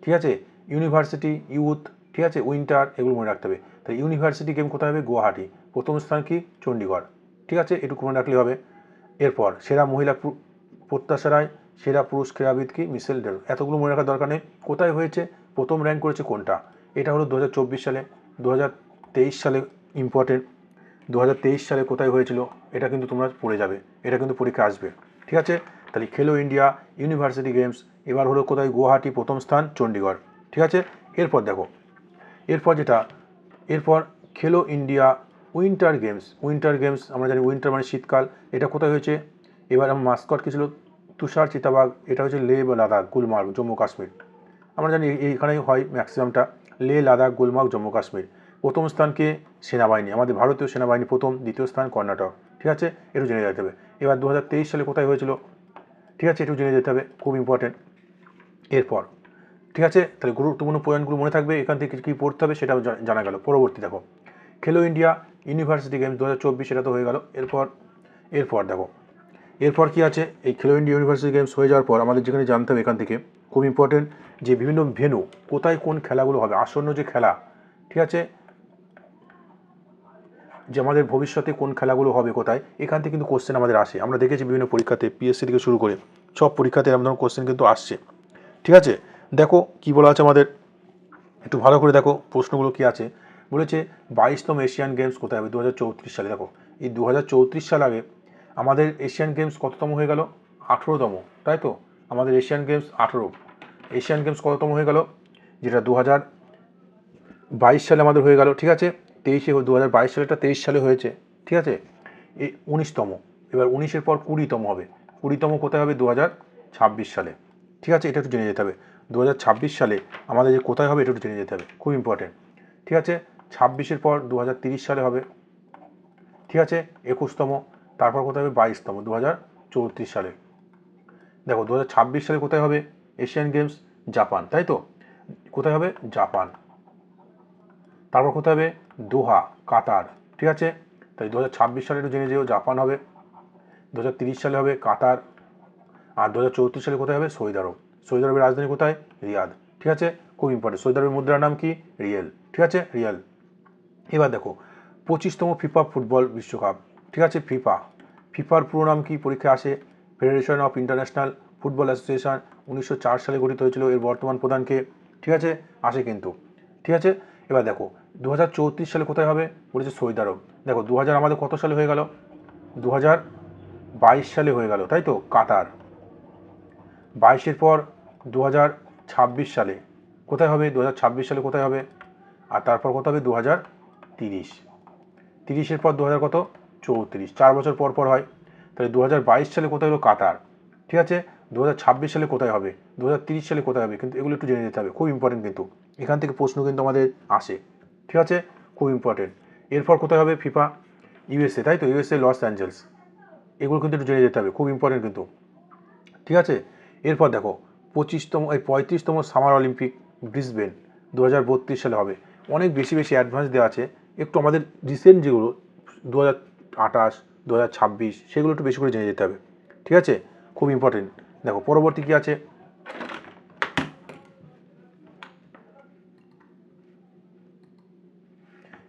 ঠিক আছে। ইউনিভার্সিটি, ইউথ, ঠিক আছে, উইন্টার, এগুলো মনে রাখতে হবে। তাই ইউনিভার্সিটি গেম কোথায় হবে? গুয়াহাটি। প্রথম স্থান কি? চণ্ডীগড়, ঠিক আছে, এটুকু মনে রাখলে হবে। এরপর সেরা মহিলা প্রত্যাশা রায়, সেরা পুরুষ ক্রীড়াবিদ কি? মিশেল ডেল। এতগুলো মনে রাখার দরকার নেই। কোথায় হয়েছে? প্রথম র্যাঙ্ক করেছে কোনটা? এটা হলো 2024 সালে। 2023 সালে ইম্পর্টেন্ট, 2023 সালে কোথায় হয়েছিল? এটা কিন্তু তোমরা পড়ে যাবে, এটা কিন্তু পরীক্ষা আসবে, ঠিক আছে। তাহলে খেলো ইন্ডিয়া ইউনিভার্সিটি গেমস এবার হলো কোথায়? গুয়াহাটি, প্রথম স্থান চণ্ডীগড়, ঠিক আছে। এরপর দেখো এরপর খেলো India winter games, winter games আমরা জানি উইন্টার মানে শীতকাল, এটা কোথায় হয়েছে? এবার আমার মাস্কট কী ছিল? তুষার চিতাবাঘ, এটা হচ্ছে লে বা লাদাখ, গুলমার্গ, জম্মু কাশ্মীর। আমরা জানি এইখানেই হয় ম্যাক্সিমামটা, লে, লাদাখ, গুলমার্গ, জম্মু কাশ্মীর। প্রথম স্থানকে সেনাবাহিনী, আমাদের ভারতীয় সেনাবাহিনী প্রথম, দ্বিতীয় স্থান কর্ণাটক, ঠিক আছে, একটু জেনে যেতে হবে। এবার 2023 সালে কোথায় হয়েছিল? ঠিক আছে, একটু জেনে যেতে হবে, খুব ইম্পর্টেন্ট। এরপর ঠিক আছে, তাহলে গুরুত্বপূর্ণ পয়েন্টগুলো মনে থাকবে, এখান থেকে কী পড়তে হবে সেটাও জানা গেল। পরবর্তী দেখো খেলো ইন্ডিয়া ইউনিভার্সিটি গেমস 2024, এটা তো হয়ে গেল। এরপর দেখো এরপর কি আছে? এই খেলো ইন্ডিয়া ইউনিভার্সিটি গেমস হয়ে যাওয়ার পর আমাদের যেখানে জানতে হবে এখান থেকে খুব ইম্পর্টেন্ট, যে বিভিন্ন ভেন্যু কোথায় কোন খেলাগুলো হবে, আসন্ন যে খেলা, ঠিক আছে, যে আমাদের ভবিষ্যতে কোন খেলাগুলো হবে কোথায়, এখান থেকে কিন্তু কোশ্চেন আমাদের আসে। আমরা দেখেছি বিভিন্ন পরীক্ষাতে, পিএসসি থেকে শুরু করে সব পরীক্ষাতে এরকম ধরনের কোশ্চেন কিন্তু আসছে, ঠিক আছে। দেখো কি বলা আছে আমাদের, একটু ভালো করে দেখো প্রশ্নগুলো কি আছে। বলেছে 22তম এশিয়ান গেমস কোথায় হবে? 2034 সালে। দেখো এই 2034 সাল আগে আমাদের এশিয়ান গেমস কততম হয়ে গেল? 18তম, তাই তো। আমাদের এশিয়ান গেমস 18, এশিয়ান গেমস কততম হয়ে গেল? যেটা 2022 সালে আমাদের হয়ে গেল, ঠিক আছে। 2022 সালেটা 23 সালে হয়েছে, ঠিক আছে। এই 19তম, এবার 19-এর পর 20তম হবে। 20তম কোথায় হবে? 2026 সালে, ঠিক আছে। এটা একটু জেনে যেতে হবে, 2026 সালে আমাদের যে কোথায় হবে এটা একটু জেনে যেতে হবে, খুব ইম্পর্টেন্ট, ঠিক আছে। 26-এর পর 2030 সালে হবে, ঠিক আছে, 21তম। তারপর কোথায় হবে? 22তম, 2034 সালে। দেখো 2026 সালে কোথায় হবে এশিয়ান গেমস? জাপান, তাই তো। কোথায় হবে? জাপান। তারপর কোথায় হবে? দোহা, কাতার, ঠিক আছে। তাই 2026 সালে একটু জেনে যেও, জাপান হবে। 2030 সালে হবে কাতার। আর 2034 সালে কোথায় হবে? সৌদি আরব। সৌদি আরবের রাজধানী কোথায়? রিয়াদ, ঠিক আছে, খুব ইম্পর্টেন্ট। সৌদি আরবের মুদ্রার নাম কি? রিয়েল, ঠিক আছে, রিয়াল। এবার দেখো 25তম ফিফা ফুটবল বিশ্বকাপ, ঠিক আছে। ফিফার পুরো নাম কি? পরীক্ষা আসে। Federation of international football association, 1904 সালে গঠিত হয়েছিল। এর বর্তমান প্রধানকে, ঠিক আছে, আসে কিন্তু। ঠিক আছে। এবার দেখো 2034 সালে কোথায় হবে বলেছে সৌদি আরব। দেখো 2000 আমাদের কত সালে হয়ে গেল, 2022 সালে হয়ে গেল, তাই তো, কাতার। 22-এর পর 2026 সালে কোথায় হবে, 2026 সালে কোথায় হবে, আর তারপর কত হবে 2030, 30-এর পর 2000 কত 34, 4 বছর পর পর হয়। তাহলে 2022 সালে কোথায় হলো কাতার, ঠিক আছে। 2026 সালে কোথায় হবে, 2030 সালে কোথায় হবে, কিন্তু এগুলো একটু জেনে যেতে হবে, খুব ইম্পর্টেন্ট কিন্তু এখান থেকে প্রশ্ন কিন্তু আমাদের আসে, ঠিক আছে, খুব ইম্পর্টেন্ট। এরপর কোথায় হবে ফিফা, ইউএসএ, তাই তো, ইউএসএ লস অ্যাঞ্জেলস, এগুলো কিন্তু একটু জেনে যেতে হবে, খুব ইম্পর্টেন্ট কিন্তু, ঠিক আছে। এরপর দেখো 35তম সামার অলিম্পিক ব্রিসবেন 2032 সালে হবে। অনেক বেশি বেশি অ্যাডভান্স দেওয়া আছে, একটু আমাদের রিসেন্ট যেগুলো 2028, 2026 সেগুলো একটু বেশি করে জেনে যেতে হবে, ঠিক আছে, খুব ইম্পর্টেন্ট। দেখো পরবর্তী কী আছে,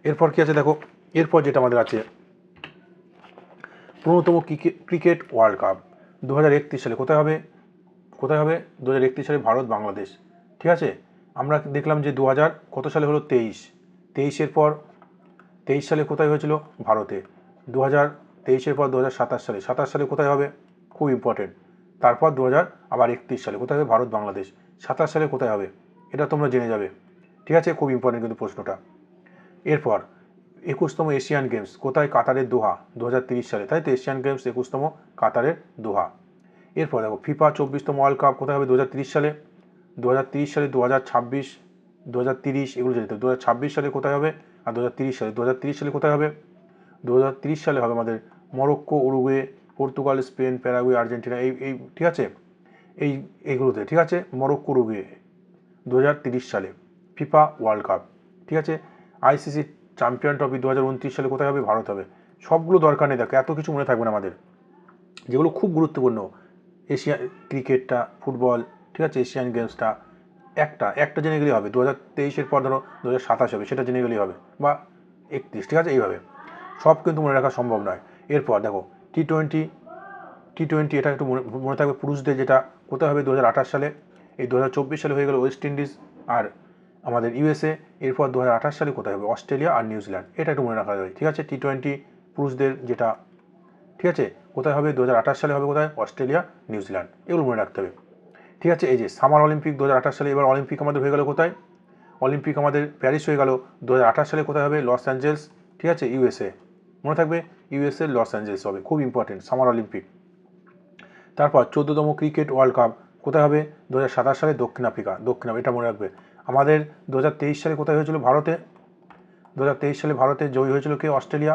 এরপর কী আছে দেখো, এরপর যেটা আমাদের আছে 15তম ক্রিকেট ওয়ার্ল্ড কাপ 2031 সালে কোথায় হবে, কোথায় হবে 2031 সালে ভারত বাংলাদেশ, ঠিক আছে। আমরা দেখলাম যে 2000 কত সালে হলো 23-এর পর 23 সালে কোথায় হয়েছিল ভারতে, 2023-এর পর 2027 সালে, 27 সালে কোথায় হবে, খুব ইম্পর্টেন্ট। তারপর 2000 আবার 31 সালে কোথায় হবে ভারত বাংলাদেশ, 27 সালে কোথায় হবে, এটা তোমরা জেনে যাবে, ঠিক আছে, খুব ইম্পর্টেন্ট কিন্তু প্রশ্নটা। এরপর 21তম এশিয়ান গেমস কোথায়, কাতারের দোহা 2030 সালে, তাই তো, এশিয়ান গেমস 21তম কাতারের দোহা। এরপর দেখো ফিফা 24তম ওয়ার্ল্ড কাপ কোথায় হবে 2030 সালে, 2030 সালে, 2026, 2030 এগুলো যেতে, 2026 সালে কোথায় হবে, আর 2030 সালে, 2030 সালে কোথায় হবে, 2030 সালে হবে আমাদের Morocco, Uruguay, Portugal, Spain, Paraguay, Argentina, এই ঠিক আছে, এইগুলোতে, ঠিক আছে, মরক্কো, উরুগুয়ে 2030 সালে ফিফা ওয়ার্ল্ড কাপ, ঠিক আছে। আইসিসি চ্যাম্পিয়ন ট্রফি 2029 সালে কোথায় হবে, ভারত হবে। সবগুলো দরকার নেই, দেখো এত কিছু মনে থাকবে না আমাদের, যেগুলো খুব গুরুত্বপূর্ণ, এশিয়া ক্রিকেটটা, ফুটবল, ঠিক আছে, এশিয়ান গেমসটা একটা জেনে গেলেই হবে। 2023-এর পর ধরো 2027 হবে, সেটা জেনে গেলেই হবে, বা 31, ঠিক আছে, এইভাবে সব কিন্তু মনে রাখা সম্ভব নয়। এরপর দেখো টি টোয়েন্টি এটা একটু মনে থাকবে, পুরুষদের যেটা কোথায় হবে 2028 সালে, এই 2024 সালে হয়ে গেল ওয়েস্ট ইন্ডিজ আর আমাদের ইউএসএ। এরপর 2028 সালে কোথায় হবে, অস্ট্রেলিয়া আর নিউজিল্যান্ড, এটা একটু মনে রাখা যায়, ঠিক আছে। টি-20 পুরুষদের যেটা, ঠিক আছে, কোথায় হবে 2028 সালে হবে কোথায়, অস্ট্রেলিয়া, নিউজিল্যান্ড, এগুলো মনে রাখতে হবে, ঠিক আছে। এই যে সামার অলিম্পিক 2028 সালে, এবার অলিম্পিক আমাদের হয়ে গেল কোথায়, অলিম্পিক আমাদের প্যারিস হয়ে গেল, 2028 সালে কোথায় হবে, লস অ্যাঞ্জেলস, ঠিক আছে, ইউএসএ, মনে থাকবে, ইউএসএ লস অ্যাঞ্জেলস হবে, খুব ইম্পর্টেন্ট সামার অলিম্পিক। তারপর 14তম ক্রিকেট ওয়ার্ল্ড কাপ কোথায় হবে, 2027 সালে দক্ষিণ আফ্রিকা, এটা মনে রাখবে। আমাদের 2023 সালে কোথায় হয়েছিল, ভারতে, 2023 সালে ভারতে জয়ী হয়েছিল কে, অস্ট্রেলিয়া,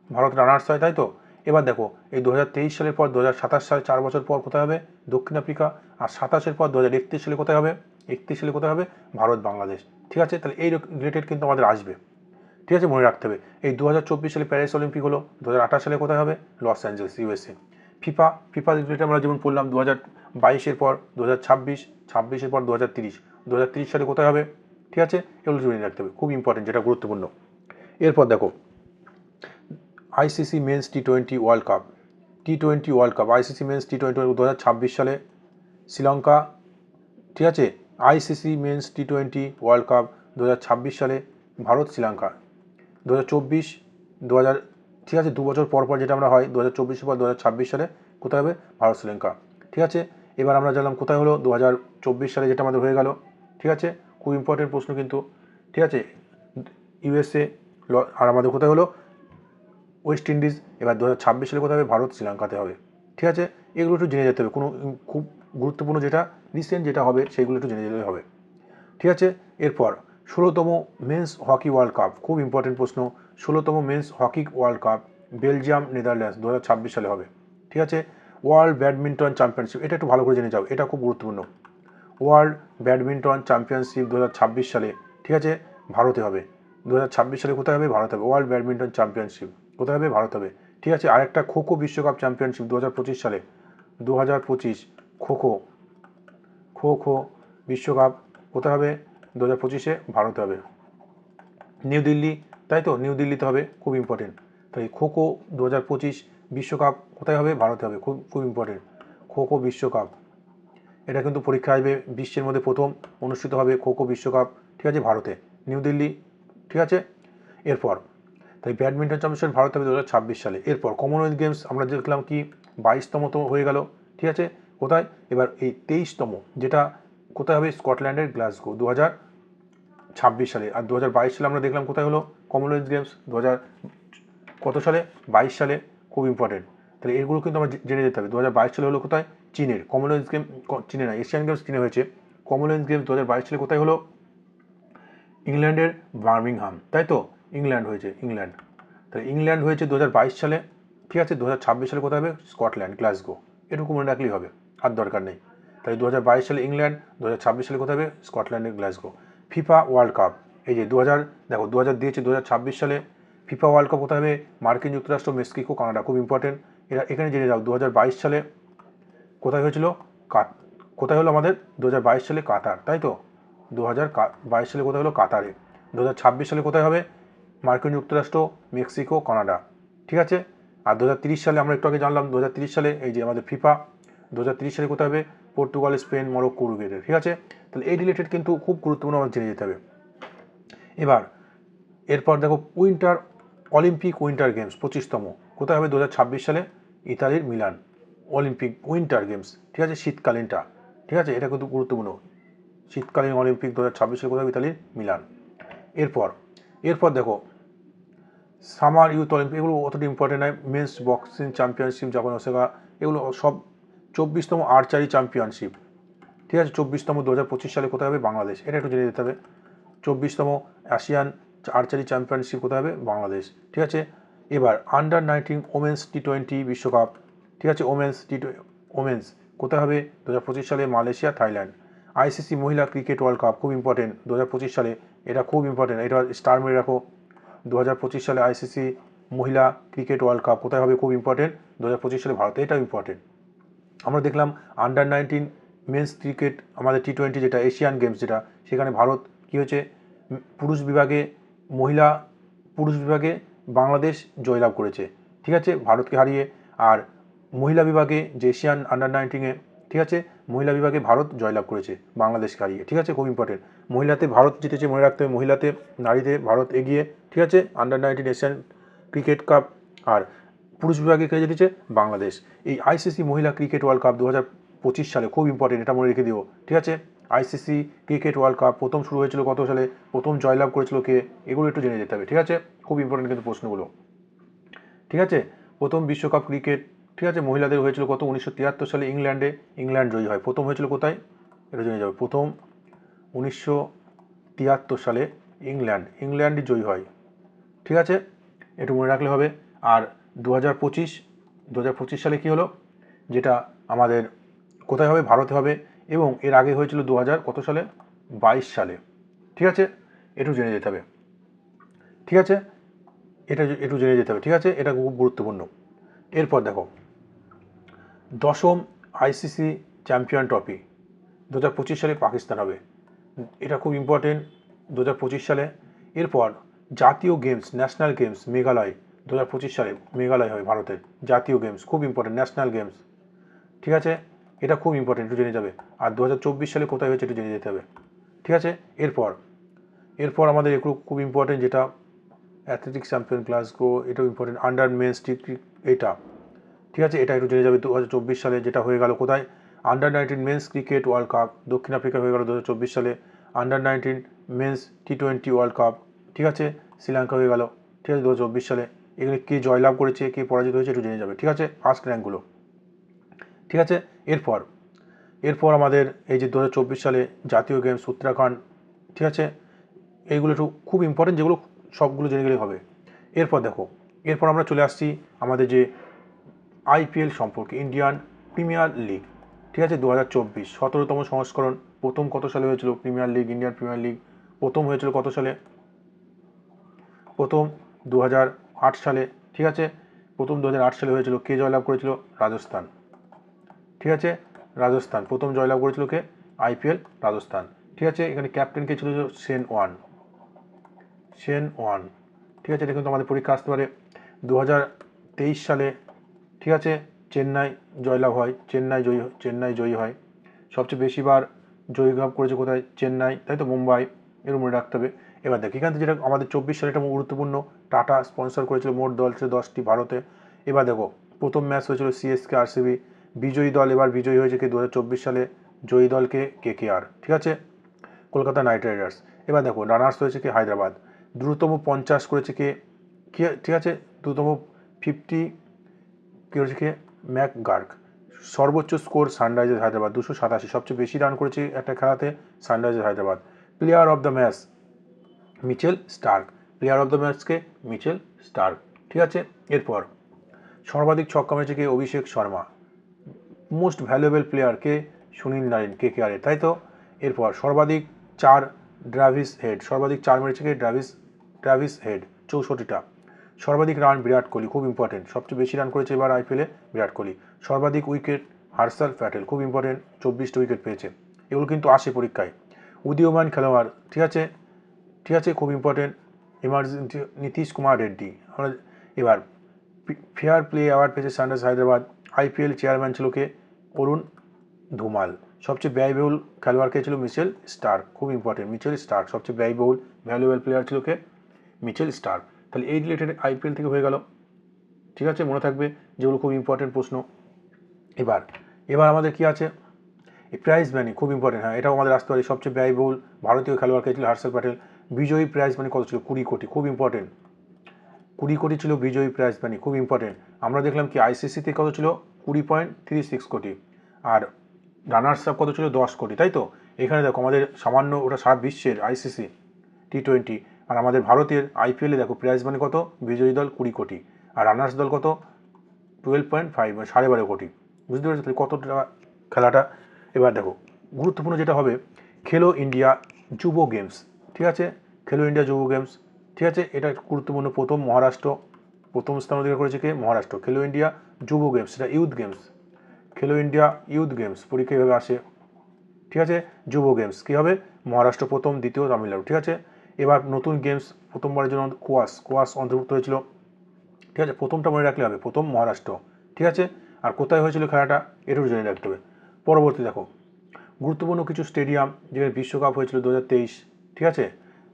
ভারত রানার্স হয়, তাই তো। এবার দেখো এই 2023 সালের পর 2027 সালে, 4 বছর পর কোথায় হবে, দক্ষিণ আফ্রিকা, আর 27-এর পর 2031 সালে কোথায় হবে, 31 সালে কোথায় হবে, ভারত বাংলাদেশ, ঠিক আছে। তাহলে এই রিলেটেড কিন্তু আমাদের আসবে, ঠিক আছে, মনে রাখতে হবে। এই 2024 সালে প্যারিস অলিম্পিক হলো, 2028 সালে কোথায় হবে, Los Angeles, USA. FIFA related আমরা যেমন পড়লাম 2022-এর পর 2026, 26-এর পর 2030, 2030 সালে কোথায় হবে, ঠিক আছে, এগুলো জেনে রাখতে হবে, খুব ইম্পর্টেন্ট, যেটা গুরুত্বপূর্ণ। এরপর দেখো আইসিসি মেন্স টি-20 ওয়ার্ল্ড কাপ, আইসিসি মেন্স টি-20 2026 সালে শ্রীলঙ্কা, ঠিক আছে। আইসিসি মেন্স টি-20 ওয়ার্ল্ড কাপ 2026 সালে ভারত, শ্রীলঙ্কা। 2024, 2000, ঠিক আছে, 2 বছর পর পর যেটা আমরা হয়, 2024-এর পর 2026 সালে কোথায় হবে, ভারত, শ্রীলঙ্কা, ঠিক আছে। এবার আমরা জানলাম কোথায় হলো 2024 সালে, যেটা আমাদের হয়ে গেল, ঠিক আছে, খুব ইম্পর্টেন্ট প্রশ্ন কিন্তু, ঠিক আছে, ইউএসএ, আর আমাদের কোথায় হলো ওয়েস্ট ইন্ডিজ। এবার 2026 সালে কোথায় হবে, ভারত, শ্রীলঙ্কাতে হবে, ঠিক আছে। এগুলো একটু জেনে যেতে হবে, কোনো খুব গুরুত্বপূর্ণ যেটা রিসেন্ট যেটা হবে সেইগুলো একটু জেনে যেতে হবে, ঠিক আছে। এরপর 16তম মেন্স হকি ওয়ার্ল্ড কাপ, খুব ইম্পর্টেন্ট প্রশ্ন, 16তম men's hockey world cup Belgium, Netherlands 2026 সালে হবে, ঠিক আছে। ওয়ার্ল্ড ব্যাডমিন্টন চ্যাম্পিয়নশিপ, এটা একটু ভালো করে জেনে যাও, এটা খুব গুরুত্বপূর্ণ। ওয়ার্ল্ড ব্যাডমিন্টন চ্যাম্পিয়নশিপ 2026 সালে, ঠিক আছে, ভারতে হবে। 2026 সালে কোথায় হবে, ভারত হবে। ওয়ার্ল্ড ব্যাডমিন্টন চ্যাম্পিয়নশিপ কোথায় হবে, ভারত হবে, ঠিক আছে। আরেকটা খোখো বিশ্বকাপ চ্যাম্পিয়নশিপ 2025 সালে, 2025 খো বিশ্বকাপ কোথায় হবে, 2025-এ ভারতে হবে, নিউ দিল্লি, তাই তো, নিউ দিল্লিতে হবে, খুব ইম্পর্টেন্ট। তাই খোখো 2025 বিশ্বকাপ কোথায় হবে, ভারতে হবে, খুব ইম্পর্টেন্ট। খোখো বিশ্বকাপ, এটা কিন্তু পরীক্ষা আসবে, বিশ্বের মধ্যে প্রথম অনুষ্ঠিত হবে খোখো বিশ্বকাপ, ঠিক আছে, ভারতে, নিউ দিল্লি, ঠিক আছে। এরপর তাই ব্যাডমিন্টন চ্যাম্পিয়নশিপ ভারত হবে 2026 সালে। এরপর কমনওয়েলথ গেমস আমরা দেখলাম কি 22তম তো হয়ে গেল, ঠিক আছে। কোথায় এবার এই 23তম, যেটা কোথায় হবে, স্কটল্যান্ডের গ্লাসগো 2026 সালে। আর 2022 সালে আমরা দেখলাম কোথায় হলো কমনওয়েলথ গেমস, কত সালে, 22 সালে, খুব ইম্পর্টেন্ট। তাহলে এগুলো কিন্তু আমরা জেনে যেতে হবে। 2022 সালে হলো কোথায়, চীনের কমনওয়েলথ গেম, চীনে না, এশিয়ান গেমস চীনে হয়েছে। কমনওয়েলথ গেমস 2022 সালে কোথায় হলো, ইংল্যান্ডের বার্মিংহাম, তাই তো, ইংল্যান্ড হয়েছে, ইংল্যান্ড। তাহলে ইংল্যান্ড হয়েছে 2022 সালে, ঠিক আছে। 2026 সালে কোথায় হবে, স্কটল্যান্ড গ্লাসগো, এটুকু মনে রাখলেই হবে, আর দরকার নেই। তাই 2022 সালে ইংল্যান্ড, 2026 সালে কোথায় হবে, স্কটল্যান্ডের গ্লাসগো। ফিফা ওয়ার্ল্ড কাপ, এই যে 2000, দেখো 2000 দিয়েছে, 2026 সালে ফিফা ওয়ার্ল্ড কাপ কোথায় হবে, মার্কিন যুক্তরাষ্ট্র, মেক্সিকো, কানাডা, খুব ইম্পর্টেন্ট। এখানে জেনে যাও 2022 সালে কোথায় হয়েছিল, কোথায় হলো আমাদের 2022 সালে কাতার, তাই তো। 2022 সালে কোথায় হলো, কাতারে। 2026 সালে কোথায় হবে, মার্কিন যুক্তরাষ্ট্র, মেক্সিকো, কানাডা, ঠিক আছে। আর 2030 সালে আমরা একটু আগে জানলাম, 2030 সালে এই যে আমাদের ফিফা, 2030 সালে কোথায় হবে, পর্তুগাল, স্পেন, মরক্কো, উরুগুয়ে, ঠিক আছে। তাহলে এই রিলেটেড কিন্তু খুব গুরুত্বপূর্ণ আমাদের জেনে যেতে হবে। এরপর দেখো অলিম্পিক উইন্টার গেমস 25তম কোথায় হবে, 2026 সালে ইতালির মিলান, অলিম্পিক উইন্টার গেমস, ঠিক আছে, শীতকালীনটা, ঠিক আছে, এটা কিন্তু গুরুত্বপূর্ণ। শীতকালীন অলিম্পিক 2026 সালে কোথায় হবে, ইতালির মিলান। এরপর দেখো সামার ইউথ অলিম্পিক, এগুলো অতটা ইম্পর্টেন্ট নয়। Men's boxing championship Japan Osaka, এগুলো সব। 24তম আর্চারি চ্যাম্পিয়নশিপ, ঠিক আছে, 24তম 2025 সালে কোথায় হবে, বাংলাদেশ, এটা একটু জেনে যেতে হবে। 24তম এশিয়ান আর্চারি চ্যাম্পিয়নশিপ কোথায় হবে, বাংলাদেশ, ঠিক আছে। এবার আন্ডার-19 ওমেন্স টি20 বিশ্বকাপ, ঠিক আছে, ওমেন্স কোথায় হবে, 2025 সালে মালয়েশিয়া, থাইল্যান্ড। আইসিসি মহিলা ক্রিকেট ওয়ার্ল্ড কাপ, খুব ইম্পর্টেন্ট, 2025 সালে, এটা খুব ইম্পর্টেন্ট, এটা স্টার মেরে রাখো। 2025 সালে আইসিসি মহিলা ক্রিকেট ওয়ার্ল্ড কাপ কোথায় হবে, খুব ইম্পর্টেন্ট, 2025 সালে ভারতে, এটাও ইম্পর্টেন্ট। আমরা দেখলাম আন্ডার-19 মেন্স ক্রিকেট, আমাদের টি20 যেটা এশিয়ান গেমস, যেটা সেখানে ভারত কী হয়েছে, পুরুষ বিভাগে বাংলাদেশ জয়লাভ করেছে, ঠিক আছে, ভারতকে হারিয়ে। আর মহিলা বিভাগে যে এশিয়ান আন্ডার-19-এ, ঠিক আছে, মহিলা বিভাগে ভারত জয়লাভ করেছে বাংলাদেশকে হারিয়ে, ঠিক আছে, খুব ইম্পর্টেন্ট। মহিলাতে ভারত জিতেছে, মনে রাখতে হবে, নারীতে ভারত এগিয়ে, ঠিক আছে, আন্ডার-19 এশিয়ান ক্রিকেট কাপ। আর পুরুষ বিভাগে কে জিতেছে, বাংলাদেশ। এই আইসিসি মহিলা ক্রিকেট ওয়ার্ল্ড কাপ 2025 সালে, খুব ইম্পর্টেন্ট, এটা মনে রেখে দিও, ঠিক আছে। আইসিসি ক্রিকেট ওয়ার্ল্ড কাপ প্রথম শুরু হয়েছিল কত সালে, প্রথম জয়লাভ করেছিল কে, এগুলো একটু জেনে যেতে হবে, ঠিক আছে, খুব ইম্পর্টেন্ট কিন্তু প্রশ্নগুলো, ঠিক আছে। প্রথম বিশ্বকাপ ক্রিকেট, ঠিক আছে, মহিলাদের হয়েছিল কত, 1973 সালে ইংল্যান্ডে, ইংল্যান্ড জয়ী হয়। প্রথম হয়েছিল কোথায়, এটা জেনে যাবে, প্রথম 1973 সালে ইংল্যান্ডই জয়ী হয়, ঠিক আছে, একটু মনে রাখলে হবে। আর 2025 সালে কী হলো, যেটা আমাদের কোথায় হবে, ভারতে হবে। এবং এর আগে হয়েছিল 22 সালে, ঠিক আছে, একটু জেনে যেতে হবে, ঠিক আছে, এটা একটু জেনে যেতে হবে, ঠিক আছে, এটা খুব গুরুত্বপূর্ণ। এরপর দেখো 10ম আইসিসি চ্যাম্পিয়ন ট্রফি 2025 সালে পাকিস্তান হবে, এটা খুব ইম্পর্টেন্ট, 2025 সালে। এরপর জাতীয় গেমস, ন্যাশনাল গেমস মেঘালয়, 2025 সালে মেঘালয় হবে ভারতের জাতীয় গেমস, খুব ইম্পর্টেন্ট, ন্যাশনাল গেমস, ঠিক আছে, এটা খুব ইম্পর্টেন্ট, একটু জেনে যাবে। আর 2024 সালে কোথায় হয়েছে একটু জেনে যেতে হবে, ঠিক আছে। এরপর আমাদের একটু খুব ইম্পর্টেন্ট, যেটা অ্যাথলেটিক্স চ্যাম্পিয়ন গ্লাসগো, এটাও ইম্পর্টেন্ট, আন্ডার মেন্স এটা, ঠিক আছে, এটা একটু জেনে যাবে। 2024 সালে যেটা হয়ে গেল কোথায়, under-19 men's cricket world cup দক্ষিণ আফ্রিকা হয়ে গেল 2024 সালে। Under-19 men's T20 world cup, ঠিক আছে, শ্রীলঙ্কা হয়ে গেল, ঠিক আছে, 2024 সালে। এগুলো কে জয়লাভ করেছে, কে পরাজিত হয়েছে একটু জেনে যাবে, ঠিক আছে, ফার্স্ট র্যাঙ্কগুলো, ঠিক আছে। এরপর আমাদের এই যে 2024 সালে জাতীয় গেমস উত্তরাখণ্ড, ঠিক আছে, এইগুলো একটু খুব ইম্পর্টেন্ট, যেগুলো সবগুলো জেনে গেলেই হবে। এরপর আমরা চলে আসছি আমাদের যে আইপিএল সম্পর্কে, ইন্ডিয়ান প্রিমিয়ার লিগ, ঠিক আছে, 2024 17তম সংস্করণ। প্রথম কত সালে হয়েছিল premier league, Indian premier league প্রথম হয়েছিল কত সালে, প্রথম 2008 সালে, ঠিক আছে, প্রথম 2008 সালে হয়েছিল। কে জয়লাভ করেছিল, রাজস্থান, ঠিক আছে, রাজস্থান প্রথম জয়লাভ করেছিল কে, আইপিএল রাজস্থান, ঠিক আছে। এখানে ক্যাপ্টেন কে ছিল, শেন ওয়ান, ঠিক আছে, এটা কিন্তু আমাদের পরীক্ষা আসতে পারে। 2023 সালে, ঠিক আছে, চেন্নাই জয়লাভ হয়, চেন্নাই জয়ী হয়। সবচেয়ে বেশিবার জয়ী লাভ করেছে কোথায়, চেন্নাই, তাই তো, মুম্বাই, এর মনে রাখতে হবে। এবার দেখ এখান থেকে যেটা আমাদের 24 সালে এটা গুরুত্বপূর্ণ, টাটা স্পন্সর করেছিল, মোট দল ছিল 10টি ভারতে। এবার দেখো প্রথম ম্যাচ হয়েছিল সিএসকে আরসিবি, বিজয়ী দল এবার বিজয়ী হয়েছে কি 2024 সালে, জয়ী দলকে কেকেআর, ঠিক আছে, কলকাতা নাইট রাইডার্স। এবার দেখো রানার্স হয়েছে কি হায়দ্রাবাদ, দ্রুততম 50 করেছে কে, ঠিক আছে, দ্রুততম 50 কী হয়েছে কে ম্যাকগার্ক, সর্বোচ্চ স্কোর সানরাইজার্স হায়দ্রাবাদ 287, সবচেয়ে বেশি রান করেছে একটা খেলাতে Sunrisers Hyderabad. Player of the match Mitchell Starc, player of the ম্যাচকে মিচেল স্টার্ক, ঠিক আছে। এরপর সর্বাধিক ছক্কা মেরেছে কে Abhishek Sharma, most valuable player কে সুনীল নারিন কেকেআরের, তাই তো। এরপর সর্বাধিক 4 ড্রাভিস হেড, সর্বাধিক 4 মেরেছে কে ড্রাভিস হেড 64টা। সর্বাধিক রান বিরাট কোহলি, খুব ইম্পর্টেন্ট, সবচেয়ে বেশি রান করেছে এবার আইপিএলে বিরাট কোহলি। সর্বাধিক উইকেট হার্ষাল প্যাটেল, খুব ইম্পর্টেন্ট, 24টা উইকেট পেয়েছে। এগুলো কিন্তু আসে পরীক্ষায়। উদীয়মান খেলোয়াড়, ঠিক আছে, ঠিক আছে, খুব ইম্পর্টেন্ট, এমার্জেন্সি নীতিশ কুমার রেড্ডি। আমরা এবার ফেয়ার প্লে অ্যাওয়ার্ড পেয়েছে সানরাইজার্স হায়দ্রাবাদ। আইপিএল চেয়ারম্যান ছিল কে অরুণ ধুমাল। সবচেয়ে ব্যয়বহুল খেলোয়াড় কে ছিল মিচেল স্টার্ক, খুব ইম্পর্টেন্ট, মিচেল স্টার্ক সবচেয়ে ব্যয়বহুল ভ্যালুয়েবল প্লেয়ার ছিল কে মিচেল স্টার্ক। তাহলে এই রিলেটেড আইপিএল থেকে হয়ে গেল, ঠিক আছে, মনে থাকবে যেগুলো খুব ইম্পর্টেন্ট প্রশ্ন। এবার আমাদের কি আছে, এই প্রাইজ মানি খুব ইম্পর্টেন্ট, হ্যাঁ এটাও আমাদের আসতে পারে। সবচেয়ে ব্যয়বহুল ভারতীয় খেলোয়াড় কে ছিল হার্ষাল প্যাটেল। বিজয়ী প্রাইজ মানি কত ছিল 20 কোটি, খুব ইম্পর্টেন্ট, 20 কোটি ছিল বিজয়ী প্রাইজ মানি, খুব ইম্পর্টেন্ট। আমরা দেখলাম কি আইসিসিতে কত ছিল 20.36 কোটি, আর রানার্স আপ কত ছিল 10 কোটি, তাই তো। এখানে দেখো আমাদের সামান্য, ওটা সারা বিশ্বের আইসিসি T20, আর আমাদের ভারতের আইপিএলে দেখো প্রাইজ মানি কত, বিজয়ী দল 20 কোটি আর রানার্স দল কত 12.5 মানে 12.5 কোটি, বুঝতে পেরেছো তাহলে কত টাকা খেলাটা। এবার দেখো গুরুত্বপূর্ণ যেটা হবে খেলো ইন্ডিয়া যুব গেমস, ঠিক আছে, খেলো ইন্ডিয়া যুব গেমস, ঠিক আছে, এটা গুরুত্বপূর্ণ। প্রথম স্থান অধিকার করেছে কে মহারাষ্ট্র। খেলো ইন্ডিয়া যুব গেমস, সেটা ইউথ গেমস, খেলো ইন্ডিয়া ইউথ গেমস পরীক্ষা এভাবে আসে, ঠিক আছে। যুব গেমস কী হবে মহারাষ্ট্র প্রথম, দ্বিতীয় তামিলনাড়ু, ঠিক আছে। এবার নতুন গেমস প্রথমবারের জন্য কোয়াস অন্তর্ভুক্ত হয়েছিল, ঠিক আছে, প্রথমটা মনে রাখলে হবে, প্রথম মহারাষ্ট্র, ঠিক আছে। আর কোথায় হয়েছিল খেলাটা এটাও জেনে রাখতে হবে। পরবর্তী দেখো গুরুত্বপূর্ণ কিছু স্টেডিয়াম যেখানে বিশ্বকাপ হয়েছিল 2023, ঠিক আছে,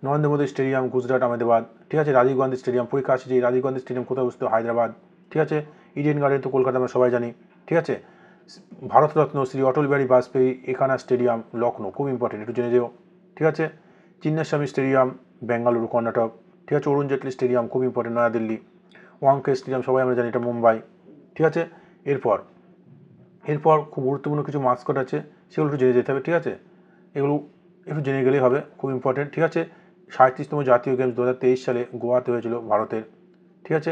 নরেন্দ্র মোদী স্টেডিয়াম গুজরাট আহমেদাবাদ, ঠিক আছে, রাজীব গান্ধী স্টেডিয়াম, পরীক্ষা আসছে যে রাজীব গান্ধী স্টেডিয়াম কোথায় অবস্থিত হায়দ্রাবাদ, ঠিক আছে। ইডেন গার্ডেন তো কলকাতা আমরা সবাই জানি, ঠিক আছে। ভারতরত্ন শ্রী অটল বিহারী বাজপেয়ী একানা স্টেডিয়াম লখনৌ, খুব ইম্পর্টেন্ট, একটু জেনে যেও, ঠিক আছে। চিন্নাস্বামী স্টেডিয়াম বেঙ্গালুরু কর্ণাটক, ঠিক আছে। অরুণ জেটলি স্টেডিয়াম খুব ইম্পর্টেন্ট নয়াদিল্লি। ওয়াংখেড়ে স্টেডিয়াম সবাই আমরা জানি এটা মুম্বাই, ঠিক আছে। এরপর খুব গুরুত্বপূর্ণ কিছু মাস্কট আছে, সেগুলো একটু জেনে যেতে হবে, ঠিক আছে, এগুলো একটু জেনে গেলেই হবে, খুব ইম্পর্টেন্ট, ঠিক আছে। 37তম জাতীয় গেমস 2023 সালে গোয়াতে হয়েছিল ভারতের, ঠিক আছে।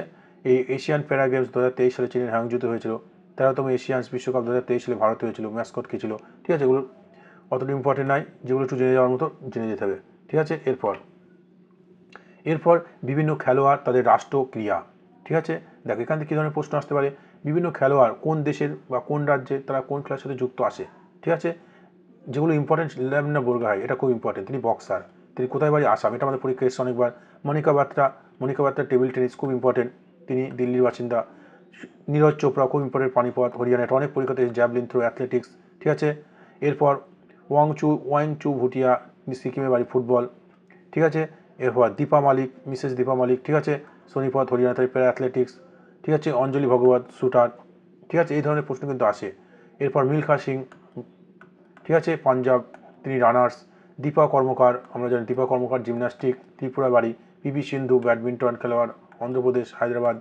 এই এশিয়ান প্যারা গেমস 2023 সালে চীনের হ্যাংজুতে হয়েছিল। 13তম এশিয়ান্স বিশ্বকাপ 2023 সালে ভারতে হয়েছিল, ম্যাসকট কী ছিল, ঠিক আছে। এগুলো অতটা ইম্পর্টেন্ট নয়, যেগুলো একটু জেনে যাওয়ার মতো জেনে যেতে হবে, ঠিক আছে। এরপর বিভিন্ন খেলোয়াড় তাদের রাষ্ট্রক্রিয়া, ঠিক আছে। দেখো এখান থেকে কী ধরনের প্রশ্ন আসতে পারে, বিভিন্ন খেলোয়াড় কোন দেশের বা কোন রাজ্যের তারা কোন খেলার সাথে যুক্ত আসে, ঠিক আছে। যেগুলো ইম্পর্টেন্ট ল্যাবনা বোরগাহাই, এটা খুব ইম্পর্টেন্ট, তিনি বক্সার, তিনি কোথায় বাড়ি আসাম, এটা আমাদের পরীক্ষা এসেছে অনেকবার। মনিকা বাত্রা টেবিল টেনিস, খুব ইম্পর্টেন্ট, তিনি দিল্লির বাসিন্দা। নীরজ চোপড়া খুব ইম্পর্টেন্ট, পানিপথ হরিয়ানা, এটা অনেক পরীক্ষাতে জ্যাভলিন থ্রো অ্যাথলেটিক্স, ঠিক আছে। এরপর ওয়াং চু ভুটিয়া, সিকিমের বাড়ি, ফুটবল, ঠিক আছে। এরপর মিসেস দীপা মালিক, ঠিক আছে, সোনিপথ হরিয়ানা, তাই প্যারা অ্যাথলেটিক্স, ঠিক আছে। অঞ্জলি ভগবত শুটার, ঠিক আছে, এই ধরনের প্রশ্ন কিন্তু আসে। এরপর মিলখা সিং, ঠিক আছে, পাঞ্জাব, তিনি রানার্স। দীপা কর্মকার, আমরা জানি দীপা কর্মকার জিমন্যাস্টিক, ত্রিপুরা বাড়ি। পিভি সিন্ধু ব্যাডমিন্টন খেলোয়াড়, অন্ধ্রপ্রদেশ হায়দ্রাবাদ,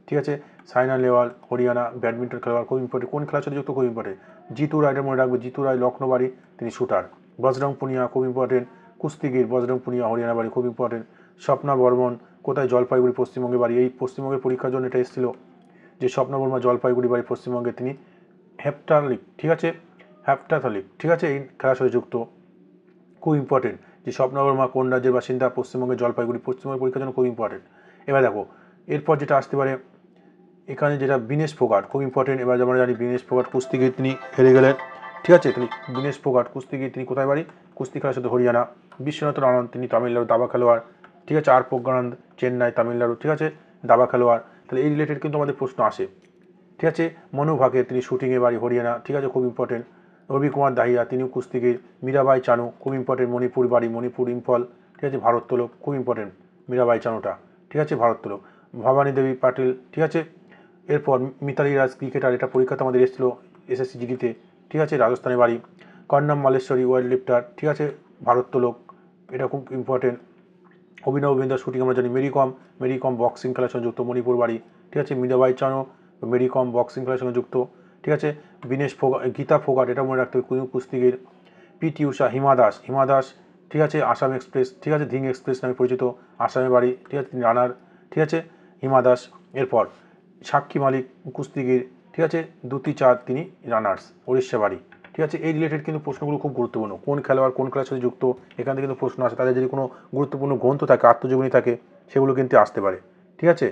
ঠিক আছে। সাইনা নেহওয়াল হরিয়ানা, ব্যাডমিন্টন খেলোয়াড়, খুব ইম্পর্টেন্ট, কোন খেলার সাথে যুক্ত খুব ইম্পর্টেন্ট। জিতু রায়টা মনে রাখবে, জিতু রায় লখনৌ বাড়ি, তিনি শুটার। বজরং পুনিয়া, খুব ইম্পর্টেন্ট, কুস্তিগির, বজরং পুনিয়া হরিয়ানা বাড়ি, খুব ইম্পর্টেন্ট। স্বপ্না বর্মন কোথায়, জলপাইগুড়ি পশ্চিমবঙ্গে বাড়ি, এই পশ্চিমবঙ্গের পরীক্ষার জন্য এটা এসেছিল যে স্বপ্না বর্মা জলপাইগুড়ি বাড়ি পশ্চিমবঙ্গে, তিনি হেপ্টাথলিক, ঠিক আছে, ঠিক আছে, এই খেলার সাথে যুক্ত, খুব ইম্পর্টেন্ট যে স্বপ্না বর্মা কোন রাজ্যের বাসিন্দা, পশ্চিমবঙ্গের জলপাইগুড়ি, পশ্চিমবঙ্গের পরীক্ষার জন্য খুব ইম্পর্টেন্ট। এবার দেখো এরপর যেটা আসতে পারে এখানে যেটা বিনেশ ফোগাট, খুব ইম্পর্টেন্ট। এবার আমরা জানি বিনেশ ফোগাট কুস্তিগির, তিনি হেরে গেলেন, ঠিক আছে। তিনি বিনেশ ফোগাট কুস্তিগির, তিনি কোথায় বাড়ি, কুস্তি খেলার সাথে হরিয়ানা। বিশ্বনাথন আনন্দ, তিনি তামিলনাড়ু দাবা খেলোয়াড়, ঠিক আছে। আর প্রজ্ঞানন্দ চেন্নাই তামিলনাড়ু, ঠিক আছে, দাবা খেলোয়াড়। তাহলে এই রিলেটেড কিন্তু আমাদের প্রশ্ন আসে, ঠিক আছে। মনু ভাকে, তিনি শুটিংয়ে বাড়ি হরিয়ানা, ঠিক আছে, খুব ইম্পর্টেন্ট। রবি কুমার দাহিয়া, তিনিও কুস্তিগির। মীরাবাই চানু, খুব ইম্পর্টেন্ট, মণিপুর বাড়ি, মণিপুর ইম্ফল, ঠিক আছে, ভারোত্তোলক খুব ইম্পর্টেন্ট, মীরাবাই চানুটা, ঠিক আছে, ভারোত্তোলক। ভবানী দেবী পাটিল, ঠিক আছে। এরপর মিতালি রাজ ক্রিকেটার, এটা পরীক্ষাতে আমাদের এসেছিলো এসএসসি জিডিতে, ঠিক আছে, রাজস্থানের বাড়ি। কর্ণম মালেশ্বরী ওয়েট লিফটার, ঠিক আছে, ভারোত্তোলক, এটা খুব ইম্পর্টেন্ট। অভিনব বিন্দাস শুটিং আমরা জানি। মেরি কম বক্সিং খেলার সঙ্গে যুক্ত, মণিপুর বাড়ি, ঠিক আছে। মীরাবাই চানু মেরি কম বক্সিং খেলার সঙ্গে যুক্ত, ঠিক আছে। গীতা ফোগাট, এটা মনে রাখতে হবে, কুস্তিগির। পিটি উষা, হিমা দাস, ঠিক আছে, আসাম এক্সপ্রেস, ঠিক আছে, ধিং এক্সপ্রেস নামে পরিচিত, আসামের বাড়ি, ঠিক আছে, তিনি রানার, ঠিক আছে, হিমা দাস। এরপর সাক্ষী মালিক কুস্তিগির, ঠিক আছে, দ্যুতি চাঁদ, তিনি রানার্স, উড়িষ্যা বাড়ি, ঠিক আছে। এই রিলেটেড কিন্তু প্রশ্নগুলো খুব গুরুত্বপূর্ণ, কোন খেলোয়াড় কোন খেলার সাথে যুক্ত, এখান থেকে কিন্তু প্রশ্ন আসে। তাদের যদি কোনো গুরুত্বপূর্ণ গ্রন্থ থাকে, আত্মজীবনী থাকে, সেগুলো কিন্তু আসতে পারে, ঠিক আছে।